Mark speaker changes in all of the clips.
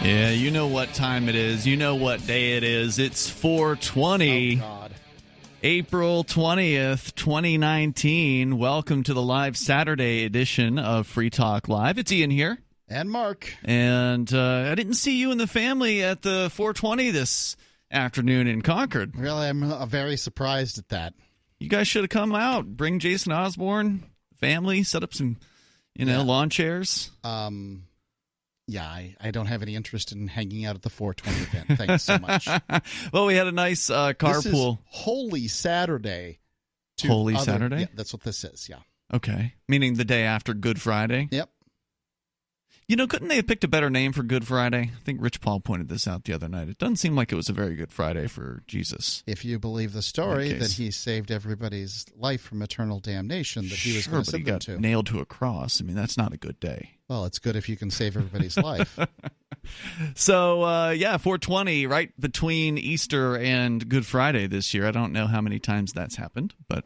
Speaker 1: Yeah, you know what time it is. You know what day it is. It's 420.
Speaker 2: Oh, God.
Speaker 1: April 20th, 2019. Welcome to the live Saturday edition of Free Talk Live. It's Ian here.
Speaker 2: And Mark.
Speaker 1: And I didn't see you and the family at the 420 this afternoon in Concord.
Speaker 2: Really, I'm very surprised at that.
Speaker 1: You guys should have come out. Bring Jason Osborne, family, set up some, lawn chairs.
Speaker 2: Yeah, I don't have any interest in hanging out at the 420 event. Thanks so much.
Speaker 1: Well, we had a nice carpool.
Speaker 2: This is Holy Saturday.
Speaker 1: Saturday?
Speaker 2: Yeah, that's what this is, yeah.
Speaker 1: Okay. Meaning the day after Good Friday?
Speaker 2: Yep.
Speaker 1: Couldn't they have picked a better name for Good Friday? I think Rich Paul pointed this out the other night. It doesn't seem like it was a very good Friday for Jesus.
Speaker 2: If you believe the story that he saved everybody's life from eternal damnation that he was going to send them to.
Speaker 1: He got nailed to a cross. I mean, that's not a good day.
Speaker 2: Well, it's good if you can save everybody's life.
Speaker 1: So, 420, right between Easter and Good Friday this year. I don't know how many times that's happened, but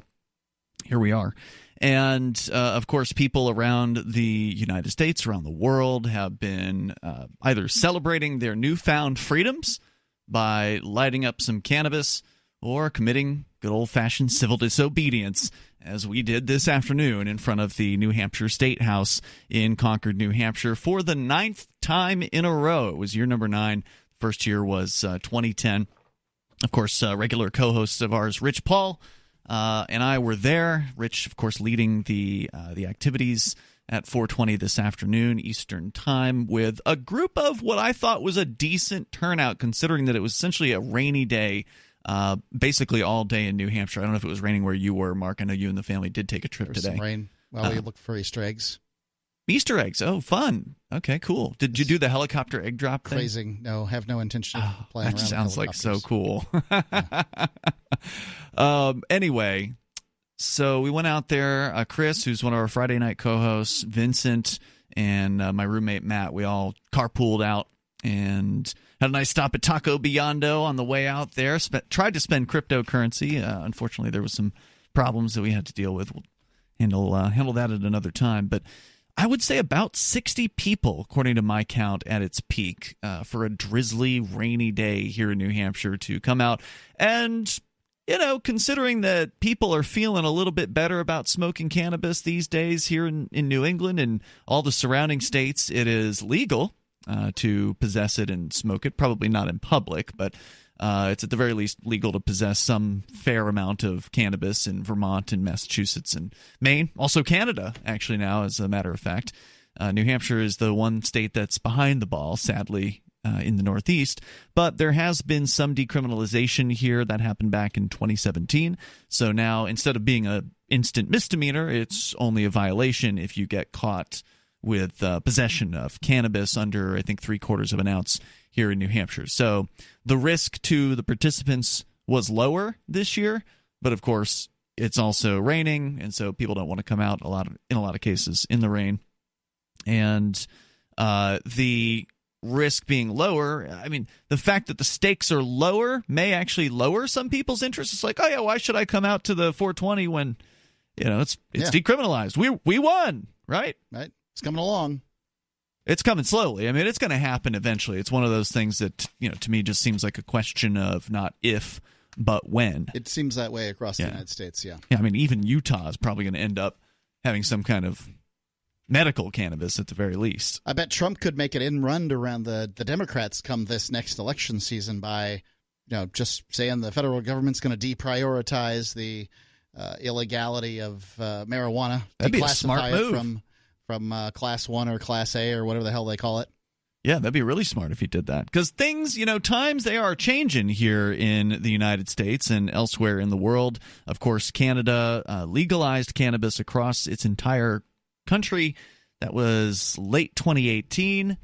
Speaker 1: here we are. And, of course, people around the United States, around the world, have been either celebrating their newfound freedoms by lighting up some cannabis or committing good old-fashioned civil disobedience, as we did this afternoon in front of the New Hampshire State House in Concord, New Hampshire, for the 9th time in a row. It was year number 9. First year was 2010. Of course, regular co-hosts of ours, Rich Paul, and I were there. Rich, of course, leading the activities at 4:20 this afternoon Eastern Time with a group of what I thought was a decent turnout, considering that it was essentially a rainy day, basically all day in New Hampshire. I don't know if it was raining where you were, Mark. I know you and the family did take a trip today.
Speaker 2: Some rain while we looked for Easter eggs.
Speaker 1: Easter eggs. Oh, fun. Okay, cool. Did you do the helicopter egg drop thing?
Speaker 2: Crazy. No, have no intention of playing around.
Speaker 1: That sounds like so cool.
Speaker 2: Yeah.
Speaker 1: Anyway, so we went out there. Chris, who's one of our Friday night co-hosts, Vincent, and my roommate Matt, we all carpooled out and had a nice stop at Taco Biondo on the way out there. Tried to spend cryptocurrency. Unfortunately, there was some problems that we had to deal with. We'll handle that at another time. But I would say about 60 people, according to my count, at its peak for a drizzly, rainy day here in New Hampshire to come out. And, considering that people are feeling a little bit better about smoking cannabis these days here in New England and all the surrounding states, it is legal to possess it and smoke it. Probably not in public, but it's at the very least legal to possess some fair amount of cannabis in Vermont and Massachusetts and Maine. Also Canada, actually, now, as a matter of fact. New Hampshire is the one state that's behind the ball, sadly, in the Northeast. But there has been some decriminalization here that happened back in 2017. So now, instead of being an instant misdemeanor, it's only a violation if you get caught with possession of cannabis under, I think, 3/4 of an ounce here in New Hampshire. So the risk to the participants was lower this year, but of course it's also raining, and so people don't want to come out in a lot of cases in the rain. And the risk being lower, I mean, the fact that the stakes are lower may actually lower some people's interest. It's like, oh yeah, why should I come out to the 420 when it's decriminalized? We won, right?
Speaker 2: Right. It's coming along.
Speaker 1: It's coming slowly. I mean, it's going to happen eventually. It's one of those things that, to me just seems like a question of not if, but when.
Speaker 2: It seems that way across the United States, yeah.
Speaker 1: Yeah, I mean, even Utah is probably going to end up having some kind of medical cannabis at the very least.
Speaker 2: I bet Trump could make an end run around the Democrats come this next election season by, just saying the federal government's going to deprioritize the illegality of marijuana.
Speaker 1: That'd be a smart move.
Speaker 2: From Class 1 or Class A or whatever the hell they call it.
Speaker 1: Yeah, that'd be really smart if he did that. Because things, times they are changing here in the United States and elsewhere in the world. Of course, Canada legalized cannabis across its entire country. That was late 2018.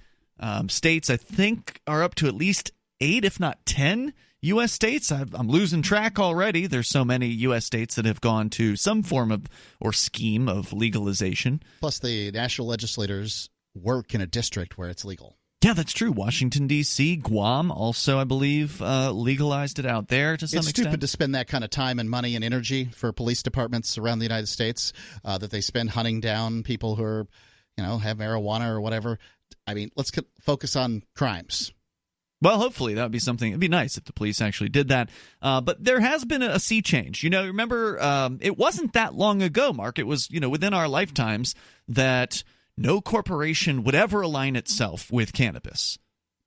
Speaker 1: States, I think, are up to at least 8, if not 10 U.S. states. I'm losing track already. There's so many U.S. states that have gone to some form of or scheme of legalization.
Speaker 2: Plus, the national legislators work in a district where it's legal.
Speaker 1: Yeah, that's true. Washington, D.C., Guam also, I believe, legalized it out there to some extent.
Speaker 2: It's stupid to spend that kind of time and money and energy for police departments around the United States that they spend hunting down people who are, have marijuana or whatever. I mean, let's focus on crimes.
Speaker 1: Well, hopefully that would be something. It'd be nice if the police actually did that. But there has been a sea change. Remember, it wasn't that long ago, Mark. It was, within our lifetimes that no corporation would ever align itself with cannabis.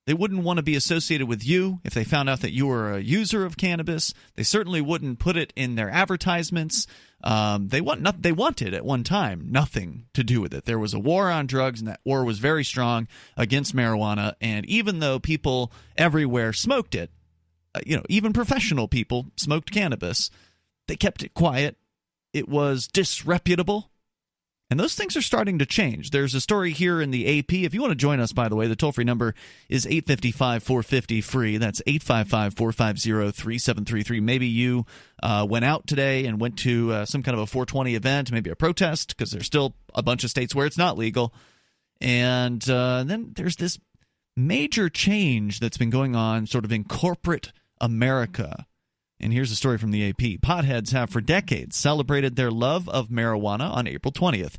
Speaker 1: They wouldn't want to be associated with you if they found out that you were a user of cannabis. They certainly wouldn't put it in their advertisements. They wanted at one time nothing to do with it. There was a war on drugs, and that war was very strong against marijuana. And even though people everywhere smoked it, even professional people smoked cannabis, they kept it quiet. It was disreputable. And those things are starting to change. There's a story here in the AP. If you want to join us, by the way, the toll-free number is 855-450-FREE. That's 855-450-3733. Maybe you went out today and went to some kind of a 420 event, maybe a protest, because there's still a bunch of states where it's not legal. And then there's this major change that's been going on sort of in corporate America. And here's a story from the AP. Potheads have for decades celebrated their love of marijuana on April 20th.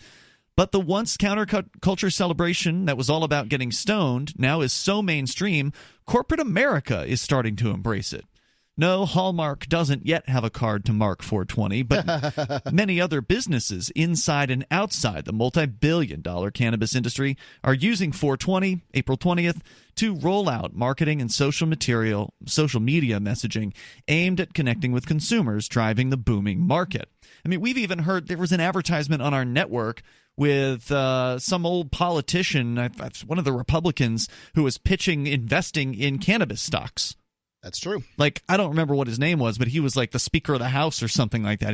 Speaker 1: But the once counterculture celebration that was all about getting stoned now is so mainstream, corporate America is starting to embrace it. No, Hallmark doesn't yet have a card to mark 420, but many other businesses inside and outside the multi-billion-dollar cannabis industry are using 420, April 20th, to roll out marketing and social media messaging aimed at connecting with consumers, driving the booming market. I mean, we've even heard there was an advertisement on our network with some old politician, one of the Republicans, who was pitching investing in cannabis stocks.
Speaker 2: That's true.
Speaker 1: Like, I don't remember what his name was, but he was like the Speaker of the House or something like that.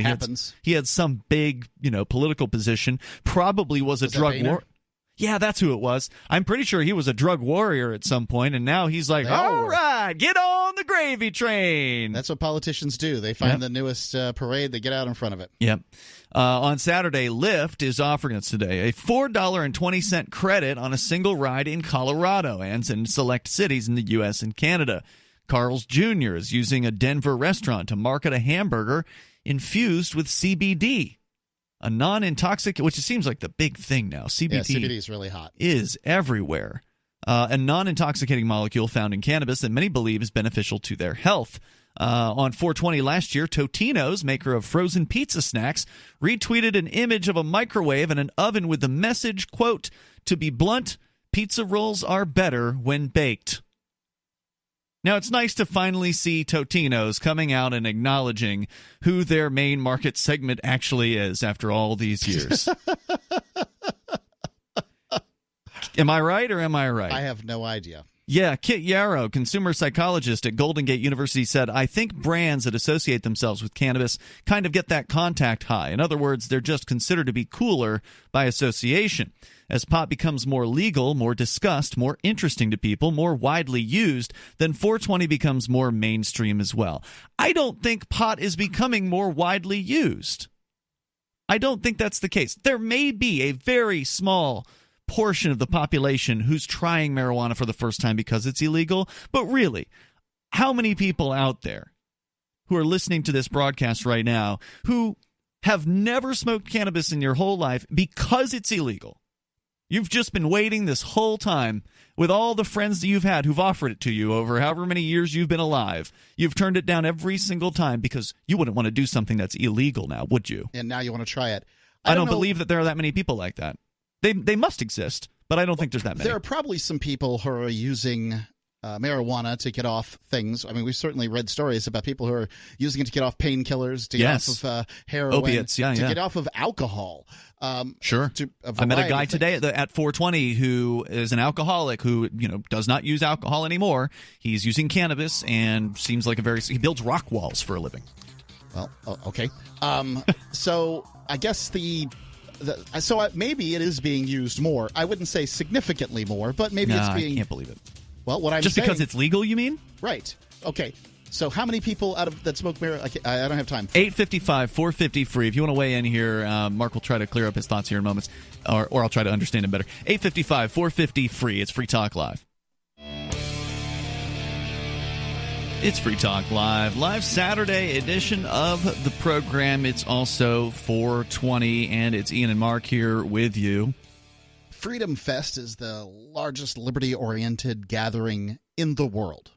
Speaker 1: He had some big, political position. Probably was a drug war. Yeah, that's who it was. I'm pretty sure he was a drug warrior at some point, and now he's like, all right, get on the gravy train.
Speaker 2: That's what politicians do. They find the newest parade, they get out in front of it.
Speaker 1: Yep. On Saturday, Lyft is offering us today a $4.20 credit on a single ride in Colorado and in select cities in the U.S. and Canada. Carl's Jr. is using a Denver restaurant to market a hamburger infused with CBD, a non-intoxicating, which it seems like the big thing now.
Speaker 2: CBD is really hot.
Speaker 1: Is everywhere. A non-intoxicating molecule found in cannabis that many believe is beneficial to their health. On 420 last year, Totino's, maker of frozen pizza snacks, retweeted an image of a microwave and an oven with the message, quote, "To be blunt, pizza rolls are better when baked." Now, it's nice to finally see Totino's coming out and acknowledging who their main market segment actually is after all these years. Am I right or am I right?
Speaker 2: I have no idea.
Speaker 1: Yeah, Kit Yarrow, consumer psychologist at Golden Gate University, said, "I think brands that associate themselves with cannabis kind of get that contact high. In other words, they're just considered to be cooler by association. As pot becomes more legal, more discussed, more interesting to people, more widely used, then 420 becomes more mainstream as well." I don't think pot is becoming more widely used. I don't think that's the case. There may be a very small portion of the population who's trying marijuana for the first time because it's illegal, but really, how many people out there who are listening to this broadcast right now who have never smoked cannabis in your whole life because it's illegal? You've just been waiting this whole time with all the friends that you've had who've offered it to you over however many years you've been alive. You've turned it down every single time because you wouldn't want to do something that's illegal now, would you?
Speaker 2: And now you want to try it.
Speaker 1: I don't believe that there are that many people like that. They must exist, but I don't think there's that many.
Speaker 2: There are probably some people who are using marijuana to get off things. I mean, we've certainly read stories about people who are using it to get off painkillers, to get off of heroin,
Speaker 1: opiates, to
Speaker 2: get off of alcohol.
Speaker 1: Sure. I met a guy today at 420 who is an alcoholic who does not use alcohol anymore. He's using cannabis and seems like he builds rock walls for a living.
Speaker 2: Well, okay. So I guess so maybe it is being used more. I wouldn't say significantly more, but maybe it's being...
Speaker 1: I can't believe it.
Speaker 2: Well, what I'm
Speaker 1: just
Speaker 2: saying...
Speaker 1: because it's legal, you mean?
Speaker 2: Right. Okay. So how many people that smoke marijuana? I don't have time.
Speaker 1: 855-450-FREE. If you want to weigh in here, Mark will try to clear up his thoughts here in moments, or I'll try to understand him better. 855-450-FREE. It's Free Talk Live. It's Free Talk Live Saturday edition of the program. It's also 420, and it's Ian and Mark here with you.
Speaker 2: Freedom Fest is the largest liberty-oriented gathering in the world.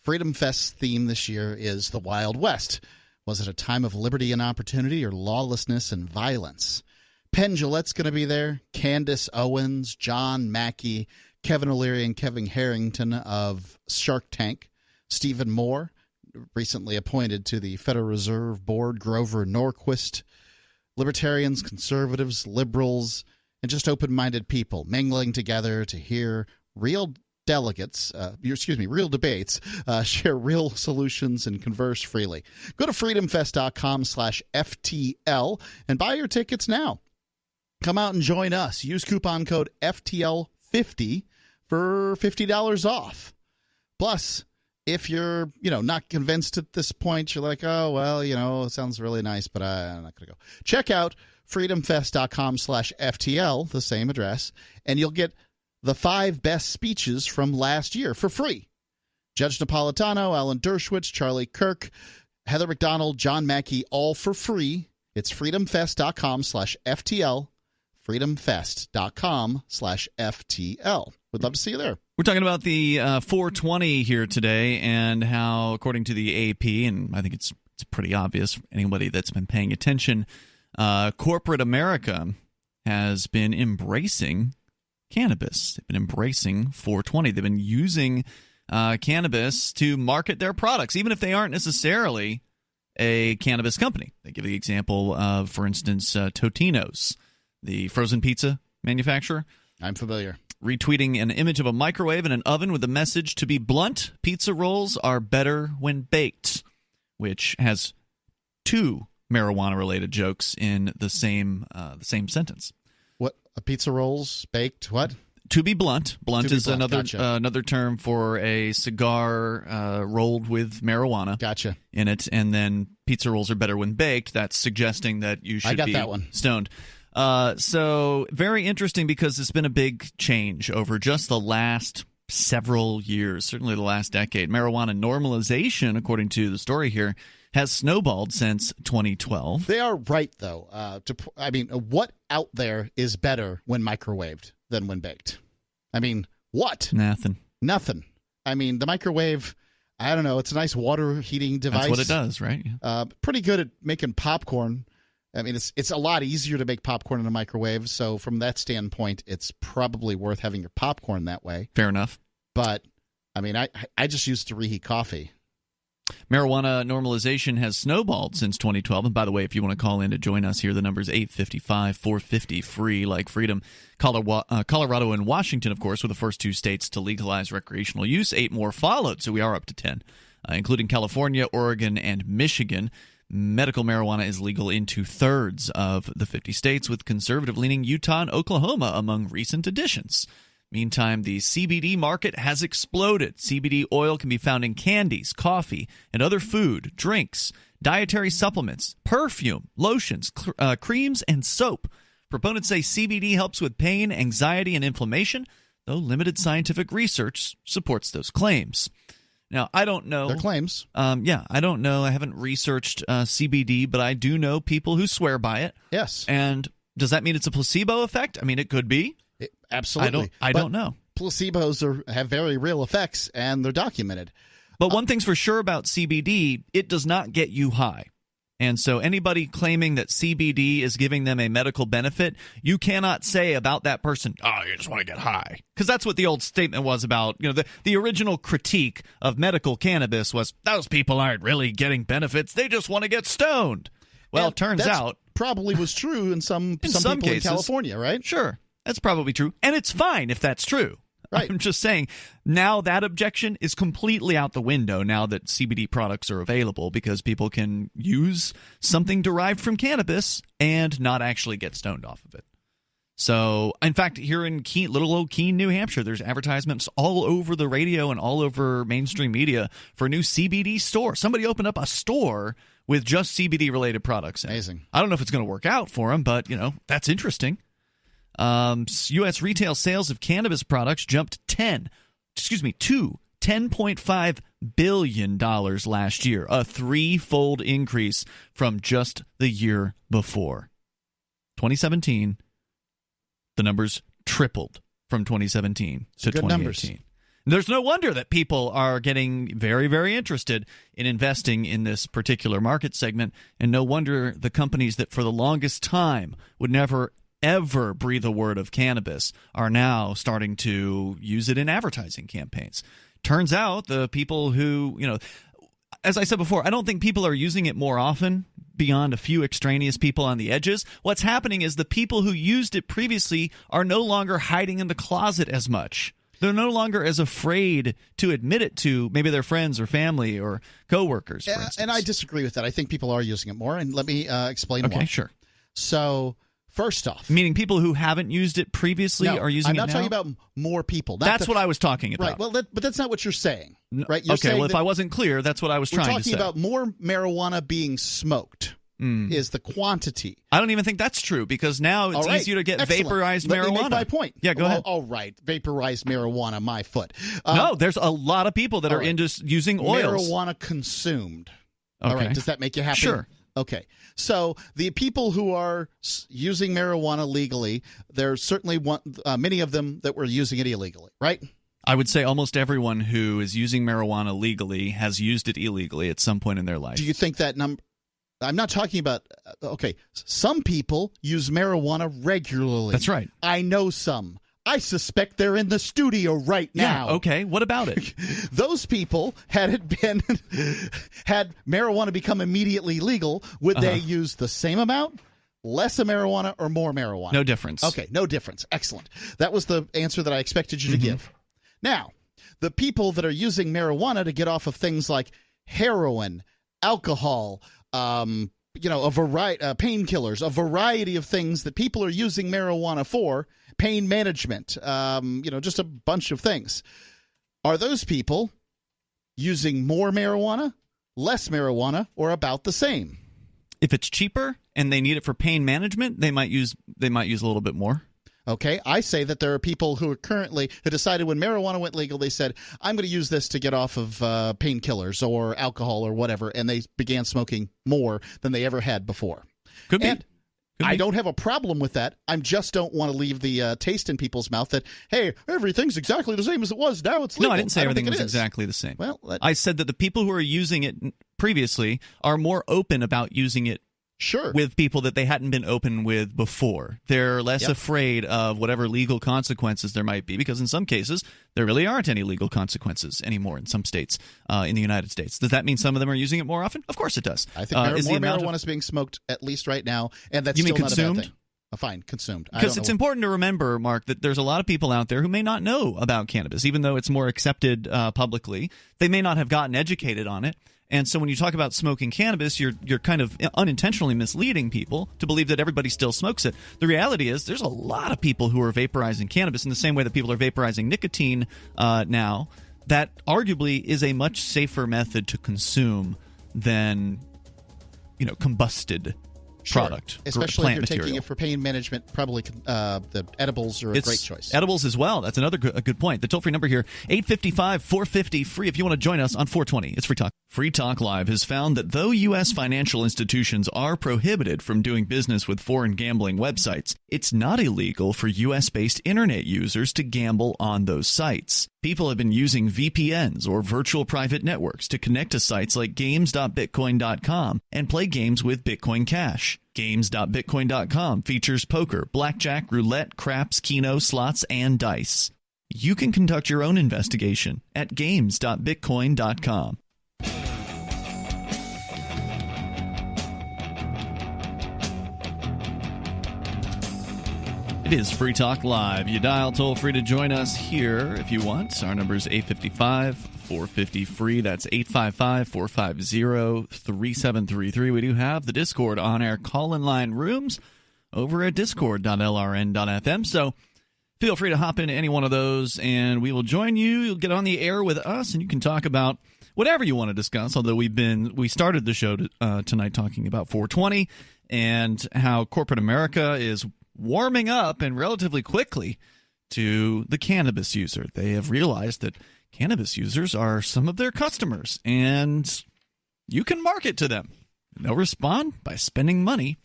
Speaker 2: Freedom Fest's theme this year is the Wild West. Was it a time of liberty and opportunity or lawlessness and violence? Penn Jillette's going to be there. Candace Owens, John Mackey, Kevin O'Leary, and Kevin Harrington of Shark Tank. Stephen Moore, recently appointed to the Federal Reserve Board. Grover Norquist. Libertarians, conservatives, liberals, and just open-minded people mingling together to hear real real debates, share real solutions, and converse freely. Go to freedomfest.com/FTL and buy your tickets now. Come out and join us. Use coupon code FTL50 for $50 off. Plus, if you're, not convinced at this point, you're like, oh, well, it sounds really nice, but I'm not going to go. Check out freedomfest.com/FTL, the same address, and you'll get the 5 best speeches from last year for free. Judge Napolitano, Alan Dershowitz, Charlie Kirk, Heather McDonald, John Mackey, all for free. It's freedomfest.com/FTL, freedomfest.com/FTL. We'd love to see you there.
Speaker 1: We're talking about the 420 here today and how, according to the AP, and I think it's pretty obvious for anybody that's been paying attention, corporate America has been embracing cannabis. They've been embracing 420. They've been using cannabis to market their products, even if they aren't necessarily a cannabis company. They give the example of, for instance, Totino's, the frozen pizza manufacturer.
Speaker 2: I'm familiar.
Speaker 1: Retweeting an image of a microwave and an oven with a message, "To be blunt, pizza rolls are better when baked," which has 2 marijuana-related jokes in the same sentence.
Speaker 2: What? Pizza rolls baked? What?
Speaker 1: To be blunt. Blunt is another
Speaker 2: Gotcha.
Speaker 1: Another term for a cigar rolled with marijuana.
Speaker 2: Gotcha.
Speaker 1: In it, and then pizza rolls are better when baked. That's suggesting that you should be
Speaker 2: that one.
Speaker 1: Stoned. So very interesting because it's been a big change over just the last several years, certainly the last decade. Marijuana normalization, according to the story here, has snowballed since 2012.
Speaker 2: They are right, though. What out there is better when microwaved than when baked? What?
Speaker 1: Nothing.
Speaker 2: The microwave, I don't know. It's a nice water heating device.
Speaker 1: That's what it does, right? Yeah.
Speaker 2: Pretty good at making popcorn. It's a lot easier to make popcorn in a microwave. So from that standpoint, it's probably worth having your popcorn that way.
Speaker 1: Fair enough.
Speaker 2: But, I just used to reheat coffee.
Speaker 1: Marijuana normalization has snowballed since 2012. And by the way, if you want to call in to join us here, the number is 855-450-FREE, like freedom. Colorado and Washington, of course, were the first 2 states to legalize recreational use. 8 more followed, so we are up to 10, including California, Oregon, and Michigan. Medical marijuana is legal in 2/3 of the 50 states, with conservative-leaning Utah and Oklahoma among recent additions. Meantime, the CBD market has exploded. CBD oil can be found in candies, coffee, and other food, drinks, dietary supplements, perfume, lotions, creams, and soap. Proponents say CBD helps with pain, anxiety, and inflammation, though limited scientific research supports those claims. Now, I don't know.
Speaker 2: Their claims.
Speaker 1: I don't know. I haven't researched CBD, but I do know people who swear by it.
Speaker 2: Yes.
Speaker 1: And does that mean it's a placebo effect? It could be.
Speaker 2: Absolutely.
Speaker 1: I don't know.
Speaker 2: Placebos have very real effects, and they're documented.
Speaker 1: But one thing's for sure about CBD, it does not get you high. And so anybody claiming that CBD is giving them a medical benefit, you cannot say about that person, "Oh, you just want to get high." Because that's what the old statement was about. The original critique of medical cannabis was, those people aren't really getting benefits. They just want to get stoned. Well, it turns out
Speaker 2: probably was true in some people
Speaker 1: cases,
Speaker 2: in California, right?
Speaker 1: Sure. That's probably true. And it's fine if that's true.
Speaker 2: Right.
Speaker 1: I'm just saying, now that objection is completely out the window now that CBD products are available, because people can use something derived from cannabis and not actually get stoned off of it. So, in fact, here in little old Keene, New Hampshire, there's advertisements all over the radio and all over mainstream media for a new CBD store. Somebody opened up a store with just CBD-related products in it.
Speaker 2: Amazing.
Speaker 1: I don't know if it's going to work out for them, but, that's interesting. U.S. retail sales of cannabis products jumped to $10.5 billion last year, a 3-fold increase from just the year before. 2017, the number's tripled from 2017 to
Speaker 2: good
Speaker 1: 2018.
Speaker 2: numbers.
Speaker 1: There's no wonder that people are getting very, very interested in investing in this particular market segment, and no wonder the companies that for the longest time would never, ever breathe a word of cannabis are now starting to use it in advertising campaigns. Turns out the people who, as I said before, I don't think people are using it more often beyond a few extraneous people on the edges. What's happening is the people who used it previously are no longer hiding in the closet as much. They're no longer as afraid to admit it to maybe their friends or family or coworkers, for instance.
Speaker 2: And I disagree with that. I think people are using it more, and let me explain why.
Speaker 1: Okay, sure.
Speaker 2: So, first off,
Speaker 1: meaning people who haven't used it previously are using it now?
Speaker 2: I'm not talking about more people.
Speaker 1: That's what I was talking about.
Speaker 2: Right. Well, but that's not what you're saying. Right? You're
Speaker 1: okay.
Speaker 2: saying
Speaker 1: Well, if I wasn't clear, that's what I was trying to say.
Speaker 2: We're talking about more marijuana being smoked. Is the quantity.
Speaker 1: I don't even think that's true, because now it's easier to get vaporized marijuana.
Speaker 2: Let me make my point.
Speaker 1: Yeah, go ahead.
Speaker 2: All right. Vaporized marijuana, my foot.
Speaker 1: No, there's a lot of people that are into using oils.
Speaker 2: Marijuana consumed.
Speaker 1: Okay.
Speaker 2: All right. Does that make you happy?
Speaker 1: Sure.
Speaker 2: Okay. So the people who are using marijuana legally, there's certainly many of them that were using it illegally, right?
Speaker 1: I would say almost everyone who is using marijuana legally has used it illegally at some point in their life.
Speaker 2: Do you think that number... I'm not talking about, some people use marijuana regularly.
Speaker 1: That's right.
Speaker 2: I know some. I suspect they're in the studio right now.
Speaker 1: Yeah, okay. What about it?
Speaker 2: Those people, had marijuana become immediately legal, would they use the same amount, less of marijuana, or more marijuana?
Speaker 1: No difference.
Speaker 2: Okay, no difference. Excellent. That was the answer that I expected you to give. Now, the people that are using marijuana to get off of things like heroin, alcohol, a variety painkillers, a variety of things that people are using marijuana for, pain management, just a bunch of things. Are those people using more marijuana, less marijuana, or about the same?
Speaker 1: If it's cheaper and they need it for pain management, they might use a little bit more.
Speaker 2: Okay, I say that there are people who decided when marijuana went legal, they said, I'm going to use this to get off of painkillers or alcohol or whatever, and they began smoking more than they ever had before.
Speaker 1: Could be.
Speaker 2: I don't have a problem with that. I just don't want to leave the taste in people's mouth that, hey, everything's exactly the same as it was. Now it's legal.
Speaker 1: No, I didn't say everything was exactly the same.
Speaker 2: Well,
Speaker 1: I said that the people who are using it previously are more open about using it with people that they hadn't been open with before. They're less afraid of whatever legal consequences there might be, because in some cases there really aren't any legal consequences anymore in some states in the United States. Does that mean some of them are using it more often? Of course it does.
Speaker 2: I think more marijuana is being smoked at least right now, and that's still not a bad thing. Fine, consumed.
Speaker 1: Because it's important to remember, Mark, that there's a lot of people out there who may not know about cannabis, even though it's more accepted publicly. They may not have gotten educated on it. And so when you talk about smoking cannabis, you're kind of unintentionally misleading people to believe that everybody still smokes it. The reality is there's a lot of people who are vaporizing cannabis in the same way that people are vaporizing nicotine now. That arguably is a much safer method to consume than, combusted product.
Speaker 2: Especially if you're taking it for pain management, probably the edibles are a great choice.
Speaker 1: Edibles as well. That's another good point. The toll-free number here, 855-450-FREE if you want to join us on 420. It's Free Talk. Free Talk Live has found that though U.S. financial institutions are prohibited from doing business with foreign gambling websites, it's not illegal for U.S.-based internet users to gamble on those sites. People have been using VPNs or virtual private networks to connect to sites like games.bitcoin.com and play games with Bitcoin Cash. Games.bitcoin.com features poker, blackjack, roulette, craps, keno, slots, and dice. You can conduct your own investigation at games.bitcoin.com. It is Free Talk Live. You dial toll-free to join us here if you want. Our number is 855-450-FREE. That's 855-450-3733. We do have the Discord on-air call-in line rooms over at discord.lrn.fm. So feel free to hop into any one of those, and we will join you. You'll get on the air with us, and you can talk about whatever you want to discuss, although we started the show tonight talking about 420 and how corporate America is warming up and relatively quickly to the cannabis user. They have realized that cannabis users are some of their customers, and you can market to them. They'll respond by spending money,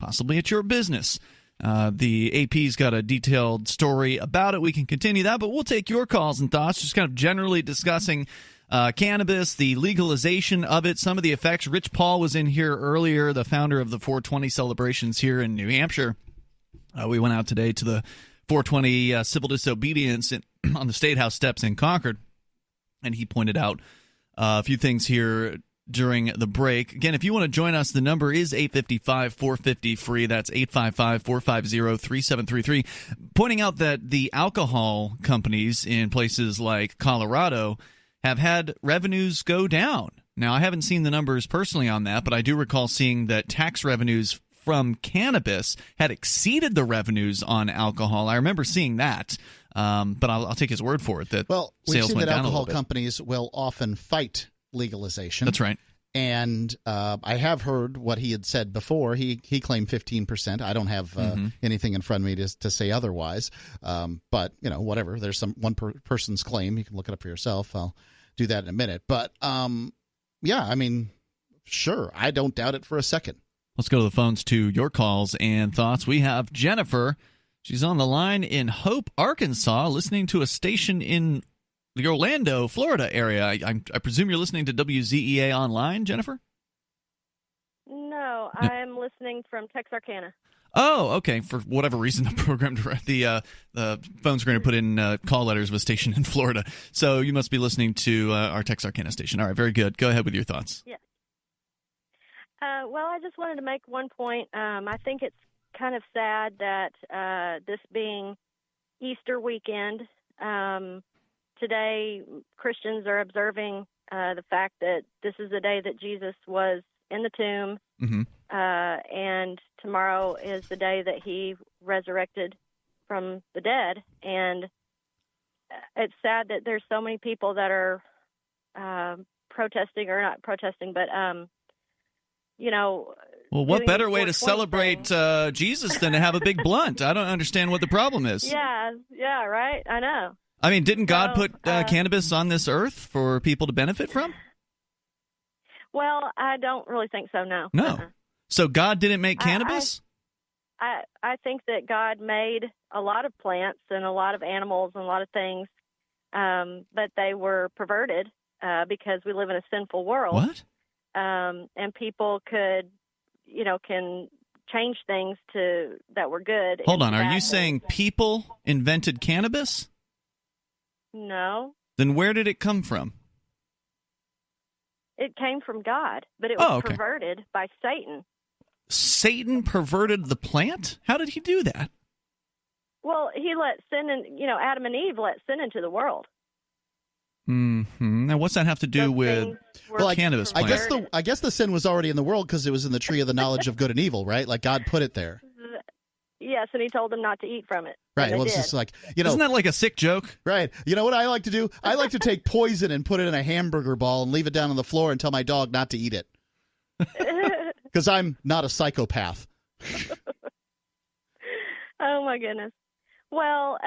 Speaker 1: possibly at your business. The AP's got a detailed story about it. We can continue that, but we'll take your calls and thoughts, just kind of generally discussing cannabis, the legalization of it, some of the effects. Rich Paul was in here earlier, the founder of the 420 celebrations here in New Hampshire. We went out today to the 420 civil disobedience on the State House steps in Concord, and he pointed out a few things here during the break. Again, if you want to join us, the number is 855-450-FREE. That's 855-450-3733. Pointing out that the alcohol companies in places like Colorado have had revenues go down. Now, I haven't seen the numbers personally on that, but I do recall seeing that tax revenues from cannabis had exceeded the revenues on alcohol. I remember seeing that, but I'll take his word for it that
Speaker 2: we've seen
Speaker 1: went
Speaker 2: that
Speaker 1: down
Speaker 2: alcohol companies will often fight legalization.
Speaker 1: That's right.
Speaker 2: And I have heard what he had said before. He claimed 15%. I don't have anything in front of me to say otherwise. But, whatever. There's one person's claim. You can look it up for yourself. I'll do that in a minute. But, sure. I don't doubt it for a second.
Speaker 1: Let's go to the phones to your calls and thoughts. We have Jennifer. She's on the line in Hope, Arkansas, listening to a station in the Orlando, Florida area. I presume you're listening to WZEA online, Jennifer?
Speaker 3: No, I'm listening from Texarkana.
Speaker 1: Oh, okay. For whatever reason, the program, the phone screener put in call letters of a station in Florida. So you must be listening to our Texarkana station. All right, very good. Go ahead with your thoughts.
Speaker 3: Yes. Well, I just wanted to make one point. I think it's kind of sad that this being Easter weekend, today Christians are observing the fact that this is the day that Jesus was in the tomb, and tomorrow is the day that he resurrected from the dead. And it's sad that there's so many people that are protesting, or not protesting, but
Speaker 1: well, what better way to celebrate Jesus than to have a big blunt? I don't understand what the problem is.
Speaker 3: Yeah, right. I know.
Speaker 1: I mean, didn't God put cannabis on this earth for people to benefit from?
Speaker 3: Well, I don't really think so, no.
Speaker 1: No. So God didn't make cannabis?
Speaker 3: I think that God made a lot of plants and a lot of animals and a lot of things, but they were perverted because we live in a sinful world.
Speaker 1: What?
Speaker 3: And people can change things that were good.
Speaker 1: Hold on, are you saying people invented cannabis?
Speaker 3: No.
Speaker 1: Then where did it come from?
Speaker 3: It came from God, but it was perverted by Satan.
Speaker 1: Satan perverted the plant? How did he do that?
Speaker 3: Well, he let sin in, Adam and Eve let sin into the world.
Speaker 1: Now, what's that have to do with cannabis plants?
Speaker 2: I guess the sin was already in the world because it was in the tree of the knowledge of good and evil, right? Like God put it there.
Speaker 3: Yes, and he told them not to eat from it.
Speaker 2: Right. Well, it's just like,
Speaker 1: Isn't that like a sick joke?
Speaker 2: Right. You know what I like to do? I like to take poison and put it in a hamburger ball and leave it down on the floor and tell my dog not to eat it. Because I'm not a psychopath.
Speaker 3: Oh, my goodness. Well,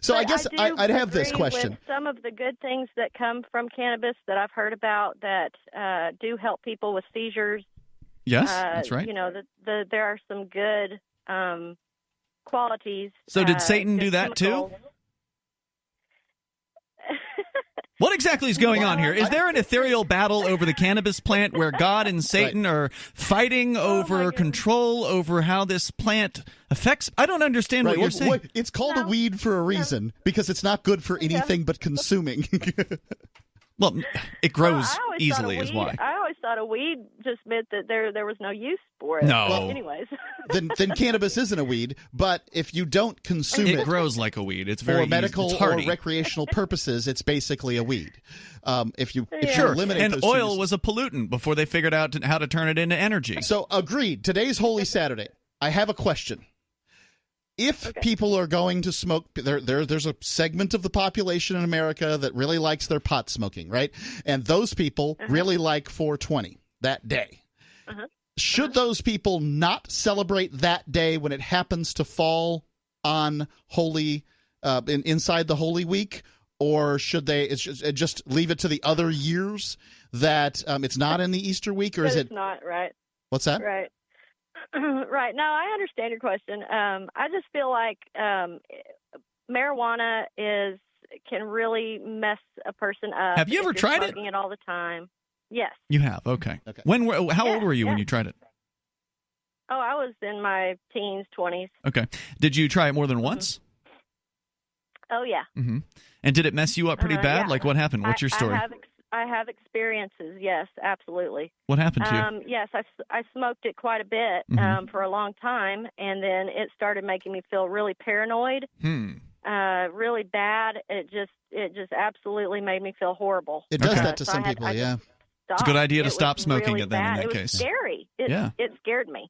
Speaker 2: so I guess I'd have this question.
Speaker 3: With some of the good things that come from cannabis that I've heard about that do help people with seizures.
Speaker 1: Yes, that's right.
Speaker 3: There are some good qualities.
Speaker 1: So did Satan do that too? What exactly is going on here? Is there an ethereal battle over the cannabis plant where God and Satan are fighting over control over how this plant affects? I don't understand what you're saying.
Speaker 2: It's called a weed for a reason, because it's not good for anything but consuming.
Speaker 1: Well, it grows easily is why.
Speaker 3: I always thought a weed just meant that there was no use for it.
Speaker 1: No.
Speaker 3: Well, anyways.
Speaker 2: then cannabis isn't a weed, but if you don't consume it...
Speaker 1: It grows like a weed. It's very
Speaker 2: for medical or recreational purposes, it's basically a weed. If you eliminate those
Speaker 1: oil
Speaker 2: things.
Speaker 1: was a pollutant before they figured out how to turn it into energy.
Speaker 2: So, agreed. Today's Holy Saturday. I have a question. If people are going to smoke, there's a segment of the population in America that really likes their pot smoking, right? And those people really like 420 that day. Should those people not celebrate that day when it happens to fall on Holy, inside the Holy Week? Or should they just leave it to the other years that it's not in the Easter week? Or is it
Speaker 3: not, right?
Speaker 2: What's that?
Speaker 3: Right. Right. No, I understand your question. I just feel like marijuana can really mess a person up.
Speaker 1: Have you ever tried it?
Speaker 3: Smoking it all the time. Yes.
Speaker 1: You have. Okay. How old were you when you tried it?
Speaker 3: Oh, I was in my teens, 20s.
Speaker 1: Okay. Did you try it more than once?
Speaker 3: Oh, yeah.
Speaker 1: Mm-hmm. And did it mess you up pretty bad?
Speaker 3: Yeah.
Speaker 1: Like, what happened? What's your story?
Speaker 3: I have experiences, yes, absolutely.
Speaker 1: What happened to you?
Speaker 3: Yes, I smoked it quite a bit for a long time, and then it started making me feel really paranoid, really bad. It just absolutely made me feel horrible.
Speaker 2: It does that to some people, yeah.
Speaker 1: It's a good idea to stop smoking
Speaker 3: really
Speaker 1: it then
Speaker 3: bad.
Speaker 1: in that
Speaker 3: case. It was scary. It scared me.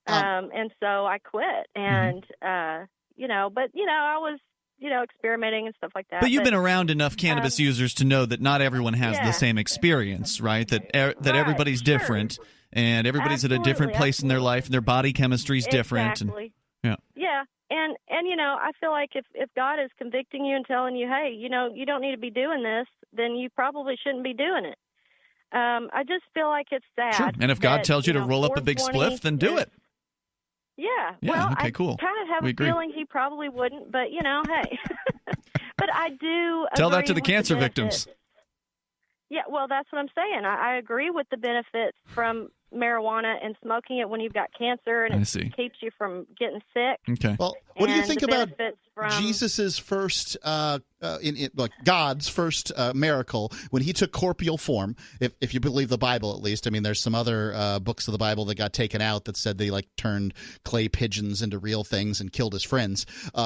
Speaker 3: And so I quit, and, I was experimenting and stuff like that.
Speaker 1: But you've been around enough cannabis users to know that not everyone has the same experience, right? That everybody's different, and everybody's at a different place in their life, and their body chemistry is different.
Speaker 3: Exactly.
Speaker 1: And,
Speaker 3: yeah. And I feel like if God is convicting you and telling you, hey, you don't need to be doing this, then you probably shouldn't be doing it. I just feel like it's sad.
Speaker 1: Sure. And if God tells you to roll up a big spliff, then do it.
Speaker 3: Yeah.
Speaker 1: Well, okay, cool.
Speaker 3: I kind of have a feeling he probably wouldn't, but hey. But I do
Speaker 1: tell that to
Speaker 3: agree
Speaker 1: the
Speaker 3: with
Speaker 1: cancer
Speaker 3: benefits.
Speaker 1: victims.
Speaker 3: Yeah, well, that's what I'm saying. I agree with the benefits from marijuana and smoking it when you've got cancer, and it keeps you from getting sick.
Speaker 1: Okay.
Speaker 2: Well, what do you think about Jesus's first, God's first miracle when he took corporeal form? If you believe the Bible, at least. I mean, there's some other books of the Bible that got taken out that said they turned clay pigeons into real things and killed his friends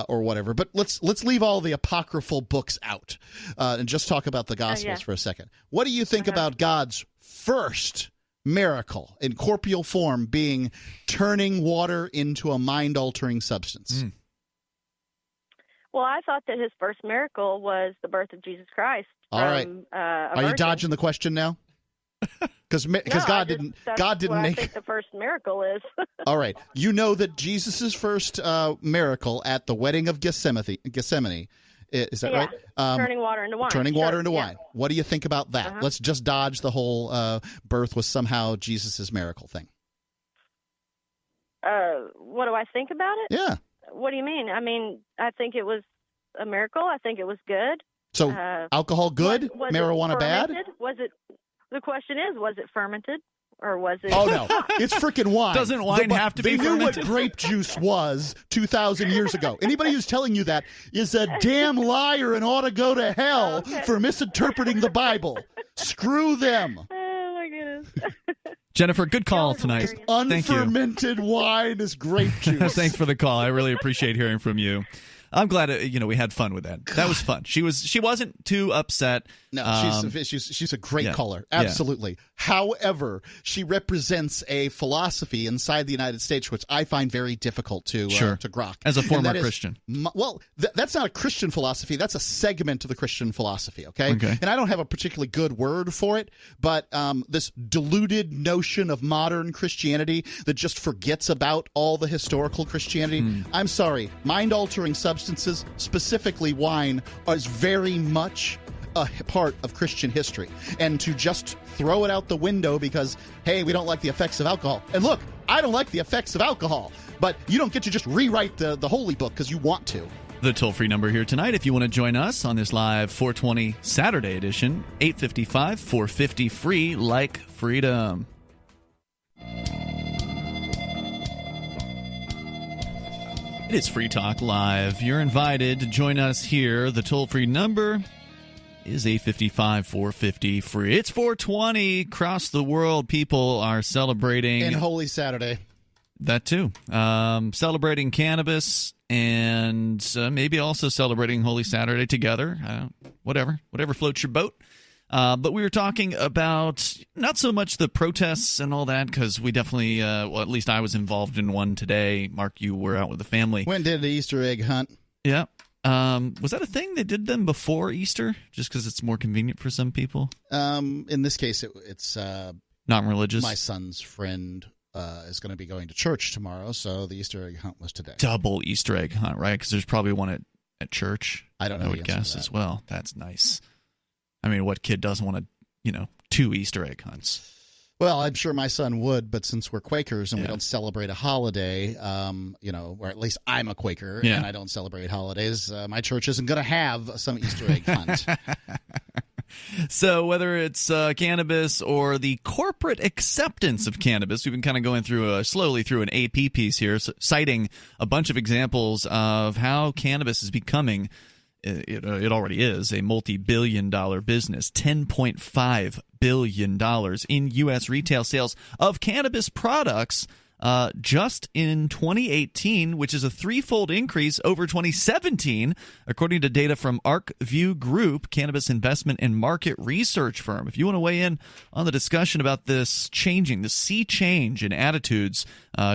Speaker 2: or whatever. But let's leave all the apocryphal books out and just talk about the Gospels for a second. What do you think about God's first miracle in corporeal form being turning water into a mind-altering substance?
Speaker 3: Well, I thought that his first miracle was the birth of Jesus Christ.
Speaker 2: All right. Are you dodging the question now? Because God didn't make.
Speaker 3: I think the first miracle is.
Speaker 2: All right. You know that Jesus' first miracle at the wedding of Gethsemane. Is that right?
Speaker 3: Turning water into wine.
Speaker 2: Turning water into wine. What do you think about that? Let's just dodge the whole birth was somehow Jesus' miracle thing.
Speaker 3: What do I think about it?
Speaker 2: Yeah.
Speaker 3: What do you mean? I mean, I think it was a miracle. I think it was good.
Speaker 2: So alcohol good, marijuana bad?
Speaker 3: The question is, was it fermented? Or was it?
Speaker 2: Oh, no. It's freaking wine.
Speaker 1: Doesn't wine have to be fermented?
Speaker 2: They knew what grape juice was 2,000 years ago. Anybody who's telling you that is a damn liar and ought to go to hell for misinterpreting the Bible. Screw them.
Speaker 3: Oh, my goodness.
Speaker 1: Jennifer, good call tonight.
Speaker 2: Unfermented wine is grape juice.
Speaker 1: Thanks for the call. I really appreciate hearing from you. I'm glad we had fun with that. That was fun. She wasn't too upset.
Speaker 2: No, she's a great caller. Absolutely. Yeah. However, she represents a philosophy inside the United States which I find very difficult to grok.
Speaker 1: As a former Christian.
Speaker 2: That's not a Christian philosophy. That's a segment of the Christian philosophy, okay? And I don't have a particularly good word for it, but this diluted notion of modern Christianity that just forgets about all the historical Christianity. I'm sorry. Mind-altering substances, specifically wine, is very much a part of Christian history. And to just throw it out the window because, hey, we don't like the effects of alcohol. And look, I don't like the effects of alcohol, but you don't get to just rewrite the holy book because you want to.
Speaker 1: The toll-free number here tonight, if you want to join us on this live 420 Saturday edition, 855-450-FREE, like freedom. It is Free Talk Live. You're invited to join us here. The toll-free number is 855-450-FREE. It's 420. Across the world, people are celebrating.
Speaker 2: And Holy Saturday.
Speaker 1: That too. Celebrating cannabis and maybe also celebrating Holy Saturday together. Whatever floats your boat. But we were talking about not so much the protests and all that, because we definitely, at least I was involved in one today. Mark, you were out with the family.
Speaker 2: Went and did the Easter egg hunt.
Speaker 1: Yeah. Was that a thing? They did them before Easter, just because it's more convenient for some people?
Speaker 2: In this case, it's
Speaker 1: not religious.
Speaker 2: My son's friend is going to be going to church tomorrow, so the Easter egg hunt was today.
Speaker 1: Double Easter egg hunt, right? Because there's probably one at church.
Speaker 2: I don't know.
Speaker 1: I would guess as well. That's nice. I mean, what kid doesn't want to, 2 Easter egg hunts?
Speaker 2: Well, I'm sure my son would, but since we're Quakers and we don't celebrate a holiday, or at least I'm a Quaker and I don't celebrate holidays, my church isn't going to have some Easter egg hunt.
Speaker 1: So whether it's cannabis or the corporate acceptance of cannabis, we've been kind of going through slowly through an AP piece here, citing a bunch of examples of how cannabis is becoming, it already is, a multi-billion-dollar business. $10.5 billion in U.S. retail sales of cannabis products just in 2018, which is a threefold increase over 2017, according to data from ArcView Group, cannabis investment and market research firm. If you want to weigh in on the discussion about this changing, the sea change in attitudes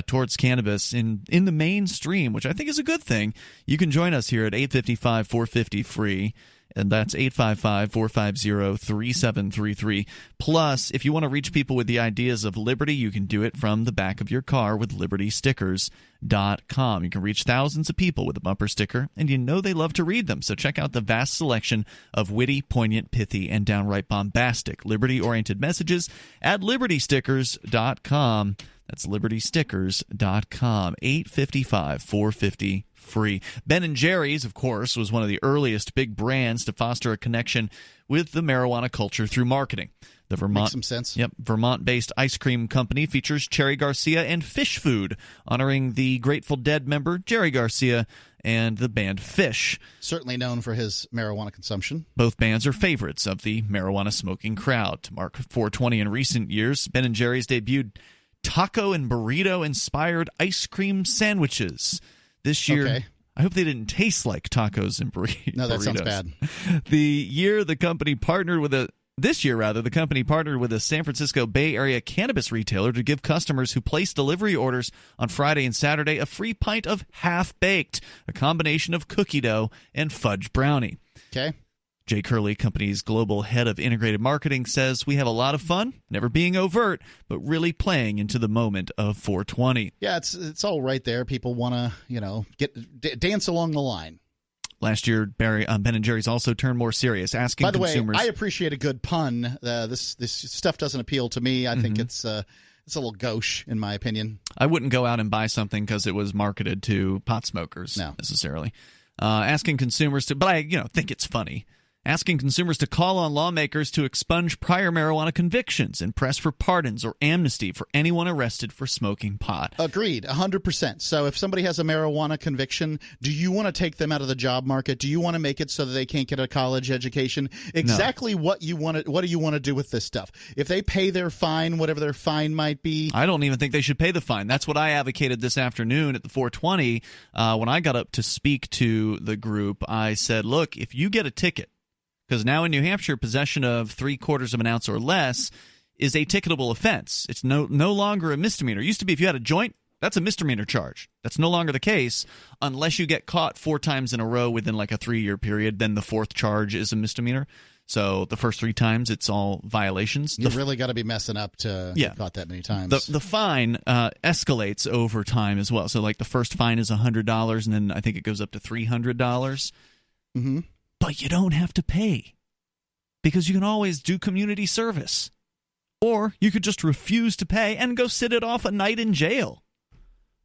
Speaker 1: towards cannabis in the mainstream, which I think is a good thing, you can join us here at 855-450-FREE. And that's 855-450-3733. Plus, if you want to reach people with the ideas of liberty, you can do it from the back of your car with libertystickers.com. You can reach thousands of people with a bumper sticker, and you know they love to read them. So check out the vast selection of witty, poignant, pithy, and downright bombastic liberty-oriented messages at libertystickers.com. That's libertystickers.com. 855-450-FREE. Ben & Jerry's, of course, was one of the earliest big brands to foster a connection with the marijuana culture through marketing. The
Speaker 2: Makes some sense.
Speaker 1: Vermont-based ice cream company features Cherry Garcia and Fish Food, honoring the Grateful Dead member Jerry Garcia and the band Fish.
Speaker 2: Certainly known for his marijuana consumption.
Speaker 1: Both bands are favorites of the marijuana smoking crowd. To mark 420 in recent years, Ben & Jerry's debuted taco and burrito-inspired ice cream sandwiches. This year, I hope they didn't taste like tacos and burritos.
Speaker 2: No, that sounds bad.
Speaker 1: This year, the company partnered with a San Francisco Bay Area cannabis retailer to give customers who place delivery orders on Friday and Saturday a free pint of half-baked, a combination of cookie dough and fudge brownie.
Speaker 2: Okay.
Speaker 1: Jake Hurley, company's global head of integrated marketing, says, "We have a lot of fun, never being overt, but really playing into the moment of 420.
Speaker 2: Yeah, it's all right there. People want to, dance along the line.
Speaker 1: Last year, Ben & Jerry's also turned more serious, asking consumers...
Speaker 2: By the way, I appreciate a good pun. This stuff doesn't appeal to me. I think it's a little gauche, in my opinion.
Speaker 1: I wouldn't go out and buy something because it was marketed to pot smokers necessarily. Asking consumers to... But I think it's funny. Asking consumers to call on lawmakers to expunge prior marijuana convictions and press for pardons or amnesty for anyone arrested for smoking pot.
Speaker 2: Agreed, 100%. So if somebody has a marijuana conviction, do you want to take them out of the job market? Do you want to make it so that they can't get a college education? Exactly what do you want to do with this stuff? If they pay their fine, whatever their fine might be.
Speaker 1: I don't even think they should pay the fine. That's what I advocated this afternoon at the 420. When I got up to speak to the group, I said, look, if you get a ticket, because now in New Hampshire, possession of 3/4 of an ounce or less is a ticketable offense. It's no longer a misdemeanor. It used to be if you had a joint, that's a misdemeanor charge. That's no longer the case unless you get caught 4 times in a row within like a 3-year period. Then the 4th charge is a misdemeanor. So the first 3 times, it's all violations.
Speaker 2: You really got to be messing up to get caught that many times.
Speaker 1: The fine escalates over time as well. So like the first fine is $100, and then I think it goes up to $300.
Speaker 2: Mm-hmm.
Speaker 1: But you don't have to pay because you can always do community service. Or you could just refuse to pay and go sit it off a night in jail.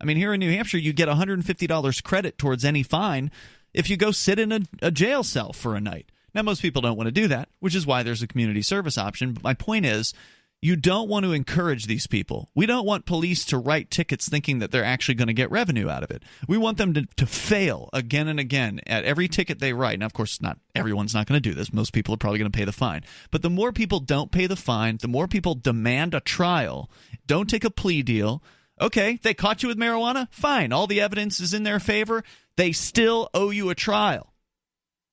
Speaker 1: I mean, here in New Hampshire, you get $150 credit towards any fine if you go sit in a jail cell for a night. Now, most people don't want to do that, which is why there's a community service option. But my point is, you don't want to encourage these people. We don't want police to write tickets thinking that they're actually going to get revenue out of it. We want them to fail again and again at every ticket they write. Now, of course, not everyone's not going to do this. Most people are probably going to pay the fine. But the more people don't pay the fine, the more people demand a trial, don't take a plea deal. Okay, they caught you with marijuana? Fine. All the evidence is in their favor. They still owe you a trial.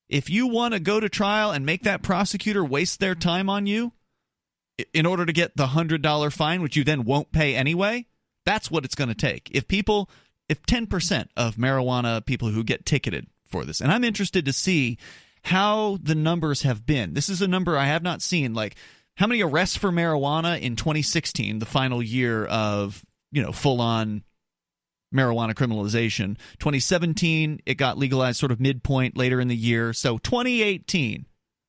Speaker 1: If you want to go to trial and make that prosecutor waste their time on you, in order to get the $100 fine, which you then won't pay anyway, that's what it's going to take. If 10% of marijuana people who get ticketed for this, and I'm interested to see how the numbers have been. This is a number I have not seen. Like, how many arrests for marijuana in 2016, the final year of, full-on marijuana criminalization. 2017, it got legalized sort of midpoint later in the year. So 2018,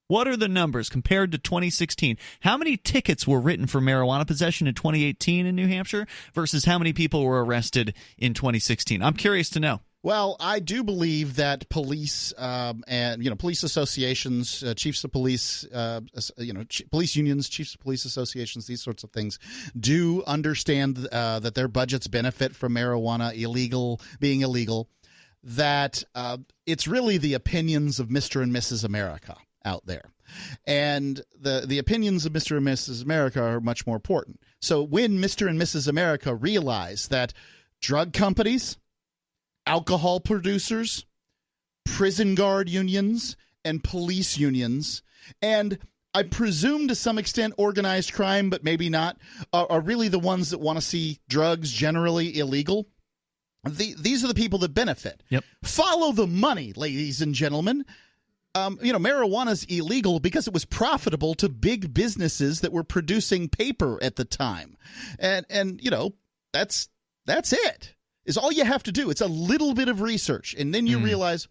Speaker 1: What are the numbers compared to 2016? How many tickets were written for marijuana possession in 2018 in New Hampshire versus how many people were arrested in 2016? I'm curious to know.
Speaker 2: Well, I do believe that police and police associations, chiefs of police, police unions, chiefs of police associations, these sorts of things, do understand that their budgets benefit from marijuana being illegal. That it's really the opinions of Mr. and Mrs. America out there, and the opinions of Mr. and Mrs. America are much more important. So when Mr. and Mrs. America realize that drug companies, alcohol producers, prison guard unions, and police unions, and I presume to some extent organized crime, but maybe not, are really the ones that want to see drugs generally illegal. These are the people that benefit.
Speaker 1: Yep.
Speaker 2: Follow the money, ladies and gentlemen. Marijuana is illegal because it was profitable to big businesses that were producing paper at the time. And that's it. Is all you have to do. It's a little bit of research, and then you realize,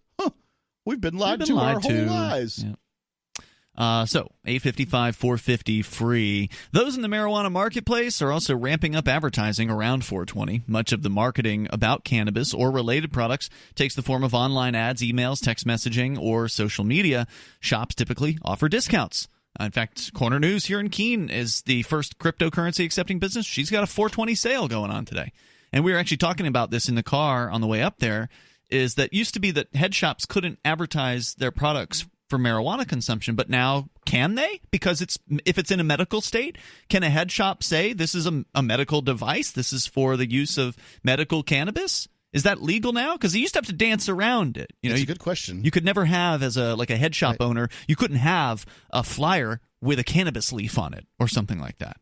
Speaker 2: we've been lied to our whole lives.
Speaker 1: Yeah. So, 855-450 free. Those in the marijuana marketplace are also ramping up advertising around 420. Much of the marketing about cannabis or related products takes the form of online ads, emails, text messaging, or social media. Shops typically offer discounts. In fact, Corner News here in Keene is the first cryptocurrency accepting business. She's got a 420 sale going on today. And we were actually talking about this in the car on the way up there, is that used to be that head shops couldn't advertise their products for marijuana consumption, but now can they? Because if it's in a medical state, can a head shop say this is a medical device, this is for the use of medical cannabis? Is that legal now? Because you used to have to dance around it.
Speaker 2: That's a good question.
Speaker 1: You could never have, as a head shop owner, you couldn't have a flyer with a cannabis leaf on it or something like that.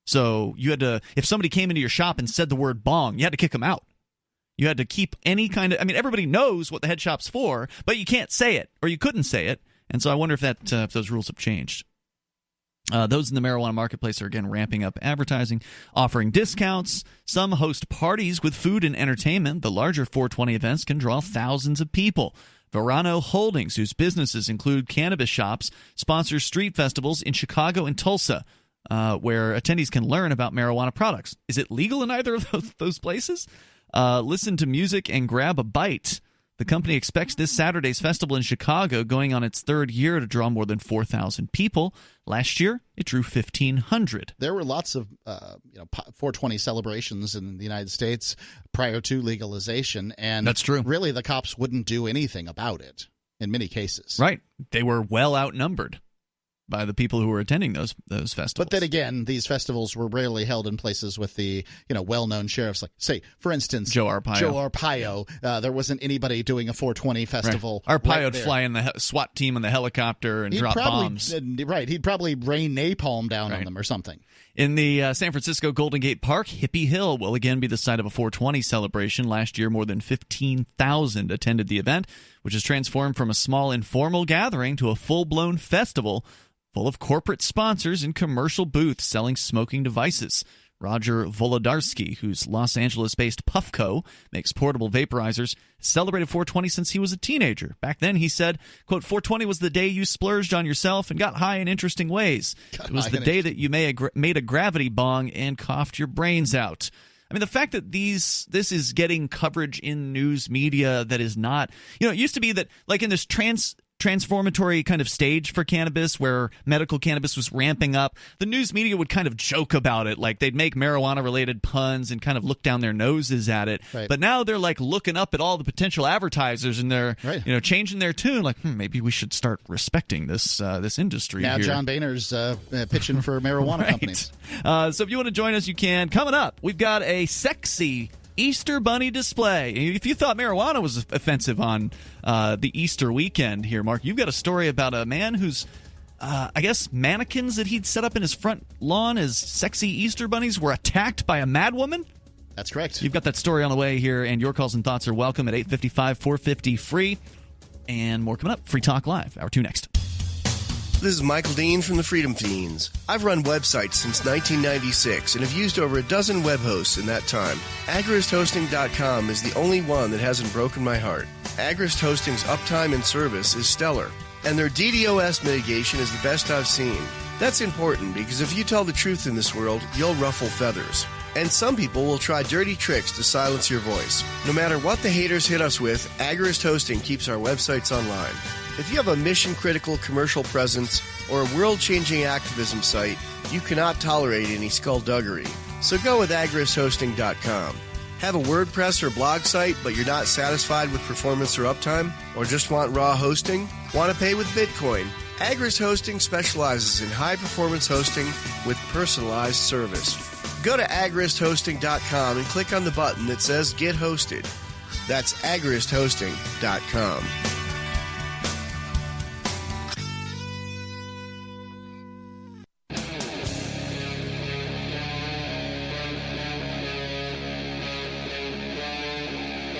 Speaker 1: So you had to, if somebody came into your shop and said the word bong, you had to kick them out. You had to keep any kind of, everybody knows what the head shop's for, but you can't say it, or you couldn't say it. And so I wonder if those rules have changed. Those in the marijuana marketplace are, again, ramping up advertising, offering discounts. Some host parties with food and entertainment. The larger 420 events can draw thousands of people. Verano Holdings, whose businesses include cannabis shops, sponsors street festivals in Chicago and Tulsa, where attendees can learn about marijuana products. Is it legal in either of those places? Listen to music and grab a bite. The company expects this Saturday's festival in Chicago, going on its third year, to draw more than 4,000 people. Last year, it drew 1,500.
Speaker 2: There were lots of 420 celebrations in the United States prior to legalization, and
Speaker 1: that's true.
Speaker 2: Really, the cops wouldn't do anything about it in many cases.
Speaker 1: Right. They were well outnumbered by the people who were attending those festivals.
Speaker 2: But then again, these festivals were rarely held in places with the well-known sheriffs. Like, say, for instance,
Speaker 1: Joe Arpaio.
Speaker 2: There wasn't anybody doing a 420 festival.
Speaker 1: Right. Arpaio would fly in the SWAT team on the helicopter and drop bombs.
Speaker 2: Right. He'd probably rain napalm down on them or something.
Speaker 1: In the San Francisco Golden Gate Park, Hippie Hill will again be the site of a 420 celebration. Last year, more than 15,000 attended the event, which has transformed from a small informal gathering to a full-blown festival full of corporate sponsors and commercial booths selling smoking devices. Roger Wolodarski, whose Los Angeles-based Puffco makes portable vaporizers, celebrated 420 since he was a teenager. Back then, he said, quote, 420 was the day you splurged on yourself and got high in interesting ways. It was the day that you made a gravity bong and coughed your brains out. The fact that this is getting coverage in news media that is not, it used to be that, like in this transformatory kind of stage for cannabis where medical cannabis was ramping up, the news media would kind of joke about it, like they'd make marijuana related puns and kind of look down their noses at it.
Speaker 2: Right.
Speaker 1: But now they're like looking up at all the potential advertisers and they're changing their tune, like maybe we should start respecting this industry
Speaker 2: now
Speaker 1: here.
Speaker 2: John Boehner's pitching for marijuana companies.
Speaker 1: So if you want to join us, you can. Coming up, we've got a sexy Easter Bunny display. If you thought marijuana was offensive on the Easter weekend here, Mark, you've got a story about a man who's, I guess, mannequins that he'd set up in his front lawn as sexy Easter bunnies were attacked by a madwoman?
Speaker 2: That's correct.
Speaker 1: You've got that story on the way here, and your calls and thoughts are welcome at 855-450-FREE. And more coming up. Free Talk Live. Hour 2 next.
Speaker 4: This is Michael Dean from the Freedom Fiends. I've run websites since 1996 and have used over a dozen web hosts in that time. AgristHosting.com is the only one that hasn't broken my heart. Agrist Hosting's uptime and service is stellar. and their DDoS mitigation is the best I've seen. That's important because if you tell the truth in this world, you'll ruffle feathers. And some people will try dirty tricks to silence your voice. No matter what the haters hit us with, Agorist Hosting keeps our websites online. If you have a mission-critical commercial presence or a world-changing activism site, you cannot tolerate any skullduggery. So go with agoristhosting.com. Have a WordPress or blog site, but you're not satisfied with performance or uptime? Or just want raw hosting? Want to pay with Bitcoin? Agorist Hosting specializes in high-performance hosting with personalized service. Go to agoristhosting.com and click on the button that says Get Hosted. That's agoristhosting.com.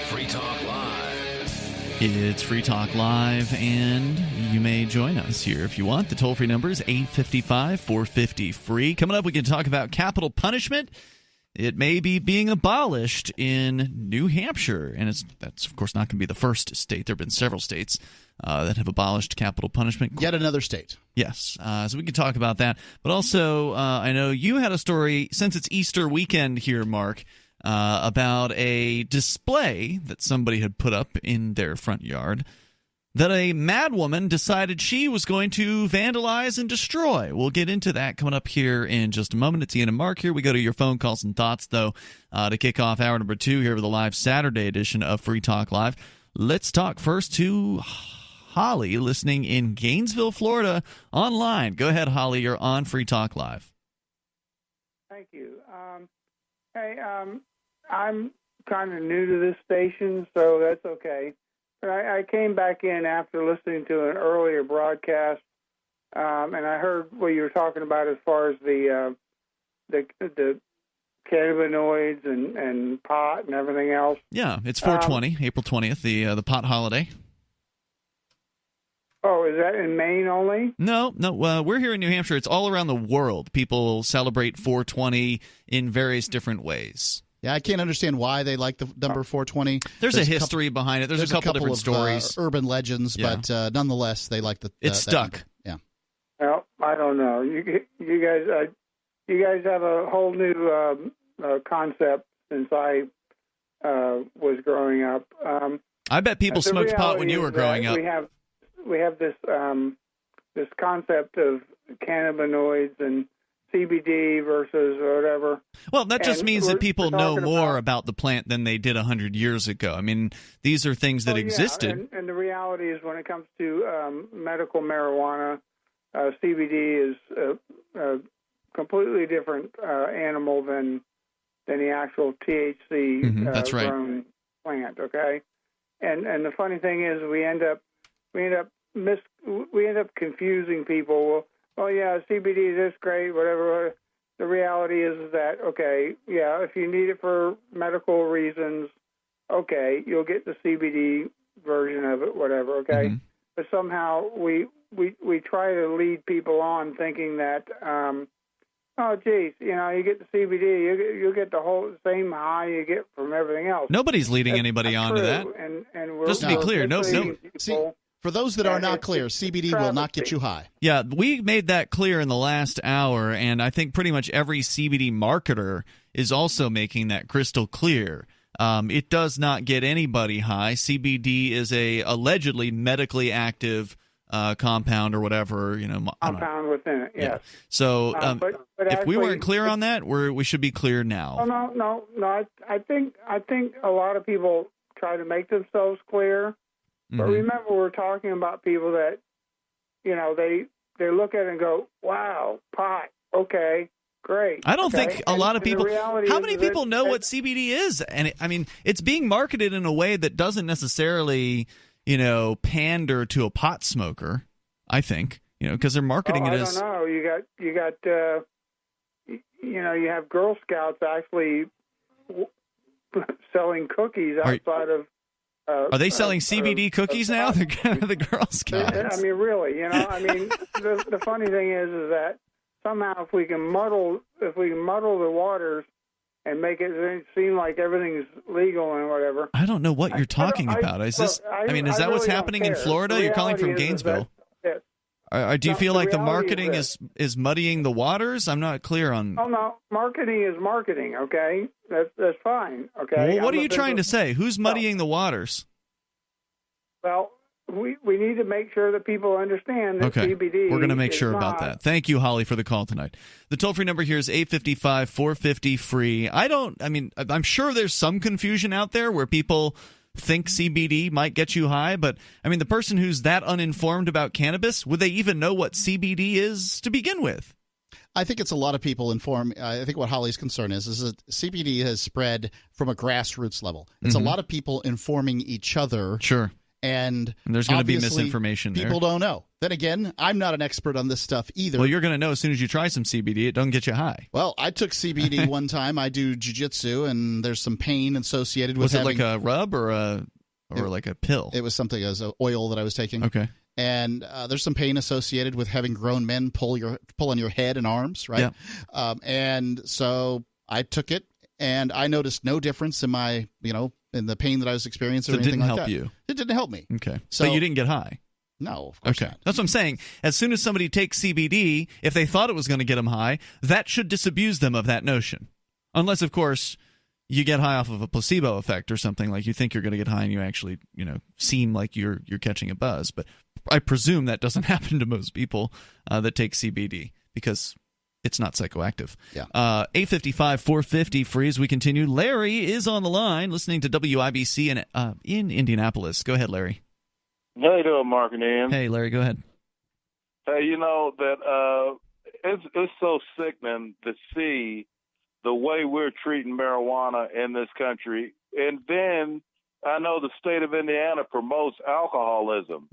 Speaker 5: Free Talk Live.
Speaker 1: It's Free Talk Live, and you may join us here if you want. The toll-free number is 855-450-FREE. Coming up, we can talk about capital punishment. It may be being abolished in New Hampshire, and that's, of course, not going to be the first state. There have been several states that have abolished capital punishment.
Speaker 2: Yet another state.
Speaker 1: Yes, so we can talk about that. But also, I know you had a story, since it's Easter weekend here, Mark, about a display that somebody had put up in their front yard that a madwoman decided she was going to vandalize and destroy. We'll get into that coming up here in just a moment. It's Ian and Mark here. We go to your phone calls and thoughts, though, to kick off hour number 2 here with the live Saturday edition of Free Talk Live. Let's talk first to Holly, listening in Gainesville, Florida, online. Go ahead, Holly. You're on Free Talk Live.
Speaker 6: Thank you. Hey, I'm kind of new to this station, so that's okay. But I came back in after listening to an earlier broadcast, and I heard what you were talking about as far as the cannabinoids and pot and everything else.
Speaker 1: Yeah, it's 420, April 20th, the pot holiday.
Speaker 6: Oh, is that in Maine only?
Speaker 1: No, we're here in New Hampshire. It's all around the world. People celebrate 420 in various different ways.
Speaker 2: Yeah, I can't understand why they like the number 420.
Speaker 1: There's a history behind it. There's a couple different
Speaker 2: of
Speaker 1: stories.
Speaker 2: Urban legends,
Speaker 1: Yeah.
Speaker 2: but nonetheless, they like the.
Speaker 1: It's stuck.
Speaker 2: Yeah.
Speaker 6: Well, I don't know. You guys have a whole new concept since I was growing up.
Speaker 1: I bet people smoked pot when you were growing up.
Speaker 6: We have this this concept of cannabinoids and CBD versus whatever.
Speaker 1: Well, that just means that people know more about the plant than they did 100 years ago. I mean, these are things that existed.
Speaker 6: And the reality is when it comes to medical marijuana, CBD is a completely different animal than the actual THC
Speaker 1: that's right.
Speaker 6: grown plant, okay? And the funny thing is we end up confusing people. Well, yeah, CBD is this great, whatever. The reality is that, okay, yeah, if you need it for medical reasons, okay, you'll get the CBD version of it, whatever, okay? Mm-hmm. But somehow we try to lead people on thinking that, oh, geez, you get the CBD, you get the whole same high you get from everything else.
Speaker 1: Nobody's leading anybody on to that.
Speaker 6: And we're,
Speaker 1: just to be clear, no.
Speaker 2: See, for those that are not clear, CBD will not get you high.
Speaker 1: Yeah, we made that clear in the last hour, and I think pretty much every CBD marketer is also making that crystal clear. It does not get anybody high. CBD is a allegedly medically active compound or whatever,
Speaker 6: compound within it. Yes.
Speaker 1: Yeah. So,
Speaker 6: but
Speaker 1: if
Speaker 6: actually,
Speaker 1: we weren't clear on that, we should be clear now.
Speaker 6: Oh, no. I think a lot of people try to make themselves clear. But remember, we're talking about people that, they look at it and go, wow, pot, okay, great.
Speaker 1: I don't think a lot of people. How many people know what CBD is? And it's being marketed in a way that doesn't necessarily, pander to a pot smoker. I think, because they're marketing it as.
Speaker 6: I don't know. You got, you have Girl Scouts actually selling cookies outside of.
Speaker 1: Are they selling CBD cookies now? The Girl Scouts.
Speaker 6: I mean, really, the funny thing is that somehow if we can muddle the waters and make it seem like everything's legal and whatever.
Speaker 1: I don't know what you're talking about. Is that what's happening in Florida? You're calling from Gainesville. Do you feel like the marketing is muddying the waters? I'm not clear on.
Speaker 6: Oh no, marketing is marketing. Okay, that's fine. Okay.
Speaker 1: Well, what are you trying to say? Who's muddying the waters?
Speaker 6: Well, we need to make sure that people understand that CBD.
Speaker 1: We're going to make sure about that. Thank you, Holly, for the call tonight. The toll-free number here is 855-450-FREE. I'm sure there's some confusion out there where people think CBD might get you high, but the person who's that uninformed about cannabis, would they even know what CBD is to begin with?
Speaker 2: I think it's a lot of people informed. I think what Holly's concern is that CBD has spread from a grassroots level. It's a lot of people informing each other.
Speaker 1: Sure.
Speaker 2: And
Speaker 1: there's going to be misinformation there.
Speaker 2: People don't know. Then again, I'm not an expert on this stuff either.
Speaker 1: Well, you're going to know as soon as you try some CBD. It doesn't get you high.
Speaker 2: Well, I took CBD one time. I do jiu-jitsu, and there's some pain associated with
Speaker 1: it like a rub or like a pill?
Speaker 2: It was something as an oil that I was taking.
Speaker 1: Okay.
Speaker 2: And there's some pain associated with having grown men pull on your head and arms, right?
Speaker 1: Yeah.
Speaker 2: And so I took it, and I noticed no difference in my, in the pain that I was experiencing or anything like that.
Speaker 1: It didn't help you.
Speaker 2: It didn't help me.
Speaker 1: Okay. So you didn't get high?
Speaker 2: No, of course not.
Speaker 1: That's what I'm saying. As soon as somebody takes CBD, if they thought it was going to get them high, that should disabuse them of that notion. Unless, of course, you get high off of a placebo effect or something, like you think you're going to get high and you actually, seem like you're catching a buzz. But I presume that doesn't happen to most people that take CBD because it's not psychoactive.
Speaker 2: Yeah.
Speaker 1: 855-450-FREE as we continue. Larry is on the line listening to WIBC in Indianapolis. Go ahead, Larry.
Speaker 7: How you doing, Mark and Ian?
Speaker 1: Hey, Larry, go ahead.
Speaker 7: Hey, it's so sickening to see the way we're treating marijuana in this country. And then I know the state of Indiana promotes alcoholism.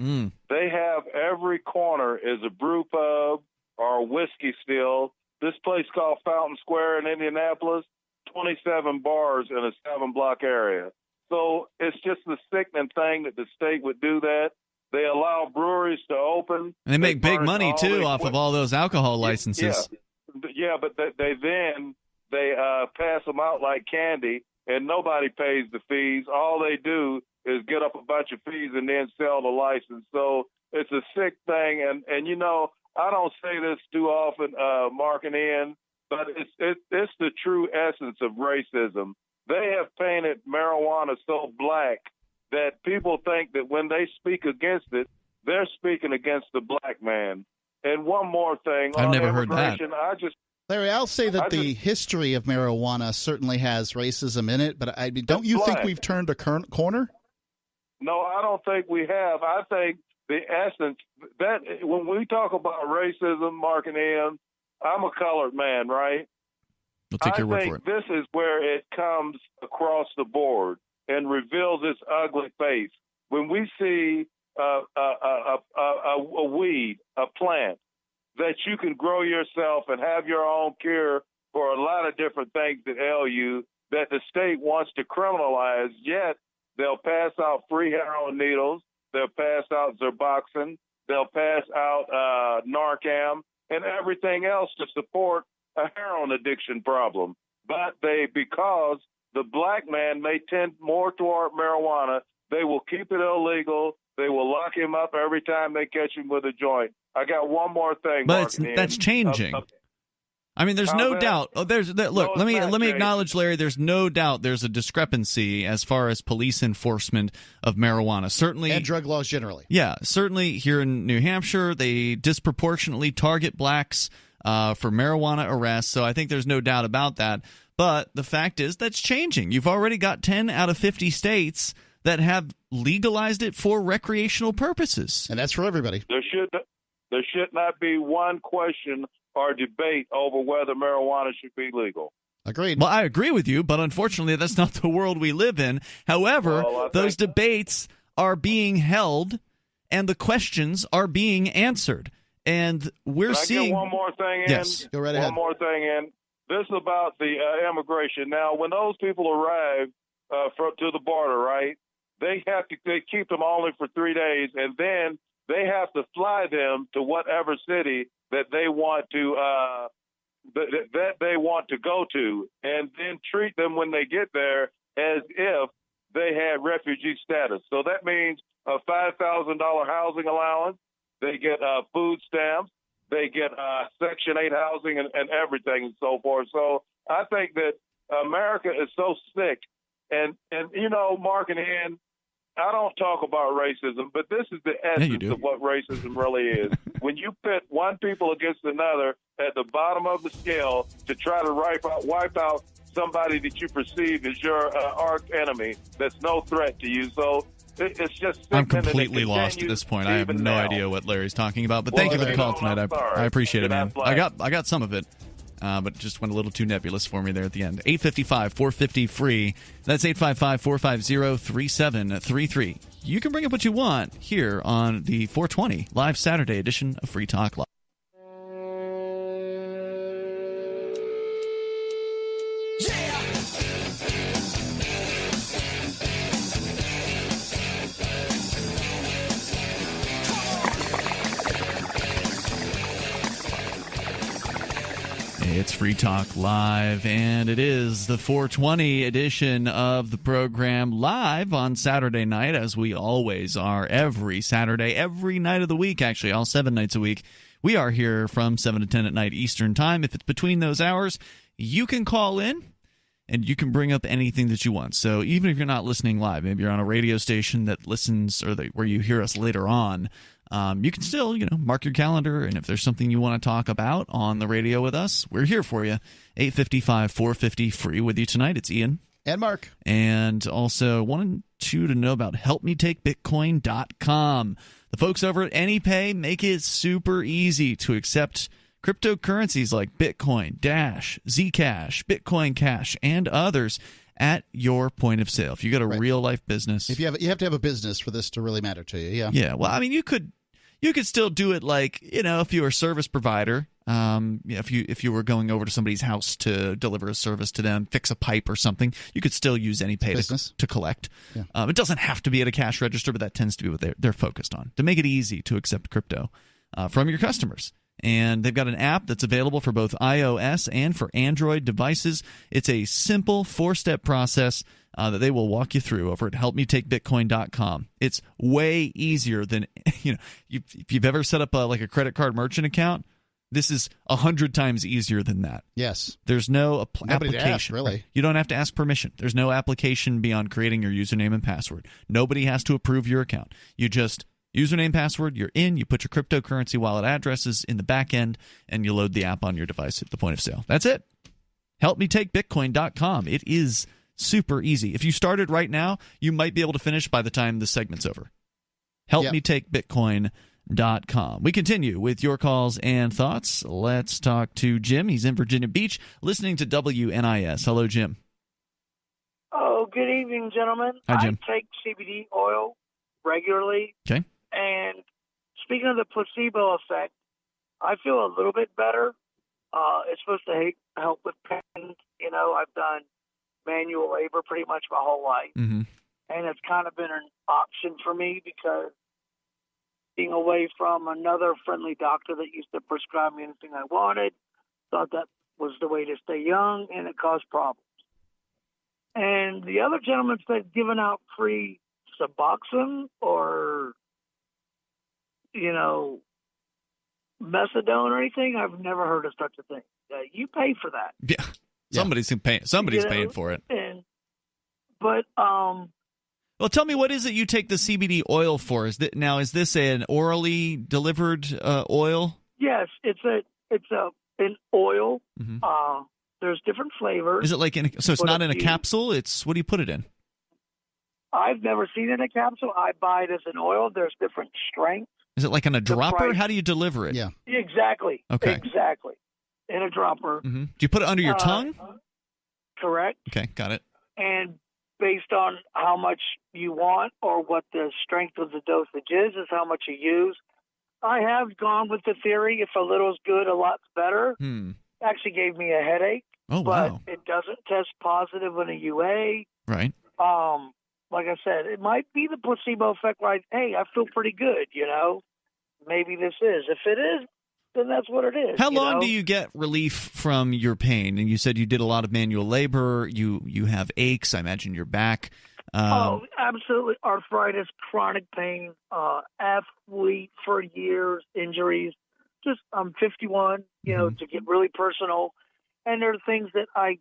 Speaker 7: They have every corner is a brew pub or a whiskey still. This place called Fountain Square in Indianapolis, 27 bars in a 7-block area. So it's just a sickening thing that the state would do that. They allow breweries to open.
Speaker 1: And they make big money, too, off of all those alcohol licenses.
Speaker 7: Yeah, but they pass them out like candy, and nobody pays the fees. All they do is get up a bunch of fees and then sell the license. So it's a sick thing. And I don't say this too often, Mark and Ian, but it's the true essence of racism. They have painted marijuana so black that people think that when they speak against it, they're speaking against the black man. And one more thing.
Speaker 1: I've never heard that.
Speaker 2: Larry, I'll say that the history of marijuana certainly has racism in it, but don't you think we've turned a corner?
Speaker 7: No, I don't think we have. I think the essence that when we talk about racism, Mark and Ian, I'm a colored man, right?
Speaker 1: We'll take your word for it.
Speaker 7: This is where it comes across the board and reveals its ugly face. When we see a weed, a plant that you can grow yourself and have your own cure for a lot of different things that ail you, that the state wants to criminalize, yet they'll pass out free heroin needles. They'll pass out Zerboxin. They'll pass out Narcan and everything else to support a heroin addiction problem. But because the black man may tend more toward marijuana, they will keep it illegal. They will lock him up every time they catch him with a joint. I got one more thing,
Speaker 1: but that's changing. There's no doubt. Let me acknowledge, Larry. There's no doubt there's a discrepancy as far as police enforcement of marijuana. Certainly,
Speaker 2: and drug laws generally.
Speaker 1: Yeah, certainly here in New Hampshire, they disproportionately target blacks for marijuana arrests. So I think there's no doubt about that. But the fact is that's changing. You've already got 10 out of 50 states that have legalized it for recreational purposes,
Speaker 2: and that's for everybody.
Speaker 7: There should not be one question or debate over whether marijuana should be legal.
Speaker 2: Agreed.
Speaker 1: Well, I agree with you, but unfortunately, that's not the world we live in. However, those debates are being held, and the questions are being answered. And we're seeing.
Speaker 7: Get one more thing in?
Speaker 2: Yes, go right ahead.
Speaker 7: One more thing in. This is about the immigration. Now, when those people arrive to the border, right? They keep them only for 3 days, and then they have to fly them to whatever city that they want to go to, and then treat them when they get there as if they had refugee status. So that means a $5,000 housing allowance, They get food stamps. They get Section 8 housing and everything and so forth. So I think that America is so sick. And Mark and Ann, I don't talk about racism, but this is the essence of what racism really is. When you pit one people against another at the bottom of the scale to try to wipe out somebody that you perceive as your arch enemy, that's no threat to you. So it's just
Speaker 1: I'm completely lost at this point. I have no idea what Larry's talking about. But thank you for the call tonight. I appreciate it, man. I got some of it. But it just went a little too nebulous for me there at the end. 855-450-FREE. That's 855-450-3733. You can bring up what you want here on the 420 live Saturday edition of Free Talk Live. It's Free Talk Live, and it is the 420 edition of the program, live on Saturday night, as we always are every Saturday, every night of the week, actually, all 7 nights a week. We are here from 7 to 10 at night Eastern Time. If it's between those hours, you can call in, and you can bring up anything that you want. So even if you're not listening live, maybe you're on a radio station that listens or where you hear us later on, you can still, mark your calendar, and if there's something you want to talk about on the radio with us, we're here for you. 855-450-FREE with you tonight. It's Ian.
Speaker 2: And Mark.
Speaker 1: And also wanted you to know about helpmetakebitcoin.com. The folks over at AnyPay make it super easy to accept cryptocurrencies like Bitcoin, Dash, Zcash, Bitcoin Cash, and others at your point of sale. If you got a real-life business.
Speaker 2: If you have to have a business for this to really matter to you, yeah.
Speaker 1: Yeah, well, I mean, you could still do it like, if you were a service provider, if you were going over to somebody's house to deliver a service to them, fix a pipe or something, you could still use AnyPay to collect. Yeah. It doesn't have to be at a cash register, but that tends to be what they're focused on, to make it easy to accept crypto from your customers. And they've got an app that's available for both iOS and for Android devices. It's a simple 4-step process that they will walk you through over at helpmetakebitcoin.com. It's way easier than, if you've ever set up a credit card merchant account, this is 100 times easier than that.
Speaker 2: Yes.
Speaker 1: There's no application.
Speaker 2: To ask, really.
Speaker 1: You don't have to ask permission. There's no application beyond creating your username and password. Nobody has to approve your account. You just username, password, you're in, you put your cryptocurrency wallet addresses in the back end, and you load the app on your device at the point of sale. That's it. HelpMeTakeBitcoin.com. It is super easy. If you started right now, you might be able to finish by the time the segment's over. HelpMeTakeBitcoin.com. We continue with your calls and thoughts. Let's talk to Jim. He's in Virginia Beach, listening to WNIS. Hello, Jim.
Speaker 8: Oh, good evening, gentlemen.
Speaker 1: Hi, Jim.
Speaker 8: I take CBD oil regularly.
Speaker 1: Okay.
Speaker 8: And speaking of the placebo effect, I feel a little bit better. It's supposed to help with pain. I've done manual labor pretty much my whole life.
Speaker 1: Mm-hmm.
Speaker 8: And it's kind of been an option for me because being away from another friendly doctor that used to prescribe me anything I wanted, thought that was the way to stay young, and it caused problems. And the other gentleman said giving out free Suboxone or, methadone or anything. I've never heard of such a thing. You pay for that.
Speaker 1: Yeah, somebody's paying for it.
Speaker 8: Well,
Speaker 1: tell me, what is it you take the CBD oil for? Is this an orally delivered oil?
Speaker 8: Yes, it's an oil.
Speaker 1: Mm-hmm.
Speaker 8: There's different flavors.
Speaker 1: Is it it's not in a capsule? What do you put it in?
Speaker 8: I've never seen it in a capsule. I buy it as an oil. There's different strengths.
Speaker 1: Is it like in a dropper? How do you deliver it?
Speaker 2: Yeah.
Speaker 8: Exactly.
Speaker 1: Okay.
Speaker 8: Exactly. In a dropper.
Speaker 1: Mm-hmm. Do you put it under your tongue?
Speaker 8: Correct.
Speaker 1: Okay, got it.
Speaker 8: And based on how much you want or what the strength of the dosage is how much you use. I have gone with the theory, if a little's good, a lot's better. Actually gave me a headache.
Speaker 1: Oh, wow.
Speaker 8: But it doesn't test positive in a UA.
Speaker 1: Right.
Speaker 8: Like I said, it might be the placebo effect, like, hey, I feel pretty good, Maybe this is. If it is, then that's what it is.
Speaker 1: How long do you get relief from your pain? And you said you did a lot of manual labor. You have aches. I imagine your back
Speaker 8: Absolutely. Arthritis, chronic pain, athlete for years, injuries. Just, I'm 51, to get really personal. And there are things that I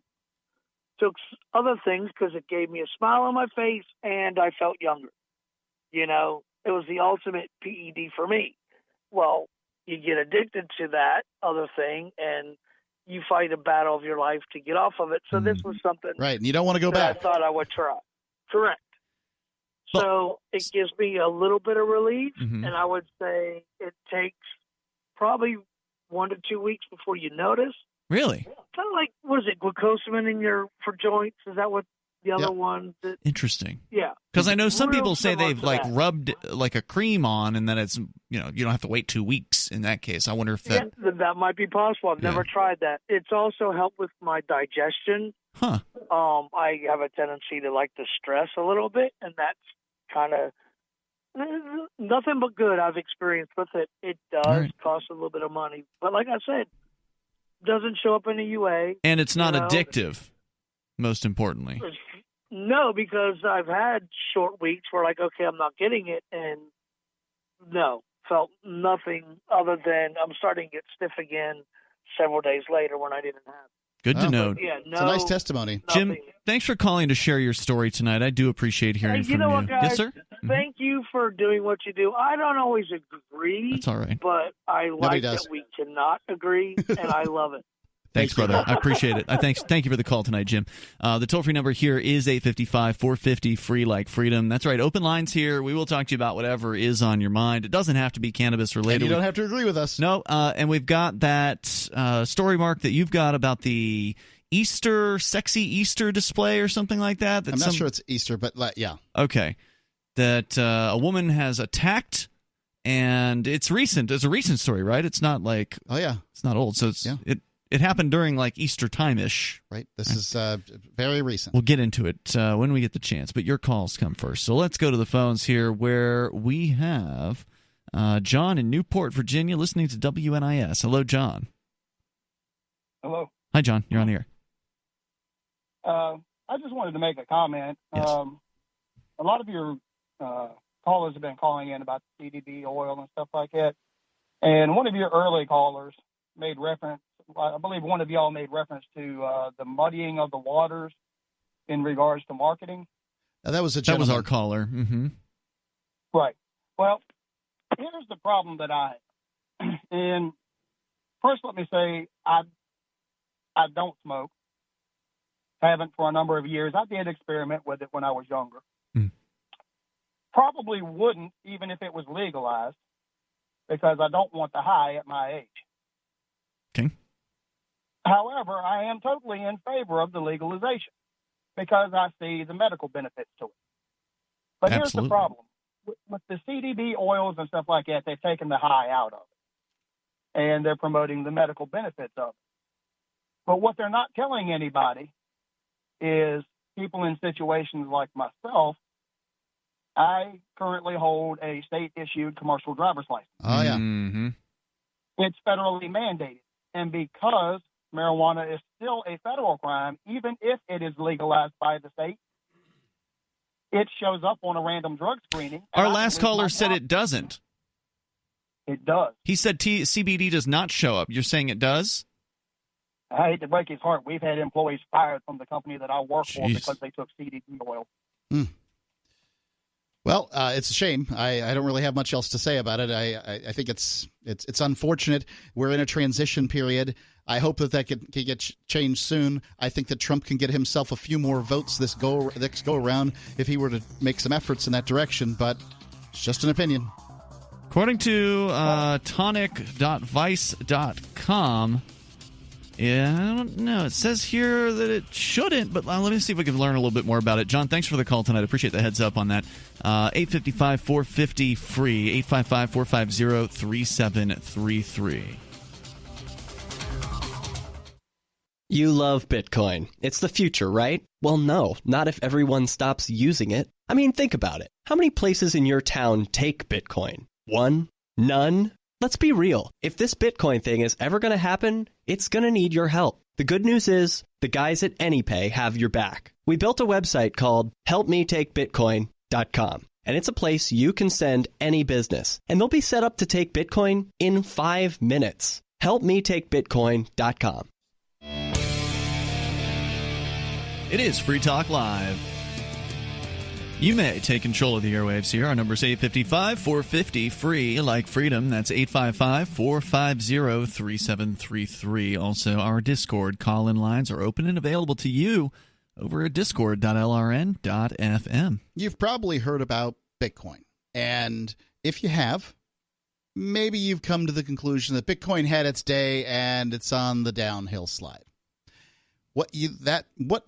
Speaker 8: took other things because it gave me a smile on my face and I felt younger. It was the ultimate PED for me. Well, you get addicted to that other thing and you fight a battle of your life to get off of it. So this was something
Speaker 2: right, and you don't want to go back.
Speaker 8: I thought I would try. Correct. So it gives me a little bit of relief, and I would say it takes probably 1 to 2 weeks before you notice.
Speaker 1: Really?
Speaker 8: Kind of like, what is it, glucosamine for joints? Is that what the other one?
Speaker 1: Interesting.
Speaker 8: Yeah.
Speaker 1: Because I know some people say they've rubbed like a cream on, and then it's you don't have to wait 2 weeks. In that case, I wonder if that
Speaker 8: that might be possible. I've never tried that. It's also helped with my digestion.
Speaker 1: Huh.
Speaker 8: I have a tendency to like to stress a little bit, and that's kind of nothing but good I've experienced with it. It does cost a little bit of money, but like I said, doesn't show up in a UA.
Speaker 1: And it's not addictive, most importantly.
Speaker 8: No, because I've had short weeks where okay, I'm not getting it, and felt nothing other than I'm starting to get stiff again several days later when I didn't have it.
Speaker 1: Good to know.
Speaker 2: It's a nice testimony.
Speaker 1: Jim, thanks for calling to share your story tonight. I do appreciate hearing from you.
Speaker 8: What, guys?
Speaker 1: Yes, sir?
Speaker 8: Thank you for doing what you do. I don't always agree.
Speaker 1: That's all right.
Speaker 8: But I like that we cannot agree, and I love it.
Speaker 1: Thanks, brother. I appreciate it. Thank you for the call tonight, Jim. The toll-free number here is 855-450-FREE like freedom. That's right. Open lines here. We will talk to you about whatever is on your mind. It doesn't have to be cannabis related.
Speaker 2: And you don't have to agree with us.
Speaker 1: No. And we've got that story, Mark, that you've got about the sexy Easter display or something like that.
Speaker 2: I'm not sure it's Easter, but yeah.
Speaker 1: Okay. That a woman has attacked, and it's recent. It's a recent story, right? It's not like it's not old. So it happened during Easter time-ish.
Speaker 2: Right. This is very recent.
Speaker 1: We'll get into it when we get the chance, but your calls come first. So let's go to the phones here where we have John in Newport, Virginia, listening to WNIS. Hello, John.
Speaker 9: Hello.
Speaker 1: Hi, John. You're on the air.
Speaker 9: I just wanted to make a comment.
Speaker 1: Yes.
Speaker 9: A lot of your callers have been calling in about the CBD oil and stuff like that. And one of your early callers made reference, I believe one of y'all made reference to the muddying of the waters in regards to marketing.
Speaker 2: That was
Speaker 1: That was our caller. Mm-hmm.
Speaker 9: Right. Well, here's the problem that I have. And first, let me say I don't smoke. Haven't for a number of years. I did experiment with it when I was younger. Probably wouldn't, even if it was legalized, because I don't want the high at my age.
Speaker 1: Okay.
Speaker 9: However, I am totally in favor of the legalization because I see the medical benefits to it. But Here's the problem. With the CBD oils and stuff like that, they've taken the high out of it, and they're promoting the medical benefits of it. But what they're not telling anybody is people in situations like myself. I currently hold a state-issued commercial driver's license.
Speaker 2: Oh, yeah.
Speaker 1: Mm-hmm.
Speaker 9: It's federally mandated. And because marijuana is still a federal crime, even if it is legalized by the state, it shows up on a random drug screening.
Speaker 1: Our last caller said it doesn't.
Speaker 9: It does.
Speaker 1: He said CBD does not show up. You're saying it does?
Speaker 9: I hate to break his heart. We've had employees fired from the company that I work for because they took CBD oil.
Speaker 2: Well, it's a shame. I don't really have much else to say about it. I think it's unfortunate. We're in a transition period. I hope that can get changed soon. I think that Trump can get himself a few more votes this go around if he were to make some efforts in that direction. But it's just an opinion.
Speaker 1: According to tonic.vice.com, I don't know. It says here that it shouldn't, but let me see if we can learn a little bit more about it. John, thanks for the call tonight. I appreciate the heads up on that. 855-450-FREE, 855-450-3733.
Speaker 10: You love Bitcoin. It's the future, right? Well, no, not if everyone stops using it. I mean, think about it. How many places in your town take Bitcoin? One? None? Let's be real. If this Bitcoin thing is ever going to happen, it's going to need your help. The good news is, The guys at AnyPay have your back. We built a website called helpmetakebitcoin.com, and it's a place you can send any business, and they'll be set up to take Bitcoin in 5 minutes. helpmetakebitcoin.com.
Speaker 1: It is Free Talk Live. You may take control of the airwaves here. Our number is 855-450-FREE, like freedom. That's 855-450-3733. Also, our Discord call-in lines are open and available to you over at discord.lrn.fm.
Speaker 2: You've probably heard about Bitcoin. And if you have, maybe you've come to the conclusion that Bitcoin had its day and it's on the downhill slide. What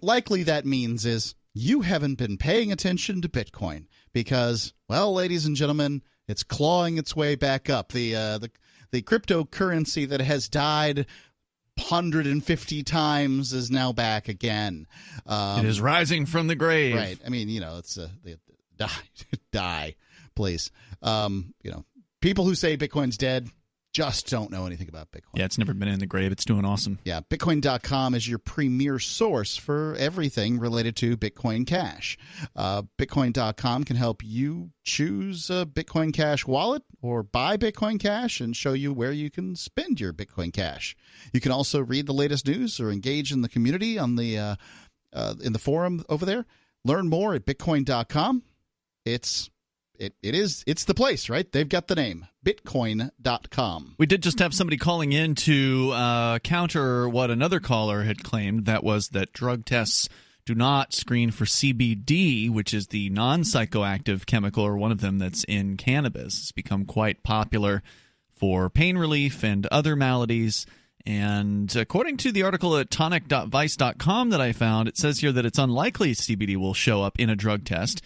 Speaker 2: likely that means is you haven't been paying attention to Bitcoin because, well, ladies and gentlemen, it's clawing its way back up. The cryptocurrency that has died 150 times is now back again.
Speaker 1: It is rising from the grave.
Speaker 2: Right. I mean, it's die, please. People who say Bitcoin's dead just don't know anything about Bitcoin.
Speaker 1: Yeah, it's never been in the grave. It's doing awesome.
Speaker 2: Yeah, Bitcoin.com is your premier source for everything related to Bitcoin Cash. Bitcoin.com can help you choose a Bitcoin Cash wallet or buy Bitcoin Cash and show you where you can spend your Bitcoin Cash. You can also read the latest news or engage in the community on the in the forum over there. Learn more at Bitcoin.com. It's the place, right? They've got the name, Bitcoin.com.
Speaker 1: We did just have somebody calling in to counter what another caller had claimed. That was that drug tests do not screen for CBD, which is the non-psychoactive chemical, or one of them that's in cannabis. It's become quite popular for pain relief and other maladies. And according to the article at tonic.vice.com that I found, it says here that it's unlikely CBD will show up in a drug test.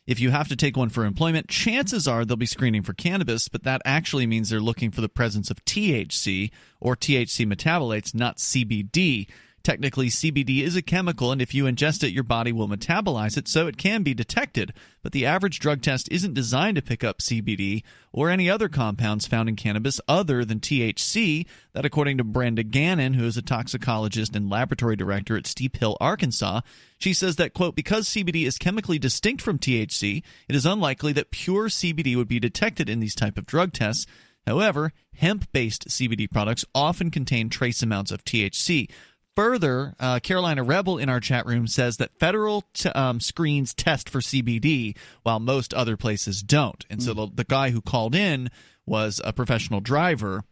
Speaker 1: If you have to take one for employment, chances are they'll be screening for cannabis, but that actually means they're looking for the presence of THC or THC metabolites, not CBD. Technically, CBD is a chemical, and if you ingest it, your body will metabolize it, so it can be detected. But the average drug test isn't designed to pick up CBD or any other compounds found in cannabis other than THC. That, according to Brenda Gannon, who is a toxicologist and laboratory director at Steep Hill, Arkansas, she says that, quote, because CBD is chemically distinct from THC, it is unlikely that pure CBD would be detected in these type of drug tests. However, hemp-based CBD products often contain trace amounts of THC. Further, Carolina Rebel in our chat room says that federal screens test for CBD while most other places don't. And so the guy who called in was a professional driver,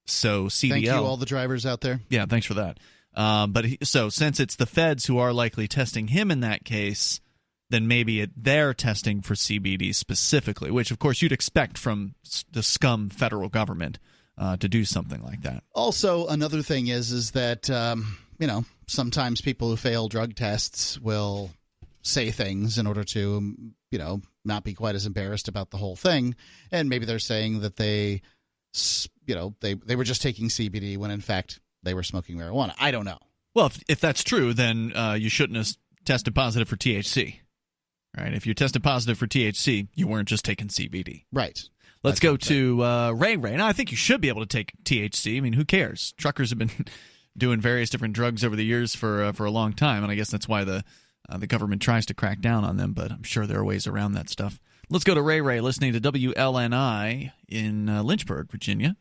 Speaker 1: so CDL.
Speaker 2: Thank you, all the drivers out there.
Speaker 1: Yeah, thanks for that. So since it's the feds who are likely testing him in that case, then maybe they're testing for CBD specifically, which, of course, you'd expect from the scum federal government to do something like that.
Speaker 2: Also, another thing is that sometimes people who fail drug tests will say things in order to, not be quite as embarrassed about the whole thing. And maybe they're saying that they were just taking CBD when in fact they were smoking marijuana. I don't know.
Speaker 1: Well, if that's true, then you shouldn't have tested positive for THC. Right? If you tested positive for THC, you weren't just taking CBD.
Speaker 2: Right.
Speaker 1: Let's go to Ray. Now, I think you should be able to take THC. I mean, who cares? Truckers have been doing various different drugs over the years for a long time, and I guess that's why the government tries to crack down on them, but I'm sure there are ways around that stuff. Let's go to Ray, listening to WLNI in Lynchburg, Virginia,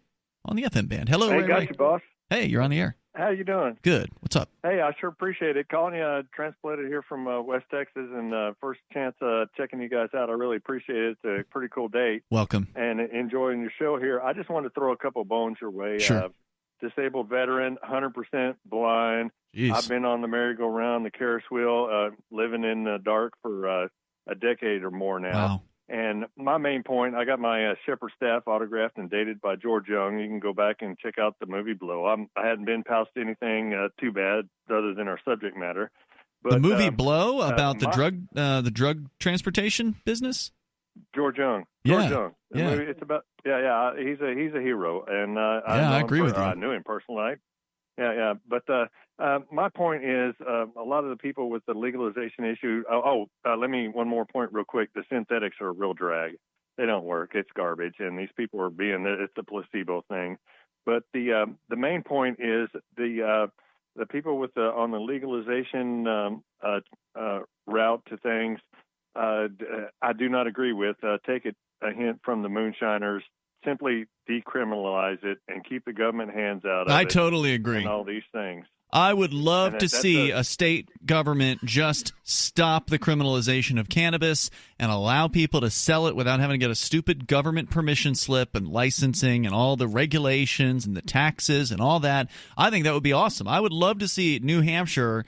Speaker 1: on the FM band. Hello, Ray.
Speaker 11: Hey, got you, boss.
Speaker 1: Hey, you're on the air.
Speaker 11: How you doing?
Speaker 1: Good. What's up?
Speaker 11: Hey, I sure appreciate it. Calling you, transplanted here from West Texas, and first chance checking you guys out. I really appreciate it. It's a pretty cool date.
Speaker 1: Welcome.
Speaker 11: And enjoying your show here. I just wanted to throw a couple bones your way.
Speaker 1: Sure.
Speaker 11: Disabled veteran, 100% blind.
Speaker 1: Jeez.
Speaker 11: I've been on the merry-go-round, the Ferris wheel, living in the dark for a decade or more now.
Speaker 1: Wow.
Speaker 11: And my main point, I got my Shepherd staff autographed and dated by George Young. You can go back and check out the movie Blow. I hadn't been past anything too bad other than our subject matter. But,
Speaker 1: the movie Blow about the drug transportation business?
Speaker 11: George Young.
Speaker 1: Yeah.
Speaker 11: Young. The
Speaker 1: Yeah.
Speaker 11: movie, it's about he's a hero, and
Speaker 1: I agree with you.
Speaker 11: I knew him personally. Yeah. But my point is, a lot of the people with the legalization issue. Let me one more point real quick. The synthetics are a real drag. They don't work. It's garbage, and these people are it's the placebo thing. But the main point is the the people with on the legalization route to things, I do not agree with. Take a hint from the moonshiners. Simply decriminalize it and keep the government hands out of it.
Speaker 1: I totally agree.
Speaker 11: And all these things.
Speaker 1: I would love to see a state government just stop the criminalization of cannabis and allow people to sell it without having to get a stupid government permission slip and licensing and all the regulations and the taxes and all that. I think that would be awesome. I would love to see New Hampshire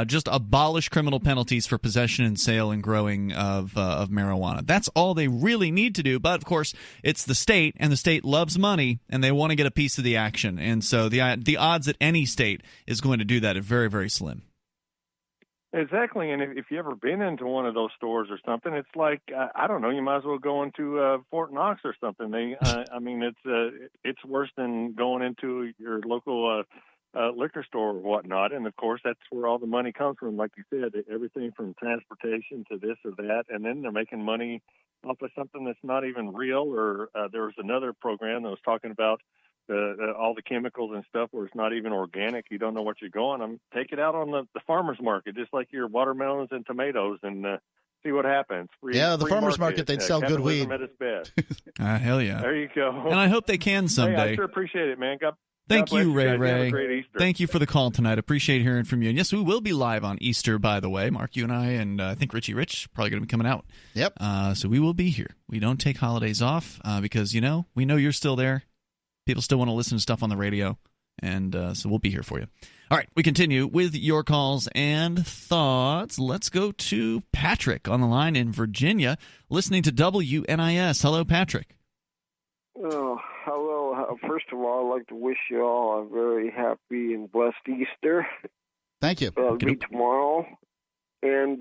Speaker 1: just abolish criminal penalties for possession and sale and growing of marijuana. That's all they really need to do. But, of course, it's the state, and the state loves money, and they want to get a piece of the action. And so the odds that any state is going to do that are very, very slim.
Speaker 11: Exactly, and if you've ever been into one of those stores or something, it's like I don't know. You might as well go into Fort Knox or something. I mean, it's worse than going into your local liquor store or whatnot. And of course, that's where all the money comes from. Like you said, everything from transportation to this or that, and then they're making money off of something that's not even real. Or there was another program that was talking about all the chemicals and stuff where it's not even organic. You don't know what you're going. Take it out on the farmer's market, just like your watermelons and tomatoes, and see what happens.
Speaker 2: The farmer's market, they'd sell good weed.
Speaker 11: At its best.
Speaker 1: Hell yeah.
Speaker 11: There you go.
Speaker 1: And I hope they can someday.
Speaker 11: Hey, I sure appreciate it, man.
Speaker 1: Thank you, Ray.
Speaker 11: Have a great Easter.
Speaker 1: Thank you for the call tonight. Appreciate hearing from you. And yes, we will be live on Easter, by the way. Mark, you and I, and I think Richie Rich probably going to be coming out.
Speaker 2: Yep.
Speaker 1: So we will be here. We don't take holidays off because, we know you're still there. People still want to listen to stuff on the radio, and so we'll be here for you. All right, we continue with your calls and thoughts. Let's go to Patrick on the line in Virginia, listening to WNIS. Hello, Patrick.
Speaker 12: Oh, hello. First of all, I'd like to wish you all a very happy and blessed Easter.
Speaker 2: Thank you.
Speaker 12: It'll be tomorrow. And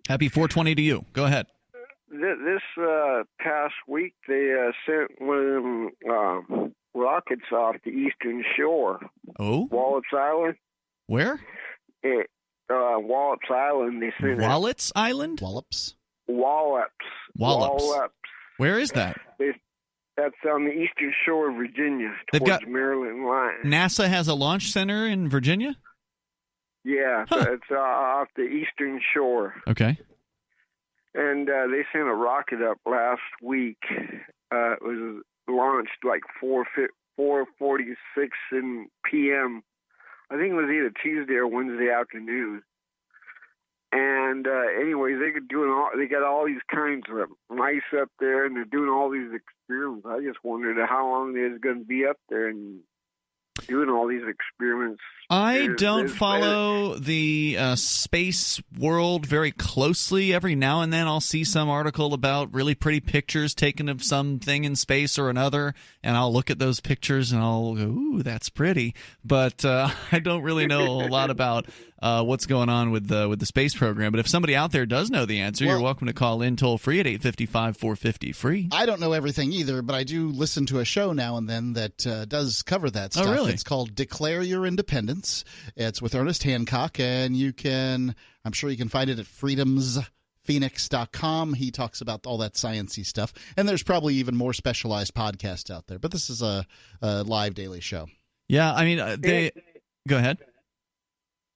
Speaker 1: happy 420 to you. Go ahead.
Speaker 12: This past week, they sent one of them rockets off the eastern shore.
Speaker 1: Oh?
Speaker 12: Wallops Island.
Speaker 1: Where?
Speaker 12: Wallops Island. They sent
Speaker 1: Wallops Island?
Speaker 2: Wallops.
Speaker 1: Where is that?
Speaker 12: That's on the eastern shore of Virginia, towards the Maryland line.
Speaker 1: NASA has a launch center in Virginia?
Speaker 12: Yeah, it's off the eastern shore.
Speaker 1: Okay.
Speaker 12: And they sent a rocket up last week. It was launched like 4:46 p.m. I think it was either Tuesday or Wednesday afternoon. And anyways, they got all these kinds of mice up there, and they're doing all these experiments. I just wondered how long they're going to be up there and doing all these experiments.
Speaker 1: I don't follow the space world very closely. Every now and then I'll see some article about really pretty pictures taken of something in space or another, and I'll look at those pictures and I'll go, ooh, that's pretty. But I don't really know a lot about what's going on with the space program. But if somebody out there does know the answer, you're welcome to call in toll-free at 855-450-FREE.
Speaker 2: I don't know everything either, but I do listen to a show now and then that does cover that stuff.
Speaker 1: Oh, really?
Speaker 2: It's called Declare Your Independence. It's with Ernest Hancock, and I'm sure you can find it at freedomsphoenix.com. He talks about all that sciencey stuff, and there's probably even more specialized podcasts out there, but this is a live daily show.
Speaker 1: Yeah, I mean, go ahead.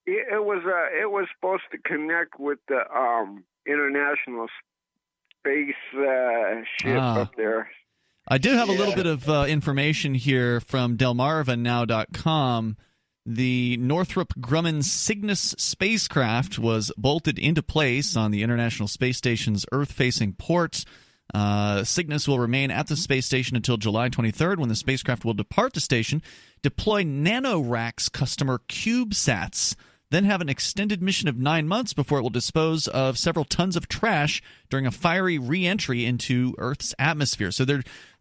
Speaker 12: It was supposed to connect with the International Space ship up there.
Speaker 1: I do have a little bit of information here from delmarvanow.com. The Northrop Grumman Cygnus spacecraft was bolted into place on the International Space Station's Earth-facing port. Cygnus will remain at the space station until July 23rd, when the spacecraft will depart the station, deploy NanoRacks customer CubeSats, then have an extended mission of 9 months before it will dispose of several tons of trash during a fiery re-entry into Earth's atmosphere. So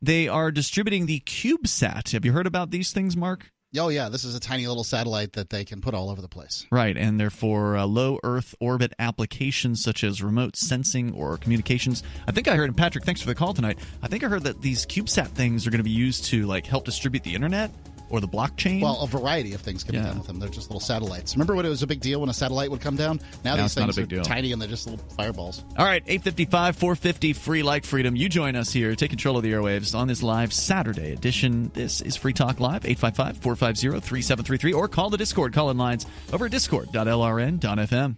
Speaker 1: they are distributing the CubeSat. Have you heard about these things, Mark?
Speaker 2: Oh, yeah. This is a tiny little satellite that they can put all over the place.
Speaker 1: Right, and they're for low Earth orbit applications such as remote sensing or communications. I think I heard, and Patrick, thanks for the call tonight, I think I heard that these CubeSat things are going to be used to help distribute the internet. or the blockchain.
Speaker 2: Well, a variety of things can be done with them. They're just little satellites. Remember when it was a big deal when a satellite would come down? Now these things are tiny and they're just little fireballs.
Speaker 1: All right, 855-450 free like freedom. You join us here. Take control of the airwaves on this live Saturday edition. This is Free Talk Live, 855-450-3733, or call the Discord call-in lines over at discord.lrn.fm.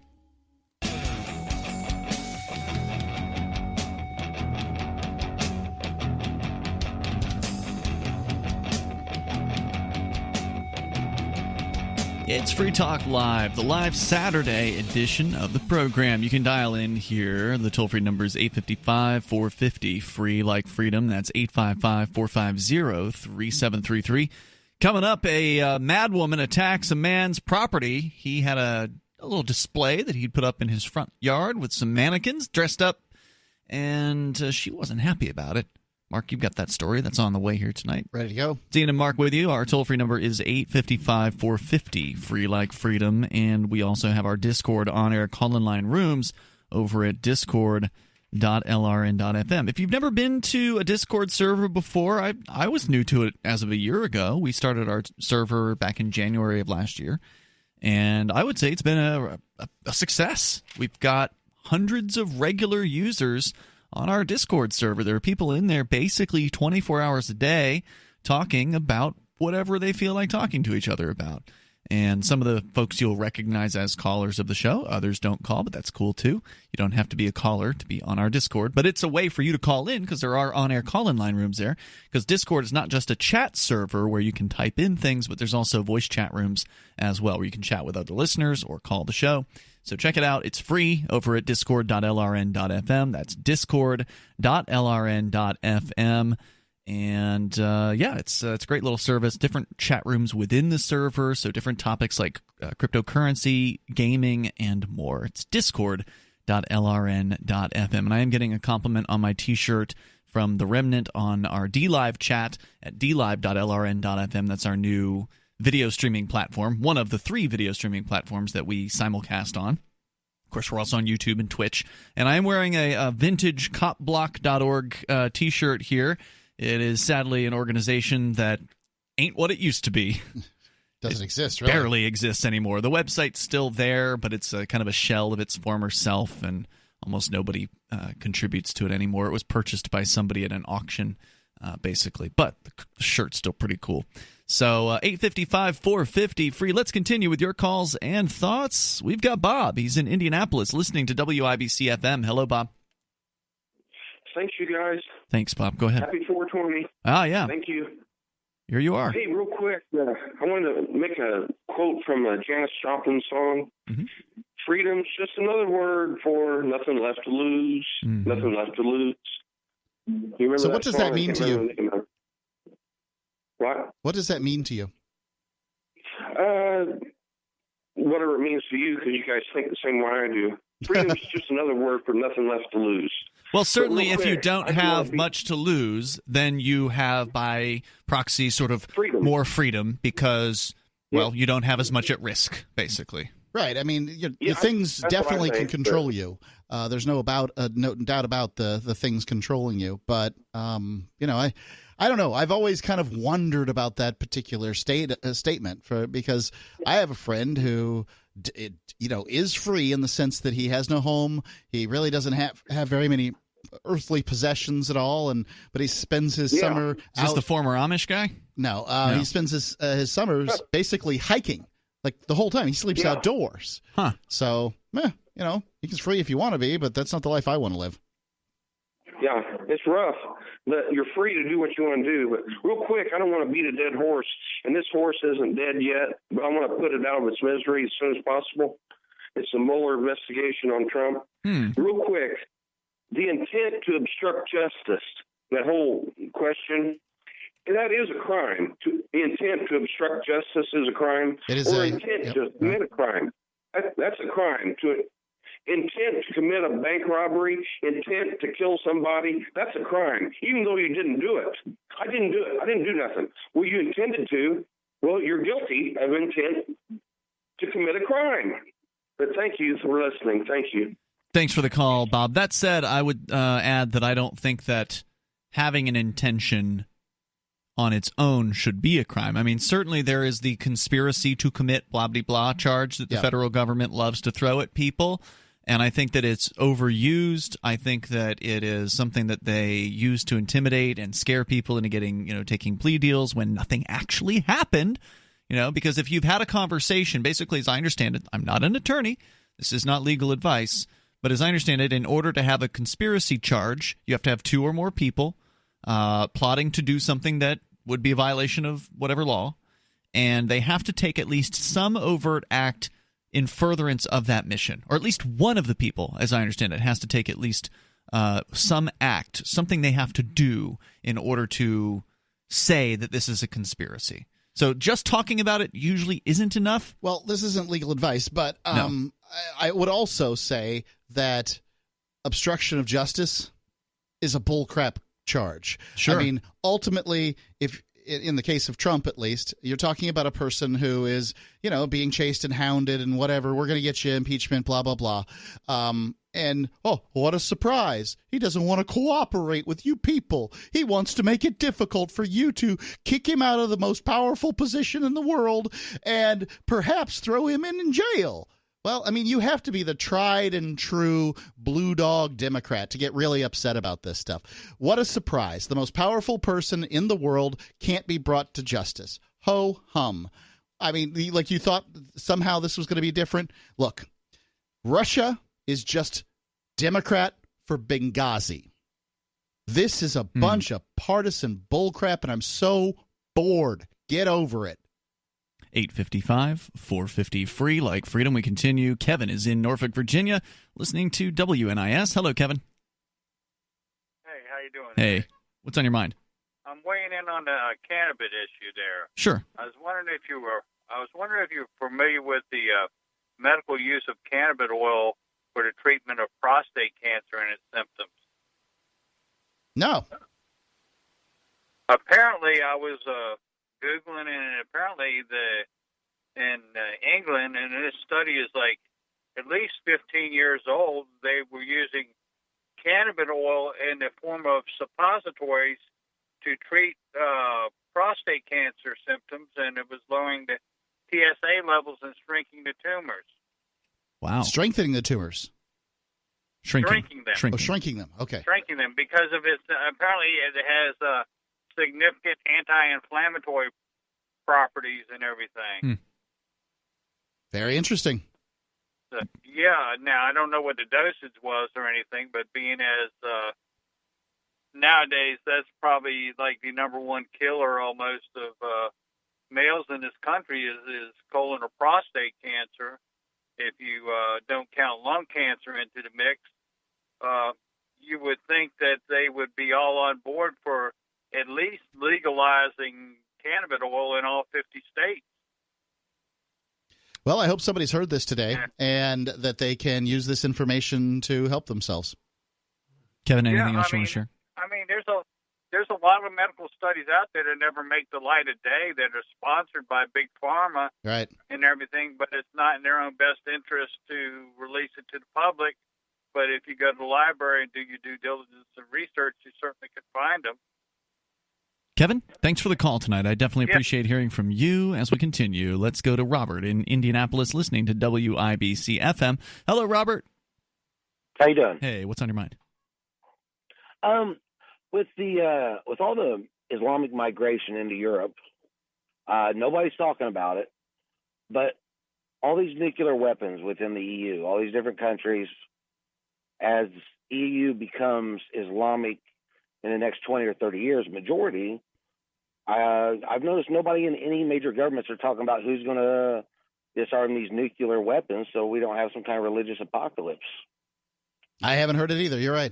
Speaker 1: It's Free Talk Live, the live Saturday edition of the program. You can dial in here. The toll-free number is 855-450, free like freedom. That's 855-450-3733. Coming up, a mad woman attacks a man's property. He had a little display that he'd put up in his front yard with some mannequins dressed up, and she wasn't happy about it. Mark, you've got that story that's on the way here tonight.
Speaker 2: Ready to go.
Speaker 1: Dean and Mark with you. Our toll-free number is 855-450, free like freedom. And we also have our Discord on-air call-in line rooms over at discord.lrn.fm. If you've never been to a Discord server before, I was new to it as of a year ago. We started our server back in January of last year. And I would say it's been a success. We've got hundreds of regular users on our Discord server. There are people in there basically 24 hours a day talking about whatever they feel like talking to each other about. And some of the folks you'll recognize as callers of the show. Others don't call, but that's cool too. You don't have to be a caller to be on our Discord. But it's a way for you to call in because there are on-air call-in line rooms there. Because Discord is not just a chat server where you can type in things, but there's also voice chat rooms as well where you can chat with other listeners or call the show. So check it out. It's free over at discord.lrn.fm. That's discord.lrn.fm. And it's a great little service. Different chat rooms within the server, so different topics like cryptocurrency, gaming, and more. It's discord.lrn.fm. And I am getting a compliment on my T-shirt from The Remnant on our DLive chat at dlive.lrn.fm. That's our new video streaming platform, one of the 3 video streaming platforms that we simulcast on. Of course, we're also on YouTube and Twitch. And I am wearing a vintage copblock.org T-shirt here. It is sadly an organization that ain't what it used to be.
Speaker 2: Doesn't exist, really.
Speaker 1: Barely exists anymore. The website's still there, but it's kind of a shell of its former self, and almost nobody contributes to it anymore. It was purchased by somebody at an auction, basically. But the shirt's still pretty cool. So 855-450 free. Let's continue with your calls and thoughts. We've got Bob. He's in Indianapolis listening to WIBC FM. Hello, Bob.
Speaker 13: Thanks, you guys.
Speaker 1: Thanks, Bob. Go ahead.
Speaker 13: Happy 420.
Speaker 1: Ah, yeah.
Speaker 13: Thank you.
Speaker 1: Here you are.
Speaker 13: Hey, real quick, I wanted to make a quote from a Janis Joplin song. Mm-hmm. Freedom's just another word for nothing left to lose, nothing left to lose. You remember
Speaker 2: so what does that mean to you?
Speaker 13: What?
Speaker 2: What does that mean to you?
Speaker 13: Whatever it means to you, because you guys think the same way I do. Freedom's just another word for nothing left to lose.
Speaker 1: Well, certainly if you don't have much to lose, then you have, by proxy, sort of more freedom because, well, you don't have as much at risk, basically.
Speaker 2: Right. I mean, things definitely can control you. There's no doubt about the things controlling you. But, I don't know. I've always kind of wondered about that particular statement because I have a friend who is free in the sense that he has no home. He really doesn't have very many earthly possessions at all, but he spends his summer out.
Speaker 1: Is this the former Amish guy?
Speaker 2: No, he spends his summers basically hiking, like the whole time. He sleeps outdoors.
Speaker 1: Huh.
Speaker 2: So, he's free if you want to be, but that's not the life I want to live.
Speaker 13: Yeah, it's rough, but you're free to do what you want to do. But real quick, I don't want to beat a dead horse, and this horse isn't dead yet, but I want to put it out of its misery as soon as possible. It's a Mueller investigation on Trump. Real quick, the intent to obstruct justice, that whole question, that is a crime. The intent to obstruct justice is a crime.
Speaker 2: It is
Speaker 13: intent to commit a crime. That's a crime. Intent to commit a bank robbery, intent to kill somebody, that's a crime, even though you didn't do it. I didn't do it. I didn't do nothing. Well, you intended to. Well, you're guilty of intent to commit a crime. But thank you for listening. Thank you.
Speaker 1: Thanks for the call, Bob. That said, I would add that I don't think that having an intention on its own should be a crime. I mean, certainly there is the conspiracy to commit blah-blah-blah charge that the federal government loves to throw at people, and I think that it's overused. I think that it is something that they use to intimidate and scare people into taking plea deals when nothing actually happened. Because if you've had a conversation, basically, as I understand it, I'm not an attorney, this is not legal advice, but as I understand it, in order to have a conspiracy charge, you have to have 2 or more people plotting to do something that would be a violation of whatever law, and they have to take at least some overt act in furtherance of that mission, or at least one of the people, as I understand it, has to take at least some act, something they have to do in order to say that this is a conspiracy. So just talking about it usually isn't enough.
Speaker 2: Well, this isn't legal advice, but
Speaker 1: No.
Speaker 2: I would also say that obstruction of justice is a bullcrap charge.
Speaker 1: Sure.
Speaker 2: I mean, ultimately, if in the case of Trump, at least, you're talking about a person who is, being chased and hounded and whatever. We're going to get you impeachment, blah, blah, blah. And, oh, what a surprise. He doesn't want to cooperate with you people. He wants to make it difficult for you to kick him out of the most powerful position in the world and perhaps throw him in jail. Well, I mean, you have to be the tried and true blue dog Democrat to get really upset about this stuff. What a surprise. The most powerful person in the world can't be brought to justice. Ho hum. I mean, like you thought somehow this was going to be different? Look, Russia is just Democrat for Benghazi. This is a bunch of partisan bullcrap, and I'm so bored. Get over it.
Speaker 1: 855 450 free, like freedom. We continue. Kevin is in Norfolk, Virginia, listening to WNIS. Hello, Kevin.
Speaker 14: Hey, how you doing?
Speaker 1: Hey, what's on your mind?
Speaker 14: I'm weighing in on the cannabis issue there.
Speaker 1: Sure.
Speaker 14: I was wondering if you were familiar with the medical use of cannabis oil for the treatment of prostate cancer and its symptoms.
Speaker 2: No.
Speaker 14: Apparently, I was Googling, and apparently in England, and this study is like at least 15 years old, they were using cannabis oil in the form of suppositories to treat prostate cancer symptoms, and it was lowering the PSA levels and shrinking the tumors.
Speaker 1: Wow.
Speaker 2: Strengthening the tumors.
Speaker 14: Shrinking them.
Speaker 2: Oh, shrinking them. Okay.
Speaker 14: Shrinking them because of its, apparently it has significant anti-inflammatory properties and everything.
Speaker 2: Very interesting.
Speaker 14: Yeah, now I don't know what the dosage was or anything, but being as nowadays that's probably like the number one killer almost of males in this country is colon or prostate cancer. If you don't count lung cancer into the mix, you would think that they would be all on board for at least legalizing cannabis oil in all 50 states.
Speaker 2: Well, I hope somebody's heard this today and that they can use this information to help themselves.
Speaker 1: Kevin, anything else you want to share?
Speaker 14: I mean, there's a lot of medical studies out there that never make the light of day that are sponsored by Big Pharma and everything, but it's not in their own best interest to release it to the public. But if you go to the library and do your due diligence and research, you certainly can find them.
Speaker 1: Kevin, thanks for the call tonight. I definitely appreciate hearing from you as we continue. Let's go to Robert in Indianapolis, listening to WIBC FM. Hello, Robert.
Speaker 15: How you doing?
Speaker 1: Hey, what's on your mind?
Speaker 15: With all the Islamic migration into Europe, nobody's talking about it, but all these nuclear weapons within the EU, all these different countries, as EU becomes Islamic in the next 20 or 30 years, majority, I've noticed nobody in any major governments are talking about who's going to disarm these nuclear weapons so we don't have some kind of religious apocalypse.
Speaker 2: I haven't heard it either. You're right.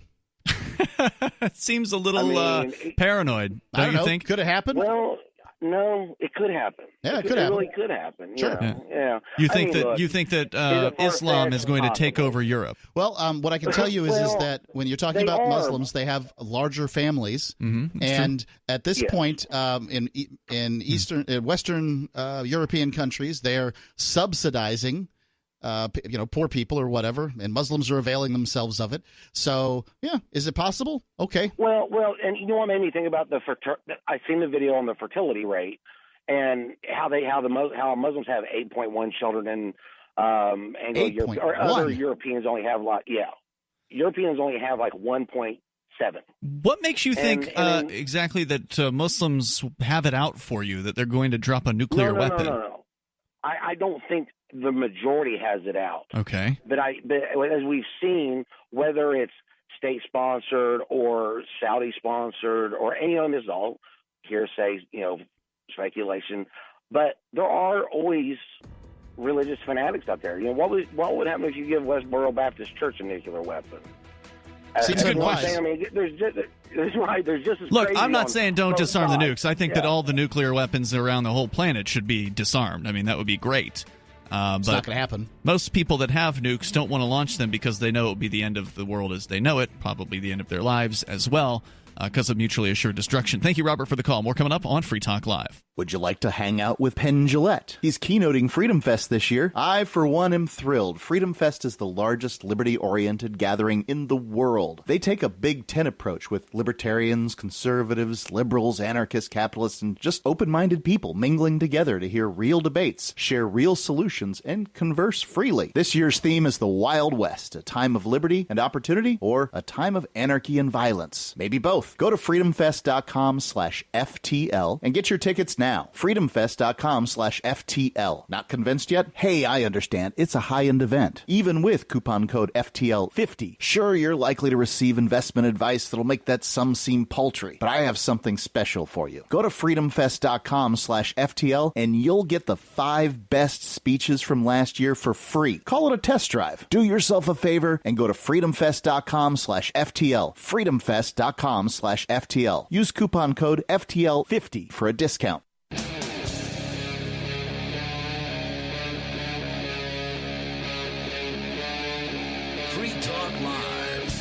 Speaker 1: It seems a little paranoid, don't you think?
Speaker 2: Could it happen?
Speaker 15: Well, no, it could happen.
Speaker 2: Yeah, it could happen.
Speaker 15: It really could happen.
Speaker 2: Sure.
Speaker 15: Yeah.
Speaker 1: You think that Islam is going to take over Europe?
Speaker 2: Well, what I can tell you is that when you're talking about Muslims, they have larger families, and at this point, in Western European countries, they're subsidizing poor people or whatever, and Muslims are availing themselves of it. So, yeah, is it possible? Okay.
Speaker 15: Well, and you know what made me think about I seen the video on the fertility rate and how Muslims have 8.1 children and Anglo-European or other Europeans only have Europeans only have like 1.7.
Speaker 1: What makes you think exactly that Muslims have it out for you, that they're going to drop a nuclear weapon?
Speaker 15: No. I don't think the majority has it out.
Speaker 1: Okay.
Speaker 15: But as we've seen, whether it's state-sponsored or Saudi-sponsored or any of this, all hearsay, speculation. But there are always religious fanatics out there. What would happen if you give Westboro Baptist Church a nuclear weapon?
Speaker 2: Seems good.
Speaker 15: I mean, there's just as
Speaker 1: Look,
Speaker 15: crazy
Speaker 1: I'm not saying don't disarm the nukes. I think that
Speaker 15: Yeah.
Speaker 1: all the nuclear weapons around the whole planet should be disarmed. I mean, that would be great.
Speaker 2: It's not going to happen.
Speaker 1: Most people that have nukes don't want to launch them because they know it will be the end of the world as they know it, probably the end of their lives as well, because of mutually assured destruction. Thank you, Robert, for the call. More coming up on Free Talk Live.
Speaker 16: Would you like to hang out with Penn Jillette? He's keynoting Freedom Fest this year. I, for one, am thrilled. Freedom Fest is the largest liberty-oriented gathering in the world. They take a Big Ten approach with libertarians, conservatives, liberals, anarchists, capitalists, and just open-minded people mingling together to hear real debates, share real solutions, and converse freely. This year's theme is the Wild West, a time of liberty and opportunity, or a time of anarchy and violence. Maybe both. Go to freedomfest.com/FTL and get your tickets now. freedomfest.com/FTL. Not convinced yet? Hey, I understand. It's a high-end event. Even with coupon code FTL50. Sure, you're likely to receive investment advice that'll make that sum seem paltry, but I have something special for you. Go to freedomfest.com/FTL and you'll get the 5 best speeches from last year for free. Call it a test drive. Do yourself a favor and go to freedomfest.com/FTL. freedomfest.com/FTL. Use coupon code FTL50 for a discount.
Speaker 5: Free Talk Live.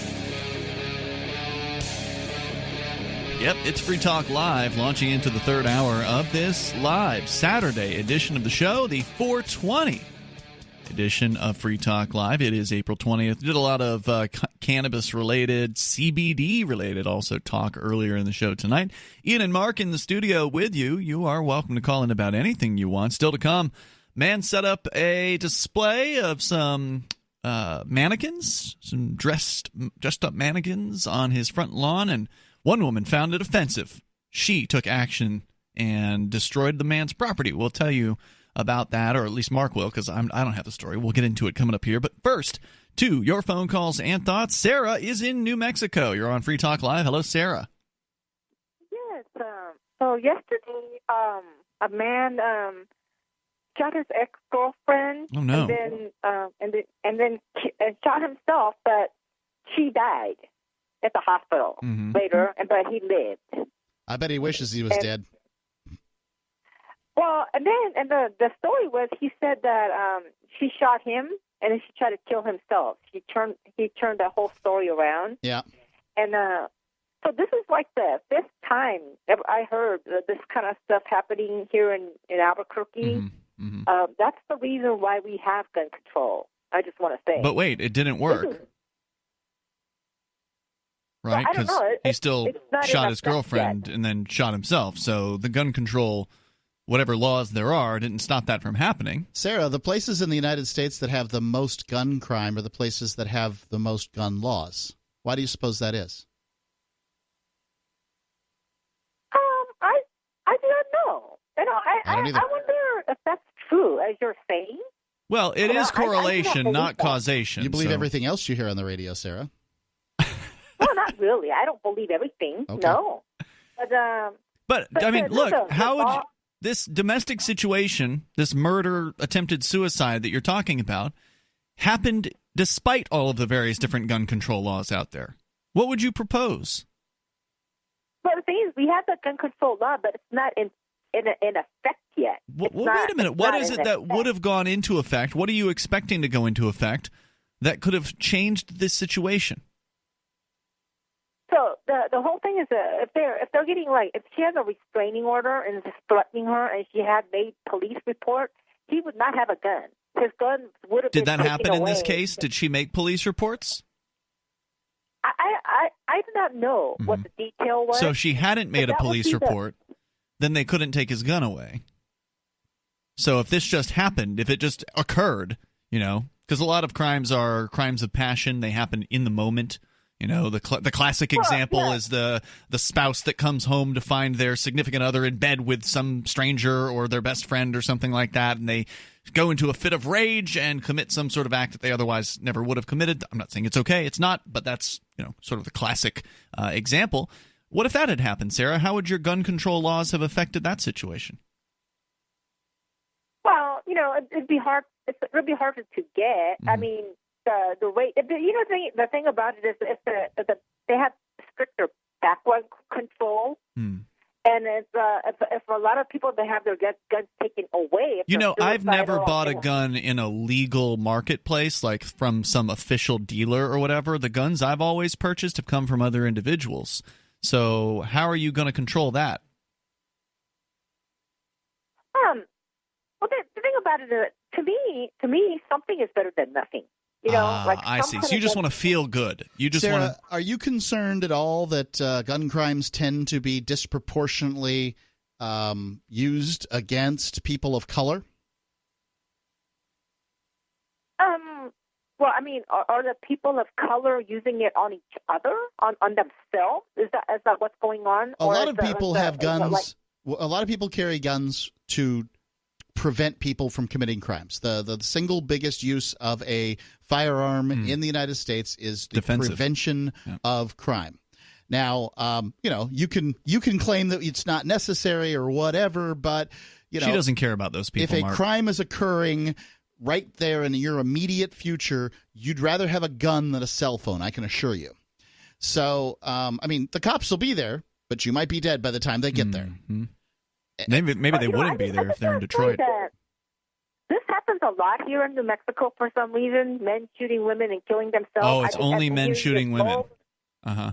Speaker 1: Yep, it's Free Talk Live, launching into the third hour of this live Saturday edition of the show, the 420 edition of Free Talk Live. It is April 20th. Did a lot of cannabis-related, CBD-related also talk earlier in the show tonight. Ian and Mark in the studio with you. You are welcome to call in about anything you want. Still to come, man set up a display of some mannequins, some dressed-up mannequins on his front lawn, and one woman found it offensive. She took action and destroyed the man's property. We'll tell you about that, or at least Mark will, because I don't have the story. We'll get into it coming up here. But first, to your phone calls and thoughts. Sarah is in New Mexico. You're on Free Talk Live. Hello, Sarah.
Speaker 17: Yes. So yesterday, a man shot his ex-girlfriend.
Speaker 1: Oh no!
Speaker 17: And then shot himself, but she died at the hospital later, but he lived.
Speaker 2: I bet he wishes he was dead.
Speaker 17: Well, and the story was he said that she shot him and then she tried to kill himself. He turned that whole story around.
Speaker 2: Yeah.
Speaker 17: And so this is like the 5th time I heard this kind of stuff happening here in Albuquerque. That's the reason why we have gun control. I just want to say.
Speaker 1: But wait, it didn't work. Right? Because he still shot his girlfriend and then shot himself. So the gun control, whatever laws there are, didn't stop that from happening.
Speaker 2: Sarah, the places in the United States that have the most gun crime are the places that have the most gun laws. Why do you suppose that is?
Speaker 17: I do not know. I wonder if that's true, as you're saying.
Speaker 1: Well, it is correlation, not causation.
Speaker 2: You believe everything else you hear on the radio, Sarah?
Speaker 17: No, not really. I don't believe everything. Okay. No.
Speaker 1: But I mean, look, how would this domestic situation, this murder, attempted suicide that you're talking about, happened despite all of the various different gun control laws out there? What would you propose?
Speaker 17: Well, the thing is, we have the gun control law, but it's not in effect yet.
Speaker 1: Well, wait a minute. What is it that would have gone into effect? What are you expecting to go into effect that could have changed this situation?
Speaker 17: So the whole thing is if they're getting if she has a restraining order and is threatening her and she had made police report, he would not have a gun. his gun would have been
Speaker 1: Did that happen in this
Speaker 17: away.
Speaker 1: case? Did she make police reports?
Speaker 17: I do not know what the detail was.
Speaker 1: So if she hadn't made a
Speaker 17: that would
Speaker 1: police
Speaker 17: be
Speaker 1: report, then they couldn't take his gun away. So if this just happened, if it just occurred, because a lot of crimes are crimes of passion, they happen in the moment. The classic example is the spouse that comes home to find their significant other in bed with some stranger or their best friend or something like that, and they go into a fit of rage and commit some sort of act that they otherwise never would have committed. I'm not saying it's okay. It's not, but that's sort of the classic example. What if that had happened, Sarah? How would your gun control laws have affected that situation?
Speaker 17: Well, it'd be hard. It would be hard to get. I mean, the way the thing about it is if they have stricter background control, and if a lot of people they have their guns taken away.
Speaker 1: I've never bought a gun in a legal marketplace, like from some official dealer or whatever. The guns I've always purchased have come from other individuals. So how are you going to control that?
Speaker 17: Well, the thing about it is, to me, something is better than nothing.
Speaker 1: I see. So you just want to feel good. You just
Speaker 2: Sarah,
Speaker 1: want to.
Speaker 2: Are you concerned at all that gun crimes tend to be disproportionately used against people of color?
Speaker 17: Well, I mean, are the people of color using it on each other, on themselves? Is that what's going on?
Speaker 2: A lot of people have guns. A lot of people carry guns to prevent people from committing crimes. The single biggest use of a firearm in the United States is the prevention of crime. Now, you can claim that it's not necessary or whatever, but she
Speaker 1: doesn't care about those people.
Speaker 2: If a crime is occurring right there in your immediate future, you'd rather have a gun than a cell phone, I can assure you. So, the cops will be there, but you might be dead by the time they get there.
Speaker 1: Maybe they wouldn't be there if they're in Detroit.
Speaker 17: This happens a lot here in New Mexico for some reason. Men shooting women and killing themselves.
Speaker 1: Oh, it's only men shooting women.
Speaker 17: No,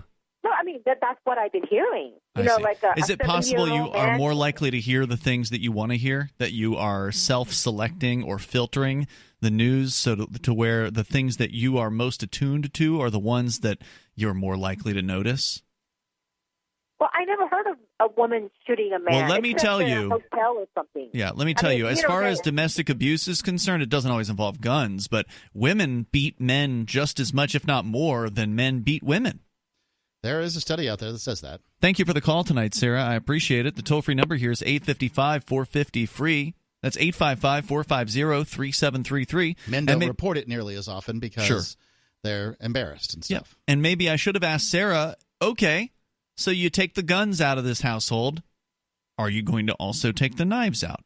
Speaker 17: I mean that's what I've been hearing.
Speaker 1: Is it possible you are more likely to hear the things that you want to hear? That you are self-selecting or filtering the news so to where the things that you are most attuned to are the ones that you're more likely to notice?
Speaker 17: Well, I never heard of a woman shooting a man.
Speaker 1: Well, let me tell you.
Speaker 17: In a hotel or something.
Speaker 1: Yeah, let me tell you. As far as domestic abuse is concerned, it doesn't always involve guns, but women beat men just as much, if not more, than men beat women.
Speaker 2: There is a study out there that says that.
Speaker 1: Thank you for the call tonight, Sarah. I appreciate it. The toll-free number here is 855-450-FREE. That's 855-450-3733.
Speaker 2: Men don't report it nearly as often because they're embarrassed and stuff.
Speaker 1: Yeah. And maybe I should have asked Sarah, okay, so you take the guns out of this household. Are you going to also take the knives out?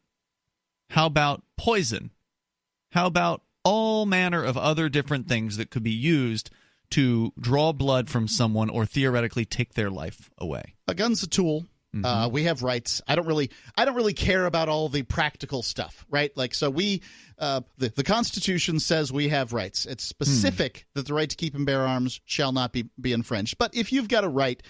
Speaker 1: How about poison? How about all manner of other different things that could be used to draw blood from someone or theoretically take their life away?
Speaker 2: A gun's a tool. We have rights. I don't really care about all the practical stuff, right? Like, so the Constitution says we have rights. It's specific that the right to keep and bear arms shall not be infringed. But if you've got a right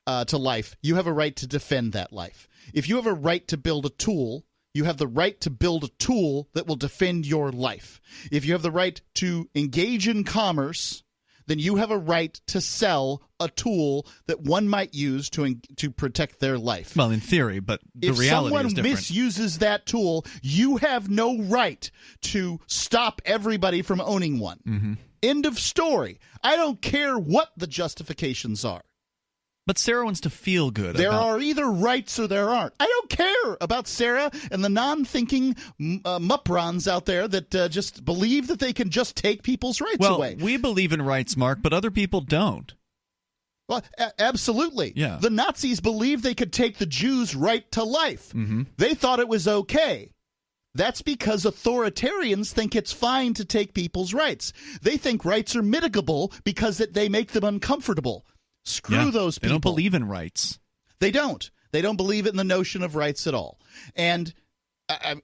Speaker 2: to life, you have a right to defend that life. If you have a right to build a tool, you have the right to build a tool that will defend your life. If you have the right to engage in commerce, then you have a right to sell a tool that one might use to protect their life.
Speaker 1: Well, in theory, but the reality is different. If someone
Speaker 2: misuses that tool, you have no right to stop everybody from owning one. End of story. I don't care what the justifications are.
Speaker 1: But Sarah wants to feel good.
Speaker 2: There are either rights or there aren't. I don't care about Sarah and the non-thinking muprons out there that just believe that they can just take people's rights away.
Speaker 1: Well, we believe in rights, Mark, but other people don't.
Speaker 2: Well, absolutely.
Speaker 1: Yeah.
Speaker 2: The Nazis believed they could take the Jews' right to life. They thought it was okay. That's because authoritarians think it's fine to take people's rights. They think rights are mitigable because they make them uncomfortable. Screw those people.
Speaker 1: They don't believe in rights.
Speaker 2: They don't. They don't believe in the notion of rights at all. And,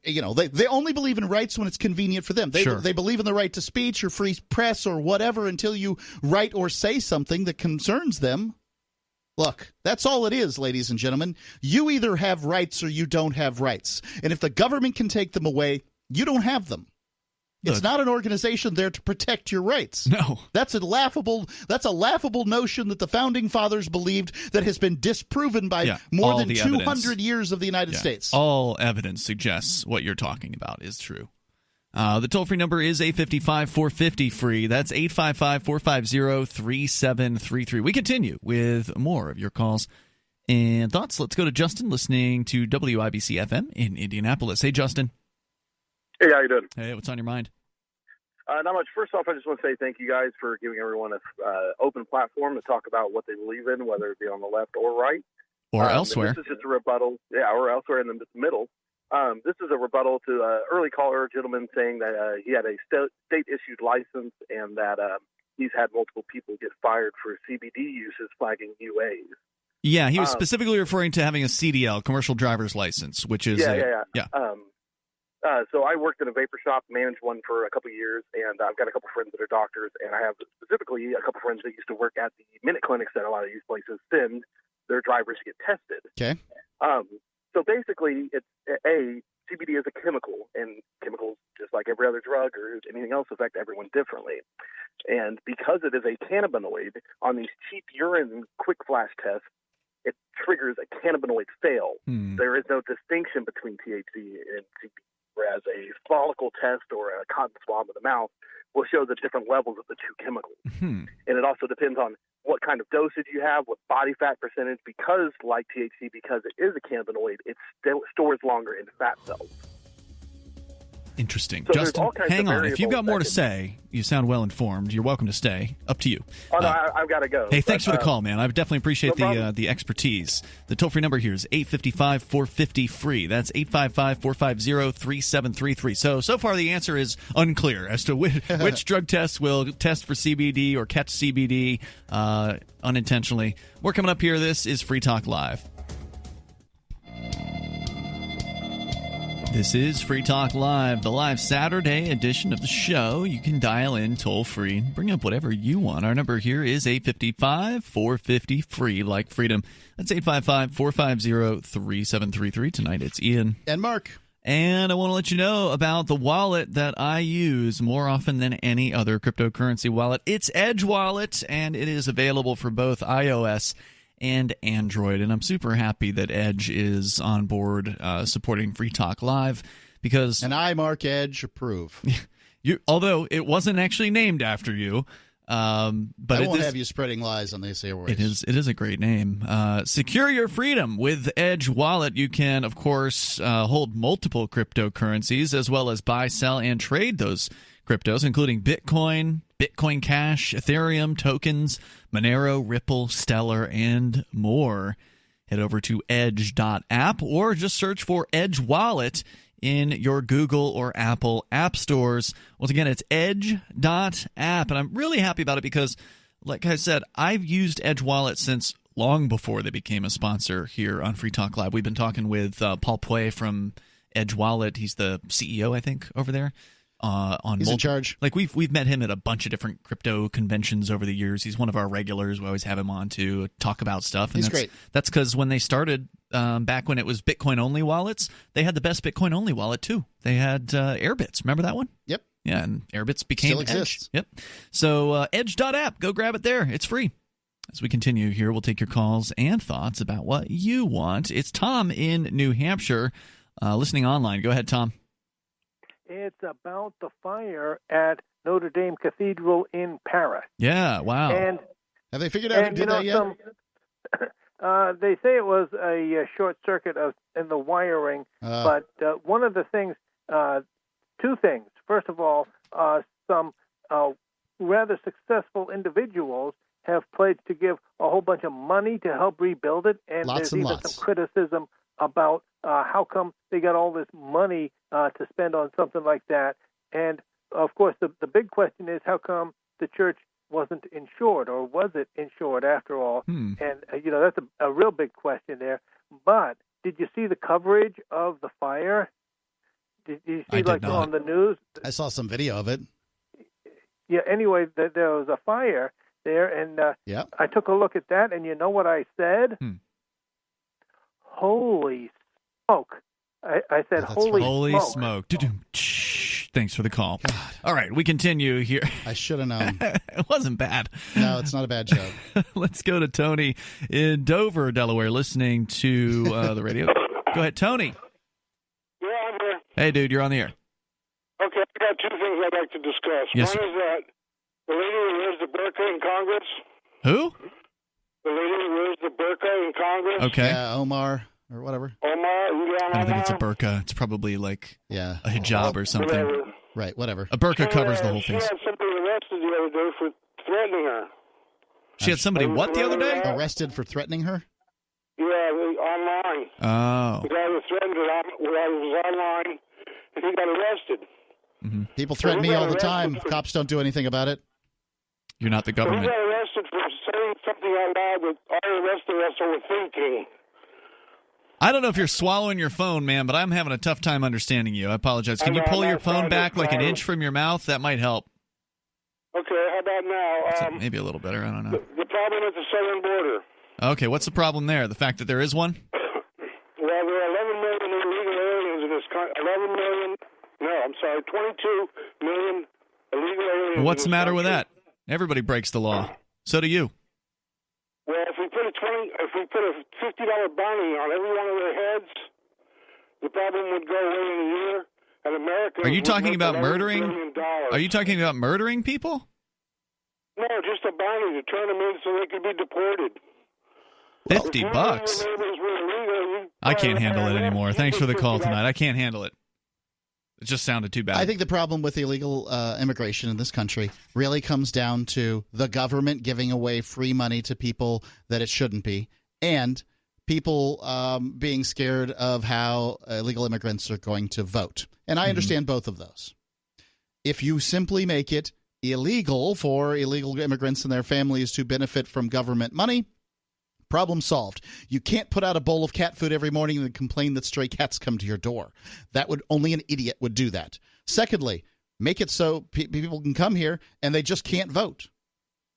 Speaker 2: they only believe in rights when it's convenient for them. They believe in the right to speech or free press or whatever until you write or say something that concerns them. Look, that's all it is, ladies and gentlemen. You either have rights or you don't have rights. And if the government can take them away, you don't have them. It's not an organization there to protect your rights.
Speaker 1: No.
Speaker 2: That's a laughable notion that the Founding Fathers believed that has been disproven by more than 200 years of the United States.
Speaker 1: All evidence suggests what you're talking about is true. The toll-free number is 855-450-FREE. That's 855-450-3733. We continue with more of your calls and thoughts. Let's go to Justin, listening to WIBC-FM in Indianapolis. Hey, Justin.
Speaker 18: Hey, how you doing?
Speaker 1: Hey, what's on your mind?
Speaker 18: Not much. First off, I just want to say thank you guys for giving everyone an open platform to talk about what they believe in, whether it be on the left or right.
Speaker 1: Or elsewhere.
Speaker 18: This is just a rebuttal. Yeah, or elsewhere in the middle. This is a rebuttal to an early caller gentleman saying that he had a state-issued license and that he's had multiple people get fired for CBD uses flagging UAs.
Speaker 1: Yeah, he was specifically referring to having a CDL, commercial driver's license, which is...
Speaker 18: Yeah. So I worked in a vapor shop, managed one for a couple of years, and I've got a couple of friends that are doctors, and I have specifically a couple of friends that used to work at the minute clinics that a lot of these places send their drivers to get tested.
Speaker 2: Okay.
Speaker 18: So basically, CBD is a chemical, and chemicals, just like every other drug or anything else, affect everyone differently. And because it is a cannabinoid, on these cheap urine quick flash tests, it triggers a cannabinoid fail. There is no distinction between THC and CBD, whereas a follicle test or a cotton swab in the mouth will show the different levels of the two chemicals. And it also depends on what kind of dosage you have, what body fat percentage, because like THC, because it is a cannabinoid, it stores longer in fat cells.
Speaker 1: Interesting.
Speaker 18: So
Speaker 1: Justin, hang on. If you've got more to say, you sound well informed. You're welcome to stay. Up to you.
Speaker 18: Oh, no, I've got to go.
Speaker 1: Hey, thanks for the call, man. I definitely appreciate the expertise. The toll-free number here is 855-450-FREE. That's 855-450-3733. So far the answer is unclear as to which drug tests will test for CBD or catch CBD unintentionally. More coming up here. This is Free Talk Live. This is Free Talk Live, the live Saturday edition of the show. You can dial in toll-free and bring up whatever you want. Our number here is 855-450-FREE, like freedom. That's 855-450-3733. Tonight it's Ian.
Speaker 2: And Mark.
Speaker 1: And I want to let you know about the wallet that I use more often than any other cryptocurrency wallet. It's Edge Wallet, and it is available for both iOS and Android, and I'm super happy that Edge is on board supporting Free Talk Live because...
Speaker 2: And I, Mark Edge, approve.
Speaker 1: Although it wasn't actually named after you. But
Speaker 2: I won't have you spreading lies on these airways.
Speaker 1: It is a great name. Secure your freedom with Edge Wallet. You can, of course, hold multiple cryptocurrencies as well as buy, sell, and trade those cryptos, including Bitcoin, Bitcoin Cash, Ethereum, tokens, Monero, Ripple, Stellar, and more. Head over to edge.app or just search for Edge Wallet in your Google or Apple app stores. Once again, it's edge.app, and I'm really happy about it because, like I said, I've used Edge Wallet since long before they became a sponsor here on Free Talk Live. We've been talking with Paul Puey from Edge Wallet. He's the CEO, I think, over there.
Speaker 2: He's in charge.
Speaker 1: Like we've met him at a bunch of different crypto conventions over the years. He's one of our regulars. We always have him on to talk about stuff. And
Speaker 2: He's great.
Speaker 1: That's because when they started, back when it was Bitcoin only wallets, they had the best Bitcoin only wallet too. They had Airbits. Remember that one?
Speaker 2: Yep.
Speaker 1: Yeah, and Airbits became
Speaker 2: Still exists.
Speaker 1: Edge. Yep. So edge.app, go grab it there. It's free. As we continue here, we'll take your calls and thoughts about what you want. It's Tom in New Hampshire, listening online. Go ahead, Tom.
Speaker 19: It's about the fire at Notre Dame Cathedral in Paris.
Speaker 1: Yeah, wow.
Speaker 19: And
Speaker 2: have they figured out who did that yet?
Speaker 19: They say it was a short circuit in the wiring, but one of the things, two things. First of all, some rather successful individuals have pledged to give a whole bunch of money to help rebuild it, and there's even some criticism about how come they got all this money to spend on something like that. And, of course, the big question is how come the church wasn't insured, or was it insured after all? And, that's a real big question there. But did you see the coverage of the fire? Did you see, on the news?
Speaker 2: I saw some video of it.
Speaker 19: Yeah, anyway, there was a fire there, and I took a look at that, and you know what I said? Holy smoke. I said, holy
Speaker 1: smoke. much. Thanks for the call. God. All right, we continue here.
Speaker 2: I should have known.
Speaker 1: It wasn't bad.
Speaker 2: No, it's not a bad joke.
Speaker 1: Let's go to Tony in Dover, Delaware, listening to the radio. Go ahead, Tony.
Speaker 20: Yeah, I'm here.
Speaker 1: Hey, dude, you're on the air.
Speaker 20: Okay, I got two things I'd like to discuss.
Speaker 1: Yes,
Speaker 20: One is that the lady who wears the burqa in Congress.
Speaker 1: Who?
Speaker 20: The lady who wears the burqa in Congress.
Speaker 1: Okay.
Speaker 2: Yeah, Omar or whatever.
Speaker 20: Omar, you down
Speaker 1: I don't think it's a
Speaker 20: Omar?
Speaker 1: burqa. It's probably like
Speaker 2: a
Speaker 1: hijab or something.
Speaker 20: Whatever.
Speaker 2: Right, whatever.
Speaker 1: A burqa covers the whole
Speaker 20: She
Speaker 1: face.
Speaker 20: had somebody arrested the other day for threatening her.
Speaker 1: She had somebody what the other day?
Speaker 2: Arrested for threatening her?
Speaker 20: Yeah, online.
Speaker 1: Oh.
Speaker 20: The guy was threatened while he was online, and he got arrested.
Speaker 2: People threaten me all the time. Cops don't do anything about it.
Speaker 1: You're not the
Speaker 20: So he
Speaker 1: government.
Speaker 20: got arrested for saying something out loud that all the rest of us are thinking.
Speaker 1: I don't know if you're swallowing your phone, man, but I'm having a tough time understanding you. I apologize. Can you pull your phone back like an inch from your mouth? That might help.
Speaker 20: Okay, how about now?
Speaker 1: Maybe a little better. I don't know.
Speaker 20: The problem at the southern border.
Speaker 1: Okay, what's the problem there? The fact that there is one?
Speaker 20: Well, there are 11 million illegal aliens in this country. 11 million. No, I'm sorry, 22 million illegal aliens.
Speaker 1: What's the
Speaker 20: in this
Speaker 1: matter with
Speaker 20: country.
Speaker 1: that? Everybody breaks the law. So do you.
Speaker 20: Well, if we put a $50 bounty on every one of their heads, the problem would go away in a year. And America.
Speaker 1: Are you talking about murdering?
Speaker 20: $1
Speaker 1: Are you talking about murdering people?
Speaker 20: No, just a bounty to turn them in so they could be deported.
Speaker 1: $50. I can't handle it anymore. Thanks for the call tonight. I can't handle it. It just sounded too bad.
Speaker 2: I think the problem with illegal immigration in this country really comes down to the government giving away free money to people that it shouldn't be, and people being scared of how illegal immigrants are going to vote. And I understand both of those. If you simply make it illegal for illegal immigrants and their families to benefit from government money, problem solved. You can't put out a bowl of cat food every morning and complain that stray cats come to your door. That would only an idiot would do that. Secondly, make it so people can come here and they just can't vote.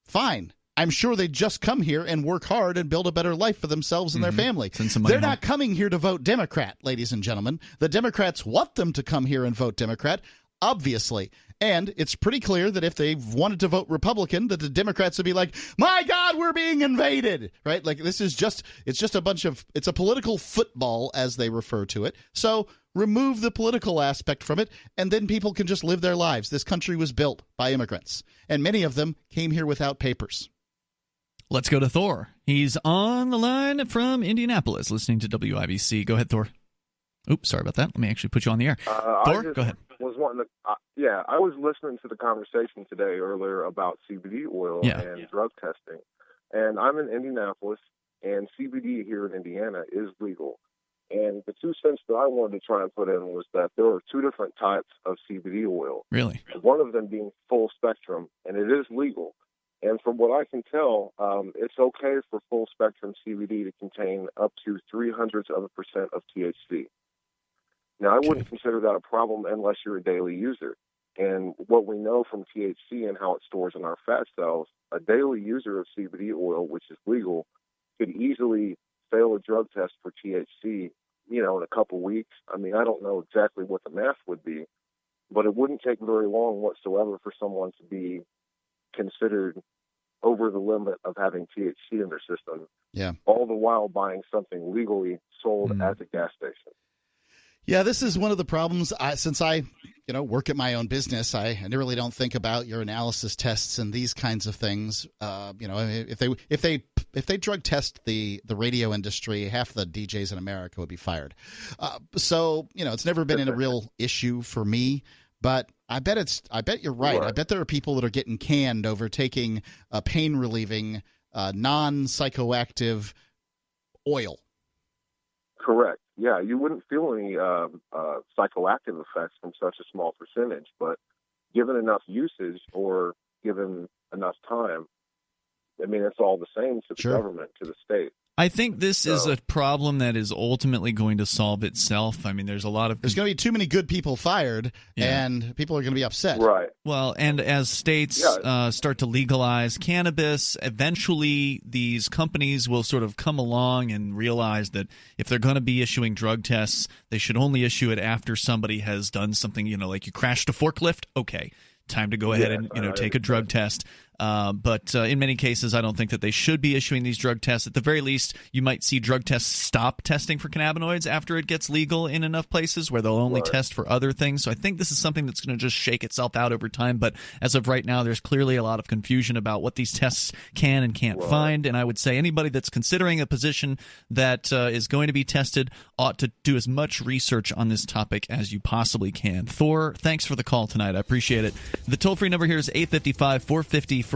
Speaker 2: Fine. I'm sure they just come here and work hard and build a better life for themselves and their family. They're not coming here to vote Democrat, ladies and gentlemen. The Democrats want them to come here and vote Democrat, obviously. And it's pretty clear that if they wanted to vote Republican, that the Democrats would be like, my God, we're being invaded, right? Like this is just, it's a political football, as they refer to it. So remove the political aspect from it, and then people can just live their lives. This country was built by immigrants, and many of them came here without papers.
Speaker 1: Let's go to Thor. He's on the line from Indianapolis, listening to WIBC. Go ahead, Thor. Oops, sorry about that. Let me actually put you on the air. Thor, go ahead.
Speaker 21: I was listening to the conversation today earlier about CBD oil and drug testing, and I'm in Indianapolis, and CBD here in Indiana is legal. And the 2 cents that I wanted to try and put in was that there are two different types of CBD oil.
Speaker 1: Really?
Speaker 21: One of them being full spectrum, and it is legal. And from what I can tell, it's okay for full spectrum CBD to contain up to 0.03% of THC. Now, I wouldn't consider that a problem unless you're a daily user. And what we know from THC and how it stores in our fat cells, a daily user of CBD oil, which is legal, could easily fail a drug test for THC, in a couple weeks. I mean, I don't know exactly what the math would be, but it wouldn't take very long whatsoever for someone to be considered over the limit of having THC in their system.
Speaker 2: Yeah.
Speaker 21: All the while buying something legally sold at the gas station.
Speaker 2: Yeah, this is one of the problems. Since I, work at my own business, I really don't think about your analysis tests and these kinds of things. If they drug test the radio industry, half the DJs in America would be fired. So it's never been a real issue for me. But I bet you're right. I bet there are people that are getting canned over taking a pain relieving, non-psychoactive oil.
Speaker 21: Correct. Yeah, you wouldn't feel any psychoactive effects from such a small percentage, but given enough usage or given enough time, I mean, it's all the same to the government, to the state.
Speaker 1: I think this is a problem that is ultimately going to solve itself. I mean, there's going
Speaker 2: to be too many good people fired, and people are going to be upset.
Speaker 21: Right.
Speaker 1: Well, and as states start to legalize cannabis, eventually these companies will sort of come along and realize that if they're going to be issuing drug tests, they should only issue it after somebody has done something, like you crashed a forklift. Okay, time to go ahead and take a drug test. But in many cases, I don't think that they should be issuing these drug tests. At the very least, you might see drug tests stop testing for cannabinoids after it gets legal in enough places where they'll only test for other things. So I think this is something that's going to just shake itself out over time. But as of right now, there's clearly a lot of confusion about what these tests can and can't find. And I would say anybody that's considering a position that is going to be tested ought to do as much research on this topic as you possibly can. Thor, thanks for the call tonight. I appreciate it. The toll-free number here is 855-450-FREE.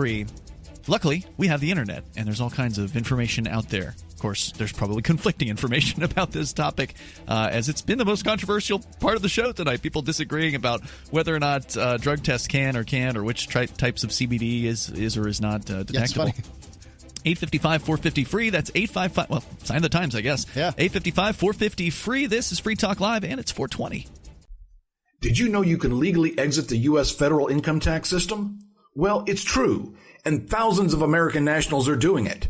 Speaker 1: Luckily, we have the internet, and there's all kinds of information out there. Of course, there's probably conflicting information about this topic, as it's been the most controversial part of the show tonight. People disagreeing about whether or not drug tests can or can't, or which types of CBD is or is not detectable. 855-450-FREE. That's 855. Well, sign the times, I guess. Yeah. 855-450-FREE. This is Free Talk Live, and it's 420.
Speaker 3: Did you know you can legally exit the U.S. federal income tax system? Well, it's true, and thousands of American nationals are doing it.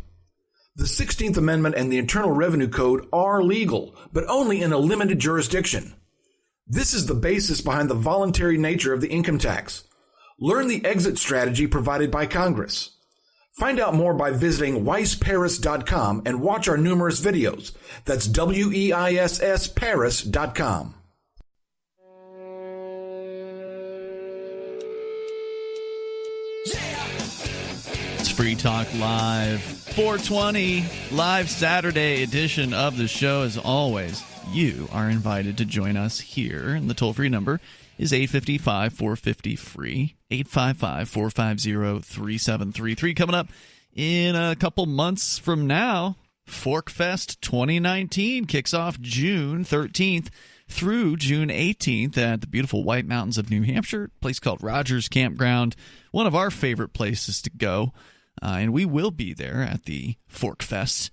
Speaker 3: The 16th Amendment and the Internal Revenue Code are legal, but only in a limited jurisdiction. This is the basis behind the voluntary nature of the income tax. Learn the exit strategy provided by Congress. Find out more by visiting weissparis.com and watch our numerous videos. That's WEISS Paris.com.
Speaker 1: Free Talk Live 420 live Saturday edition of the show. As always, you are invited to join us here, and the toll-free number is 855-450-FREE, 855-450-3733. Coming up in a couple months from now, ForkFest 2019 kicks off June 13th through June 18th at the beautiful White Mountains of New Hampshire, a place called Rogers Campground, one of our favorite places to go. And we will be there at the ForkFest.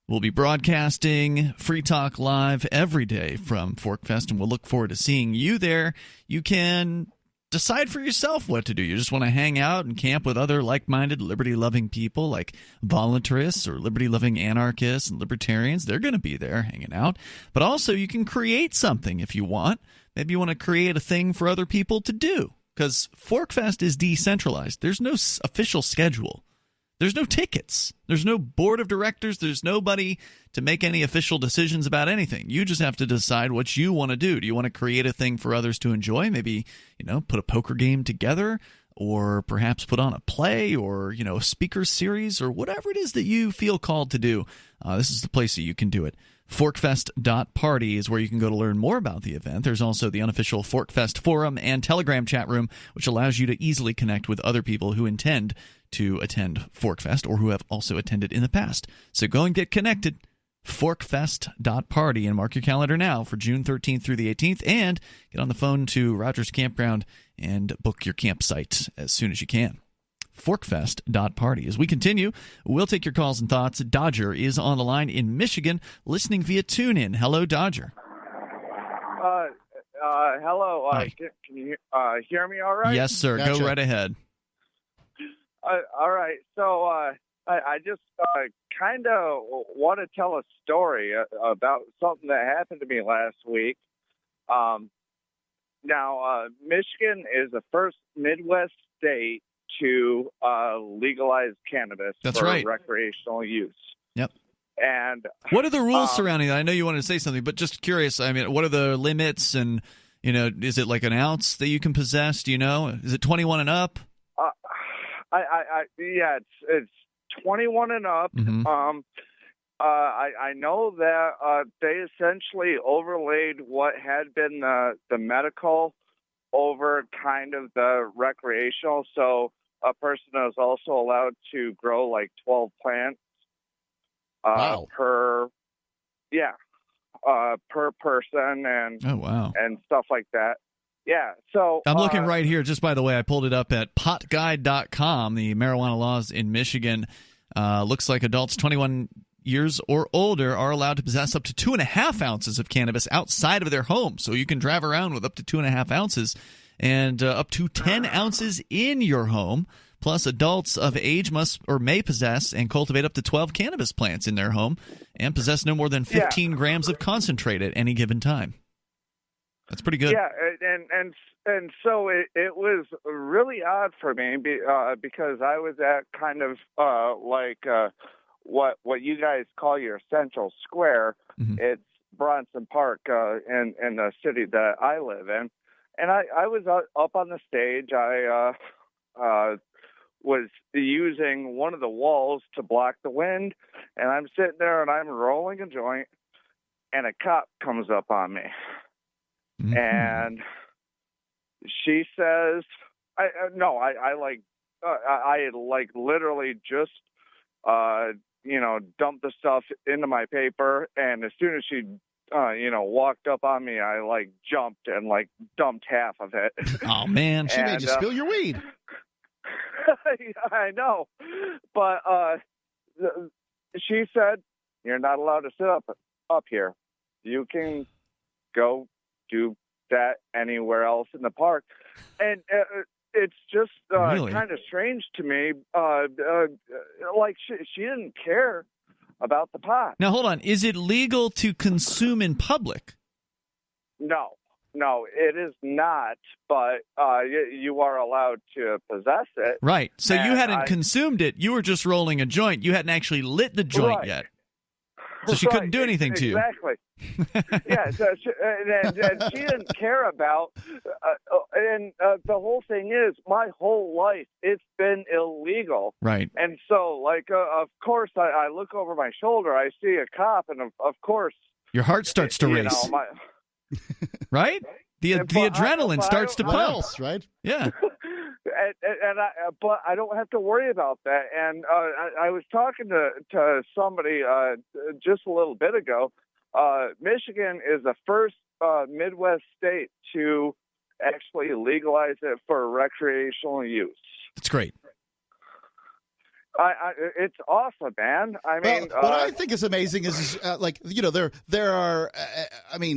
Speaker 1: We'll be broadcasting Free Talk Live every day from ForkFest, and we'll look forward to seeing you there. You can decide for yourself what to do. You just want to hang out and camp with other like-minded, liberty-loving people like voluntarists or liberty-loving anarchists and libertarians. They're going to be there hanging out. But also, you can create something if you want. Maybe you want to create a thing for other people to do, because ForkFest is decentralized. There's no official schedule. There's no tickets. There's no board of directors. There's nobody to make any official decisions about anything. You just have to decide what you want to do. Do you want to create a thing for others to enjoy? Maybe, put a poker game together, or perhaps put on a play, or, a speaker series, or whatever it is that you feel called to do. This is the place that you can do it. Forkfest.party is where you can go to learn more about the event. There's also the unofficial Forkfest forum and Telegram chat room, which allows you to easily connect with other people who intend to attend Forkfest or who have also attended in the past. So go and get connected. Forkfest.party, and mark your calendar now for June 13th through the 18th, and get on the phone to Rogers Campground and book your campsite as soon as you can. Forkfest.party. As we continue, we'll take your calls and thoughts. Dodger is on the line in Michigan, listening via TuneIn. Hello, Dodger.
Speaker 22: Hello.
Speaker 1: Hi.
Speaker 22: Can you hear me all right?
Speaker 1: Yes, sir. Gotcha. Go right ahead.
Speaker 22: All right. So I just kind of want to tell a story about something that happened to me last week. Now, Michigan is the first Midwest state to legalize cannabis for recreational use.
Speaker 1: Yep.
Speaker 22: And
Speaker 1: what are the rules surrounding that? I know you wanted to say something, but just curious. I mean, what are the limits? And is it like an ounce that you can possess? Do you know? Is it 21 and up?
Speaker 22: Yeah, it's 21 and up.
Speaker 1: Mm-hmm.
Speaker 22: I know that they essentially overlaid what had been the medical over kind of the recreational. So a person is also allowed to grow like 12 plants per person, and and stuff like that. Yeah, so
Speaker 1: I'm looking right here. Just by the way, I pulled it up at potguide.com, the marijuana laws in Michigan. Looks like adults 21 years or older are allowed to possess up to 2.5 ounces of cannabis outside of their home. So you can drive around with up to 2.5 ounces and up to 10 ounces in your home. Plus, adults of age must or may possess and cultivate up to 12 cannabis plants in their home and possess no more than 15 grams of concentrate at any given time. That's pretty good.
Speaker 22: Yeah, and so it was really odd for me because I was at kind of what you guys call your central square. Mm-hmm. It's Bronson Park in the city that I live in, and I was up on the stage. I was using one of the walls to block the wind, and I'm sitting there and I'm rolling a joint, and a cop comes up on me. Mm-hmm. And she says, I literally just, dumped the stuff into my paper. And as soon as she, walked up on me, I jumped and dumped half of it.
Speaker 1: Oh man.
Speaker 2: She made you spill your weed.
Speaker 22: I know. But, she said, you're not allowed to sit up here. You can go do that anywhere else in the park. And it's just
Speaker 1: really?
Speaker 22: Kind of strange to me. She didn't care about the pot.
Speaker 1: Now, hold on. Is it legal to consume in public?
Speaker 22: No, it is not. But you are allowed to possess it.
Speaker 1: Right. So you hadn't consumed it. You were just rolling a joint. You hadn't actually lit the joint yet. So she couldn't do anything to you.
Speaker 22: Exactly. Yeah, so and she didn't care about, and the whole thing is, my whole life, it's been illegal.
Speaker 1: Right.
Speaker 22: And so, of course, I look over my shoulder, I see a cop, and of course...
Speaker 1: Your heart starts to race. Right? The adrenaline starts to pump.
Speaker 2: Else, right?
Speaker 1: Yeah.
Speaker 22: But I don't have to worry about that. And I was talking to somebody just a little bit ago. Michigan is the first Midwest state to actually legalize it for recreational use.
Speaker 1: That's great.
Speaker 22: It's awesome, man. I mean,
Speaker 2: what I think is amazing is there are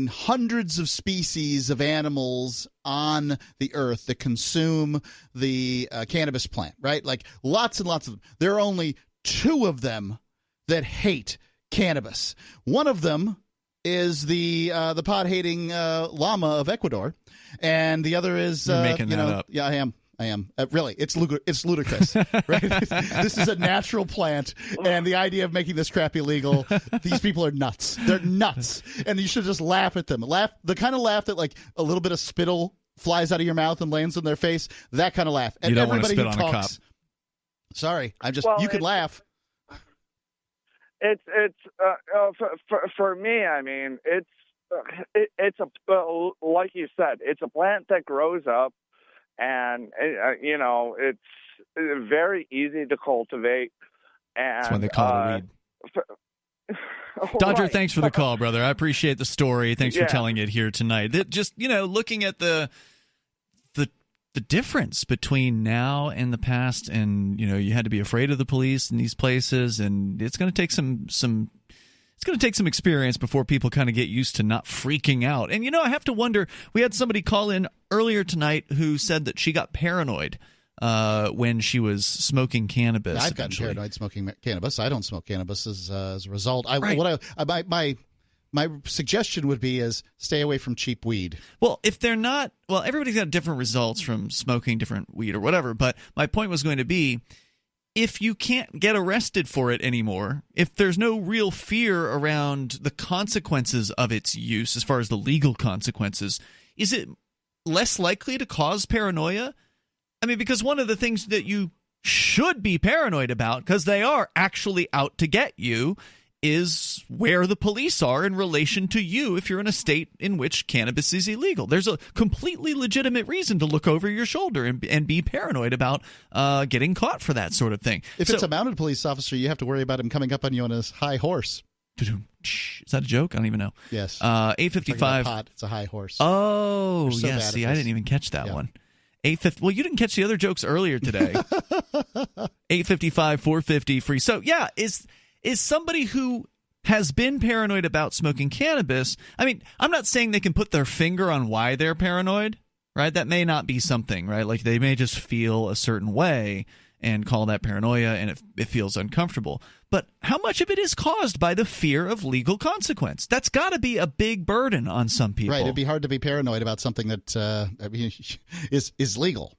Speaker 2: hundreds of species of animals on the earth that consume the cannabis plant, right? Like lots and lots of them. There are only 2 of them that hate cannabis. One of them is the pot-hating llama of Ecuador, and the other is
Speaker 1: You're making that up.
Speaker 2: Yeah, I am. Really, it's ludicrous, right? This is a natural plant, and the idea of making this crap illegal, these people are nuts. They're nuts, and you should just laugh at them. The kind of laugh that a little bit of spittle flies out of your mouth and lands on their face. That kind of laugh. And
Speaker 1: you don't
Speaker 2: everybody
Speaker 1: want to spit
Speaker 2: who
Speaker 1: on
Speaker 2: talks,
Speaker 1: a cop.
Speaker 2: Sorry, you can laugh.
Speaker 22: It's for me. I mean, it's like you said, it's a plant that grows up. And, it's very easy to cultivate. And,
Speaker 1: that's why they call it weed. Dodger,
Speaker 22: right.
Speaker 1: Thanks for the call, brother. I appreciate the story. Thanks for telling it here tonight. Just, looking at the difference between now and the past, and, you had to be afraid of the police in these places, and it's going to take some it's going to take some experience before people kind of get used to not freaking out. And, I have to wonder, we had somebody call in earlier tonight who said that she got paranoid when she was smoking cannabis.
Speaker 2: I've gotten paranoid smoking cannabis. I don't smoke cannabis as a result. My suggestion would be is stay away from cheap weed.
Speaker 1: Well, if they're not, everybody's got different results from smoking different weed or whatever. But my point was going to be, if you can't get arrested for it anymore, if there's no real fear around the consequences of its use as far as the legal consequences, is it less likely to cause paranoia? I mean, because one of the things that you should be paranoid about, because they are actually out to get you, is where the police are in relation to you if you're in a state in which cannabis is illegal. There's a completely legitimate reason to look over your shoulder and be paranoid about getting caught for that sort of thing.
Speaker 2: If it's a mounted police officer, you have to worry about him coming up on you on his high horse.
Speaker 1: Is that a joke? I don't even know.
Speaker 2: Yes.
Speaker 1: 855.
Speaker 2: It's a high horse.
Speaker 1: Oh, so yes. See, I didn't even catch that one. 850. Well, you didn't catch the other jokes earlier today. 855-450 free. So, yeah, is somebody who has been paranoid about smoking cannabis. I mean, I'm not saying they can put their finger on why they're paranoid, right? That may not be something, right? Like they may just feel a certain way and call that paranoia, and it feels uncomfortable. But how much of it is caused by the fear of legal consequence? That's got to be a big burden on some people.
Speaker 2: Right. It'd be hard to be paranoid about something that is legal.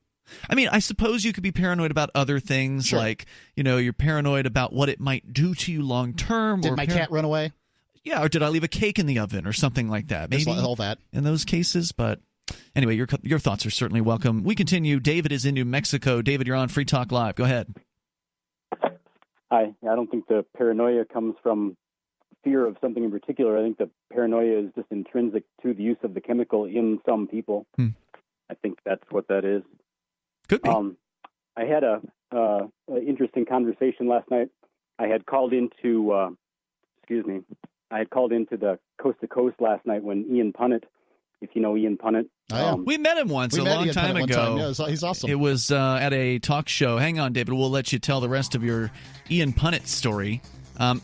Speaker 1: I mean, I suppose you could be paranoid about other things, sure. Like, you're paranoid about what it might do to you long term.
Speaker 2: Did my cat run away?
Speaker 1: Yeah, or did I leave a cake in the oven or something like that? Maybe
Speaker 2: all that
Speaker 1: in those cases. But anyway, your thoughts are certainly welcome. We continue. David is in New Mexico. David, you're on Free Talk Live. Go ahead.
Speaker 4: Hi. I don't think the paranoia comes from fear of something in particular. I think the paranoia is just intrinsic to the use of the chemical in some people. I think that's what that is.
Speaker 1: Could be.
Speaker 4: I had a interesting conversation last night. I had called into the Coast to Coast last night when Ian Punnett, if you know Ian Punnett.
Speaker 1: We met him once a long time ago.
Speaker 2: Yeah, he's awesome.
Speaker 1: It was at a talk show. Hang on, David. We'll let you tell the rest of your Ian Punnett story.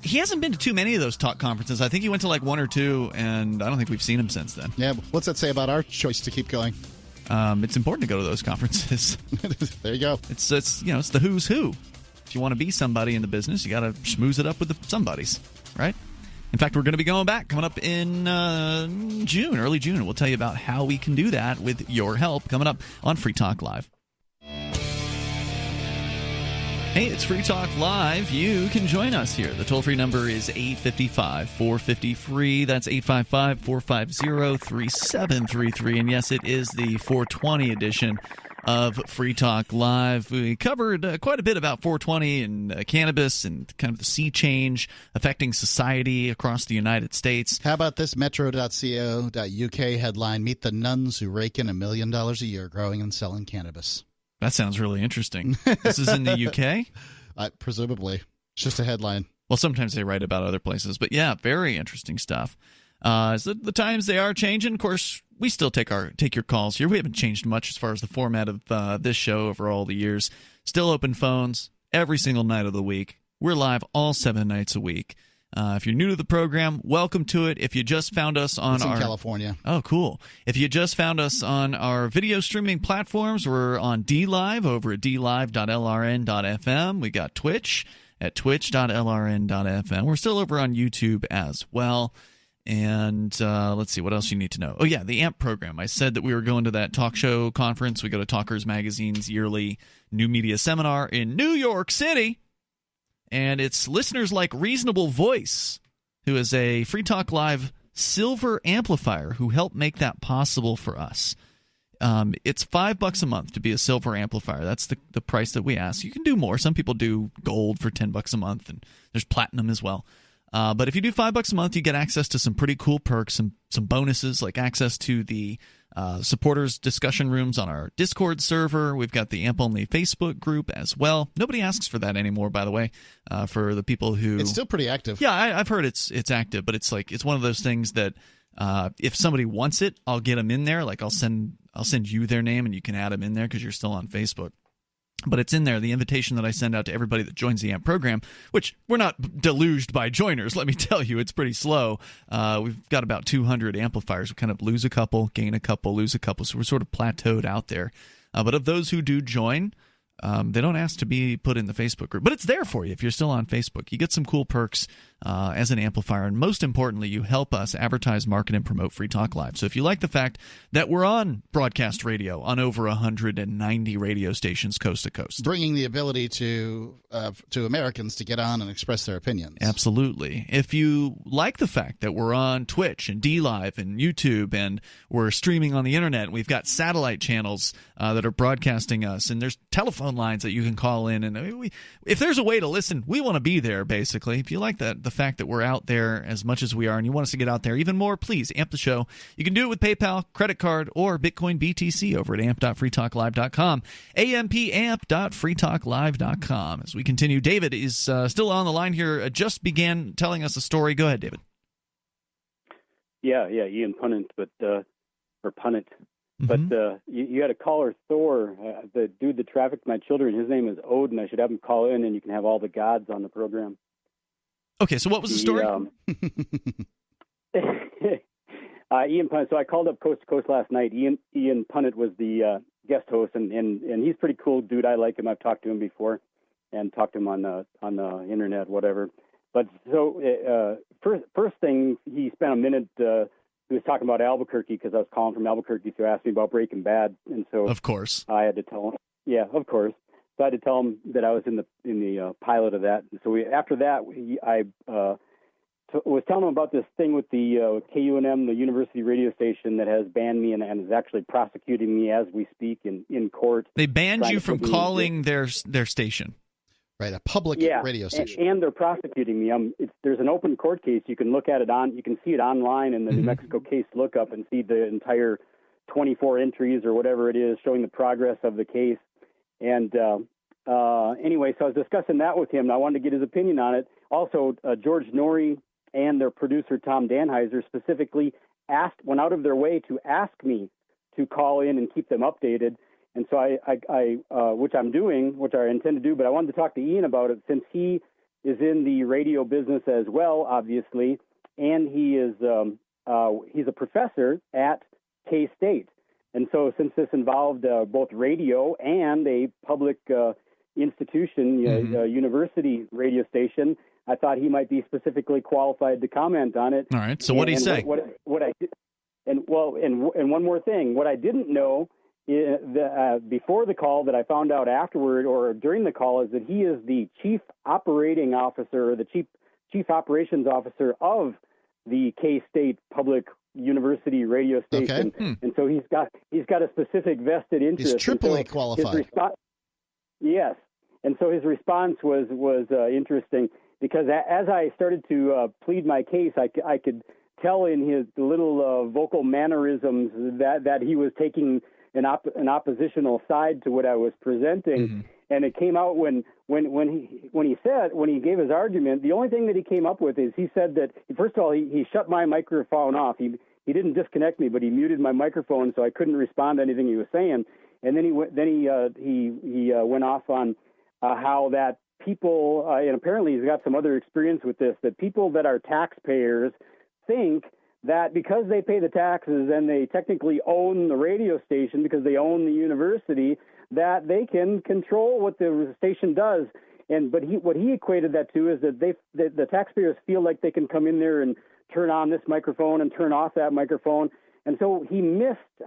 Speaker 1: He hasn't been to too many of those talk conferences. I think he went to like one or two, and I don't think we've seen him since then.
Speaker 2: Yeah, what's that say about our choice to keep going?
Speaker 1: It's important to go to those conferences.
Speaker 2: There you go.
Speaker 1: It's the who's who. If you want to be somebody in the business, you got to schmooze it up with the somebodies, right? In fact, we're going to be going back coming up in June, early June. We'll tell you about how we can do that with your help coming up on Free Talk Live. Hey, it's Free Talk Live. You can join us here. The toll-free number is 855-450-FREE. That's 855-450-3733. And yes, it is the 420 edition of Free Talk Live. We covered quite a bit about 420 and cannabis and kind of the sea change affecting society across the United States.
Speaker 2: How about this metro.co.uk headline, Meet the nuns who rake in $1 million a year growing and selling cannabis.
Speaker 1: That sounds really interesting. This is in the UK?
Speaker 2: Presumably. It's just a headline.
Speaker 1: Well, sometimes they write about other places. But yeah, very interesting stuff. So the times they are changing. Of course, we still take your calls here. We haven't changed much as far as the format of this show over all the years. Still open phones every single night of the week. We're live all 7 nights a week. If you're new to the program, welcome to it. If you just found us on
Speaker 2: it's in California.
Speaker 1: Oh, cool. If you just found us on our video streaming platforms, we're on DLive over at dlive.lrn.fm. We got Twitch at twitch.lrn.fm. We're still over on YouTube as well. And let's see, what else you need to know. Oh, yeah, the AMP program. I said that we were going to that talk show conference. We go to Talkers Magazine's yearly new media seminar in New York City. And it's listeners like Reasonable Voice, who is a Free Talk Live silver amplifier, who helped make that possible for us. It's $5 a month to be a silver amplifier. That's the price that we ask. You can do more. Some people do gold for $10 a month, and there's platinum as well. But if you do $5 a month, you get access to some pretty cool perks, some bonuses, like access to the supporters discussion rooms on our Discord server. We've got the AMP Only Facebook group as well. Nobody asks for that anymore, by the way, for the people who...
Speaker 2: It's still pretty active.
Speaker 1: Yeah, I've heard it's active, but it's one of those things that if somebody wants it, I'll get them in there. Like I'll send you their name and you can add them in there because you're still on Facebook. But it's in there, the invitation that I send out to everybody that joins the AMP program, which we're not deluged by joiners, let me tell you. It's pretty slow. We've got about 200 amplifiers. We kind of lose a couple, gain a couple, lose a couple, so we're sort of plateaued out there. But of those who do join, they don't ask to be put in the Facebook group. But it's there for you if you're still on Facebook. You get some cool perks as an amplifier. And most importantly, you help us advertise, market, and promote Free Talk Live. So if you like the fact that we're on broadcast radio on over 190 radio stations coast to coast,
Speaker 2: bringing the ability to Americans to get on and express their opinions.
Speaker 1: Absolutely. If you like the fact that we're on Twitch and DLive and YouTube and we're streaming on the internet, and we've got satellite channels that are broadcasting us, and there's telephone lines that you can call in, and if there's a way to listen, we want to be there, basically. If you like that, the fact that we're out there as much as we are, and you want us to get out there even more, please amp the show. You can do it with PayPal, credit card, or Bitcoin BTC over at amp.freetalklive.com, amp.freetalklive.com. As we continue, David is still on the line here, just began telling us a story. Go ahead, David.
Speaker 4: Yeah, Ian Punnett, or Punnett. But you had a caller, Thor, the dude that trafficked my children. His name is Odin. I should have him call in, and you can have all the gods on the program.
Speaker 1: Okay, so what was the story?
Speaker 4: Ian Punnett. So I called up Coast to Coast last night. Ian Punnett was the guest host, and he's a pretty cool dude. I like him. I've talked to him before, and talked to him on the internet, whatever. But so first thing, he spent a minute. He was talking about Albuquerque because I was calling from Albuquerque, so he asked me about Breaking Bad, and so
Speaker 1: of course
Speaker 4: I had to tell him. Yeah, of course. So I had to tell him that I was in the pilot of that. And so after that, I was telling him about this thing with the KUNM, the university radio station that has banned me and is actually prosecuting me as we speak in court.
Speaker 1: They banned you from calling their station.
Speaker 2: Right, a public radio station.
Speaker 4: And they're prosecuting me. There's an open court case. You can look at it you can see it online in the New Mexico case lookup and see the entire 24 entries or whatever it is showing the progress of the case. And anyway, so I was discussing that with him, and I wanted to get his opinion on it. Also, George Norrie and their producer, Tom Danheiser, specifically went out of their way to ask me to call in and keep them updated. And so I which I'm doing, which I intend to do, but I wanted to talk to Ian about it since he is in the radio business as well, obviously, and he is he's a professor at K-State. And so since this involved both radio and a public institution, university radio station, I thought he might be specifically qualified to comment on it.
Speaker 1: All right. So what did he say?
Speaker 4: What I did, and one more thing, what I didn't know before the call that I found out afterward or during the call is that he is the chief operating officer or the chief operations officer of the K-State Public University radio station.
Speaker 2: Okay.
Speaker 4: And so he's got a specific vested interest.
Speaker 2: He's triply qualified.
Speaker 4: Yes. And so his response was interesting because as I started to plead my case, I could tell in his little vocal mannerisms that he was taking an oppositional side to what I was presenting, and it came out when he gave his argument. The only thing that he came up with is he said that first of all he shut my microphone off. He didn't disconnect me, but he muted my microphone so I couldn't respond to anything he was saying. And then he went off on how that people and apparently he's got some other experience with this, that people that are taxpayers think that because they pay the taxes and they technically own the radio station because they own the university, that they can control what the station does. But what he equated that to is that the taxpayers feel like they can come in there and turn on this microphone and turn off that microphone. And so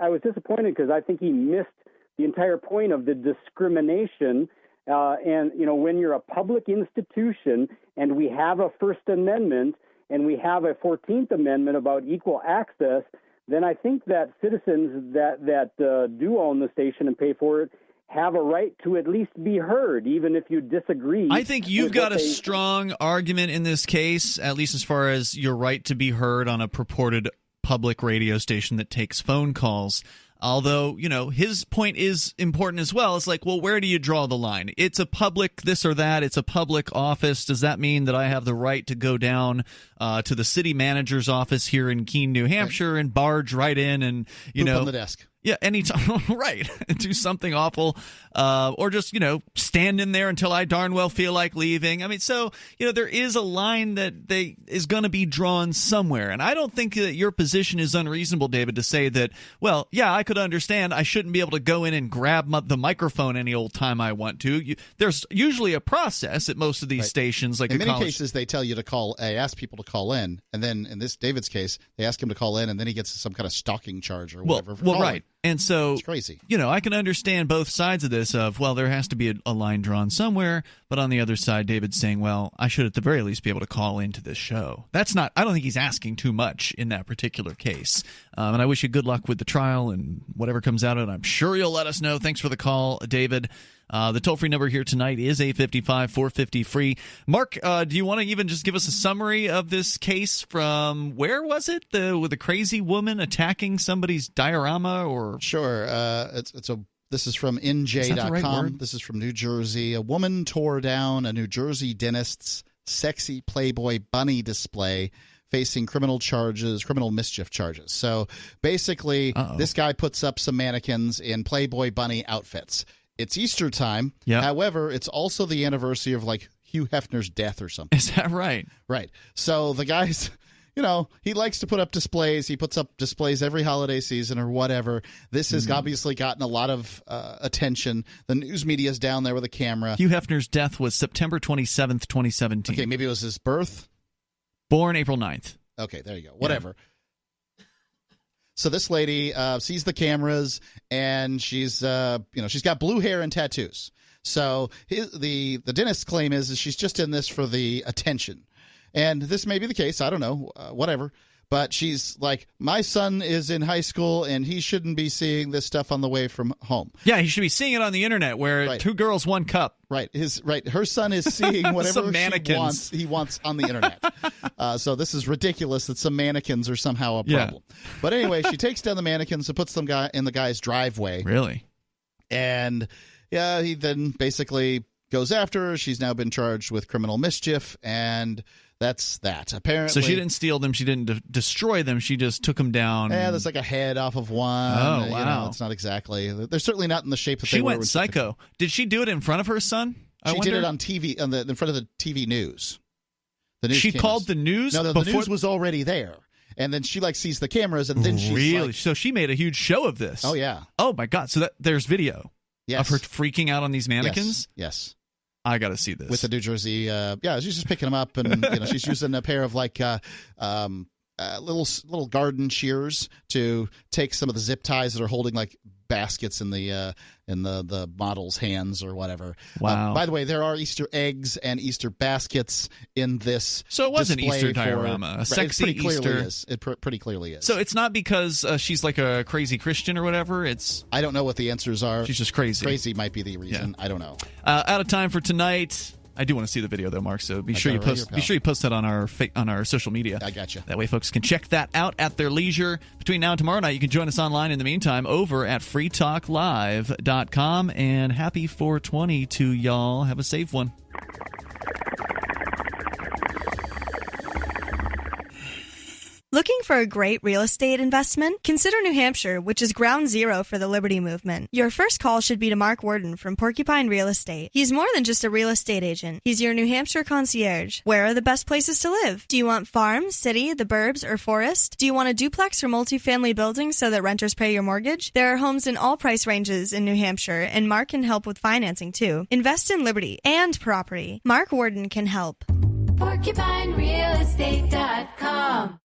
Speaker 4: I was disappointed because I think he missed the entire point of the discrimination. And, when you're a public institution and we have a First Amendment and we have a 14th Amendment about equal access, then I think that citizens that do own the station and pay for it have a right to at least be heard, even if you disagree.
Speaker 1: I think you've got a strong argument in this case, at least as far as your right to be heard on a purported public radio station that takes phone calls. Although, his point is important as well. It's like, well, where do you draw the line? It's a public this or that. It's a public office. Does that mean that I have the right to go down to the city manager's office here in Keene, New Hampshire, and barge right in and,
Speaker 2: Poop on the desk.
Speaker 1: Yeah, anytime, right. Do something awful, or just, stand in there until I darn well feel like leaving. I mean, so, there is a line that is going to be drawn somewhere. And I don't think that your position is unreasonable, David, to say that, well, yeah, I could understand I shouldn't be able to go in and grab the microphone any old time I want to. There's usually a process at most of these stations. Like
Speaker 2: in many cases, they tell you to ask people to call in. And then in this David's case, they ask him to call in, and then he gets some kind of stalking charge or whatever.
Speaker 1: Well, right. And so,
Speaker 2: it's crazy.
Speaker 1: I can understand both sides of this of, well, there has to be a line drawn somewhere. But on the other side, David's saying, well, I should at the very least be able to call into this show. I don't think he's asking too much in that particular case. And I wish you good luck with the trial and whatever comes out of it. I'm sure you'll let us know. Thanks for the call, David. The toll-free number here tonight is 855-450-FREE. Mark, do you want to even just give us a summary of this case from, where was it, with a crazy woman attacking somebody's diorama? Or
Speaker 2: Sure. This is from NJ.com.
Speaker 1: Right,
Speaker 2: this is from New Jersey. A woman tore down a New Jersey dentist's sexy Playboy bunny display, facing criminal mischief charges. So basically, this guy puts up some mannequins in Playboy bunny outfits. It's Easter time.
Speaker 1: Yep.
Speaker 2: However, it's also the anniversary of Hugh Hefner's death or something.
Speaker 1: Is that right?
Speaker 2: Right. So the guy's, he likes to put up displays. He puts up displays every holiday season or whatever. This has obviously gotten a lot of attention. The news media's down there with a camera.
Speaker 1: Hugh Hefner's death was September 27th, 2017.
Speaker 2: Okay, maybe it was his birth?
Speaker 1: Born April 9th.
Speaker 2: Okay, there you go. Whatever. Yeah. So this lady sees the cameras, and she's got blue hair and tattoos. So the dentist's claim is she's just in this for the attention. And this may be the case. I don't know. Whatever. But she's like, my son is in high school, and he shouldn't be seeing this stuff on the way from home.
Speaker 1: Yeah, he should be seeing it on the internet where 2 girls, 1 cup.
Speaker 2: Right. Her son is seeing whatever he wants on the internet. So this is ridiculous that some mannequins are somehow a problem. Yeah. But anyway, she takes down the mannequins and puts them in the guy's driveway.
Speaker 1: Really?
Speaker 2: And he then basically goes after her. She's now been charged with criminal mischief, and that's that. Apparently,
Speaker 1: so she didn't steal them. She didn't destroy them. She just took them down.
Speaker 2: Yeah, there's like a head off of one.
Speaker 1: Oh, wow.
Speaker 2: It's not exactly. They're certainly not in the shape that
Speaker 1: she
Speaker 2: they were.
Speaker 1: She went psycho. Did she do it in front of her son?
Speaker 2: She did it on TV, in front of the TV news. The news
Speaker 1: she called the news?
Speaker 2: No, the news was already there. And then she sees the cameras, and then she's
Speaker 1: really? So she made a huge show of this.
Speaker 2: Oh, yeah.
Speaker 1: Oh, my God. So there's video of her freaking out on these mannequins?
Speaker 2: Yes.
Speaker 1: I got to see this.
Speaker 2: With the New Jersey, she's just picking them up, and she's using a pair of little garden shears to take some of the zip ties that are holding like baskets in the model's hands or whatever.
Speaker 1: Wow.
Speaker 2: By the way, there are Easter eggs and Easter baskets in this.
Speaker 1: So it was an Easter diorama, a sexy Easter.
Speaker 2: It pretty clearly is.
Speaker 1: So it's not because she's like a crazy Christian or whatever. I
Speaker 2: don't know what the answers are.
Speaker 1: She's just crazy.
Speaker 2: Crazy might be the reason. Yeah. I don't know.
Speaker 1: Out of time for tonight. I do want to see the video though, Mark. So be sure you post that on our social media.
Speaker 2: I got you.
Speaker 1: That way, folks can check that out at their leisure. Between now and tomorrow night, you can join us online. In the meantime, over at freetalklive.com. And happy 420 to y'all. Have a safe one.
Speaker 6: Looking for a great real estate investment? Consider New Hampshire, which is ground zero for the Liberty Movement. Your first call should be to Mark Worden from Porcupine Real Estate. He's more than just a real estate agent. He's your New Hampshire concierge. Where are the best places to live? Do you want farm, city, the burbs, or forest? Do you want a duplex or multifamily building so that renters pay your mortgage? There are homes in all price ranges in New Hampshire, and Mark can help with financing too. Invest in liberty and property. Mark Worden can help.
Speaker 7: PorcupineRealestate.com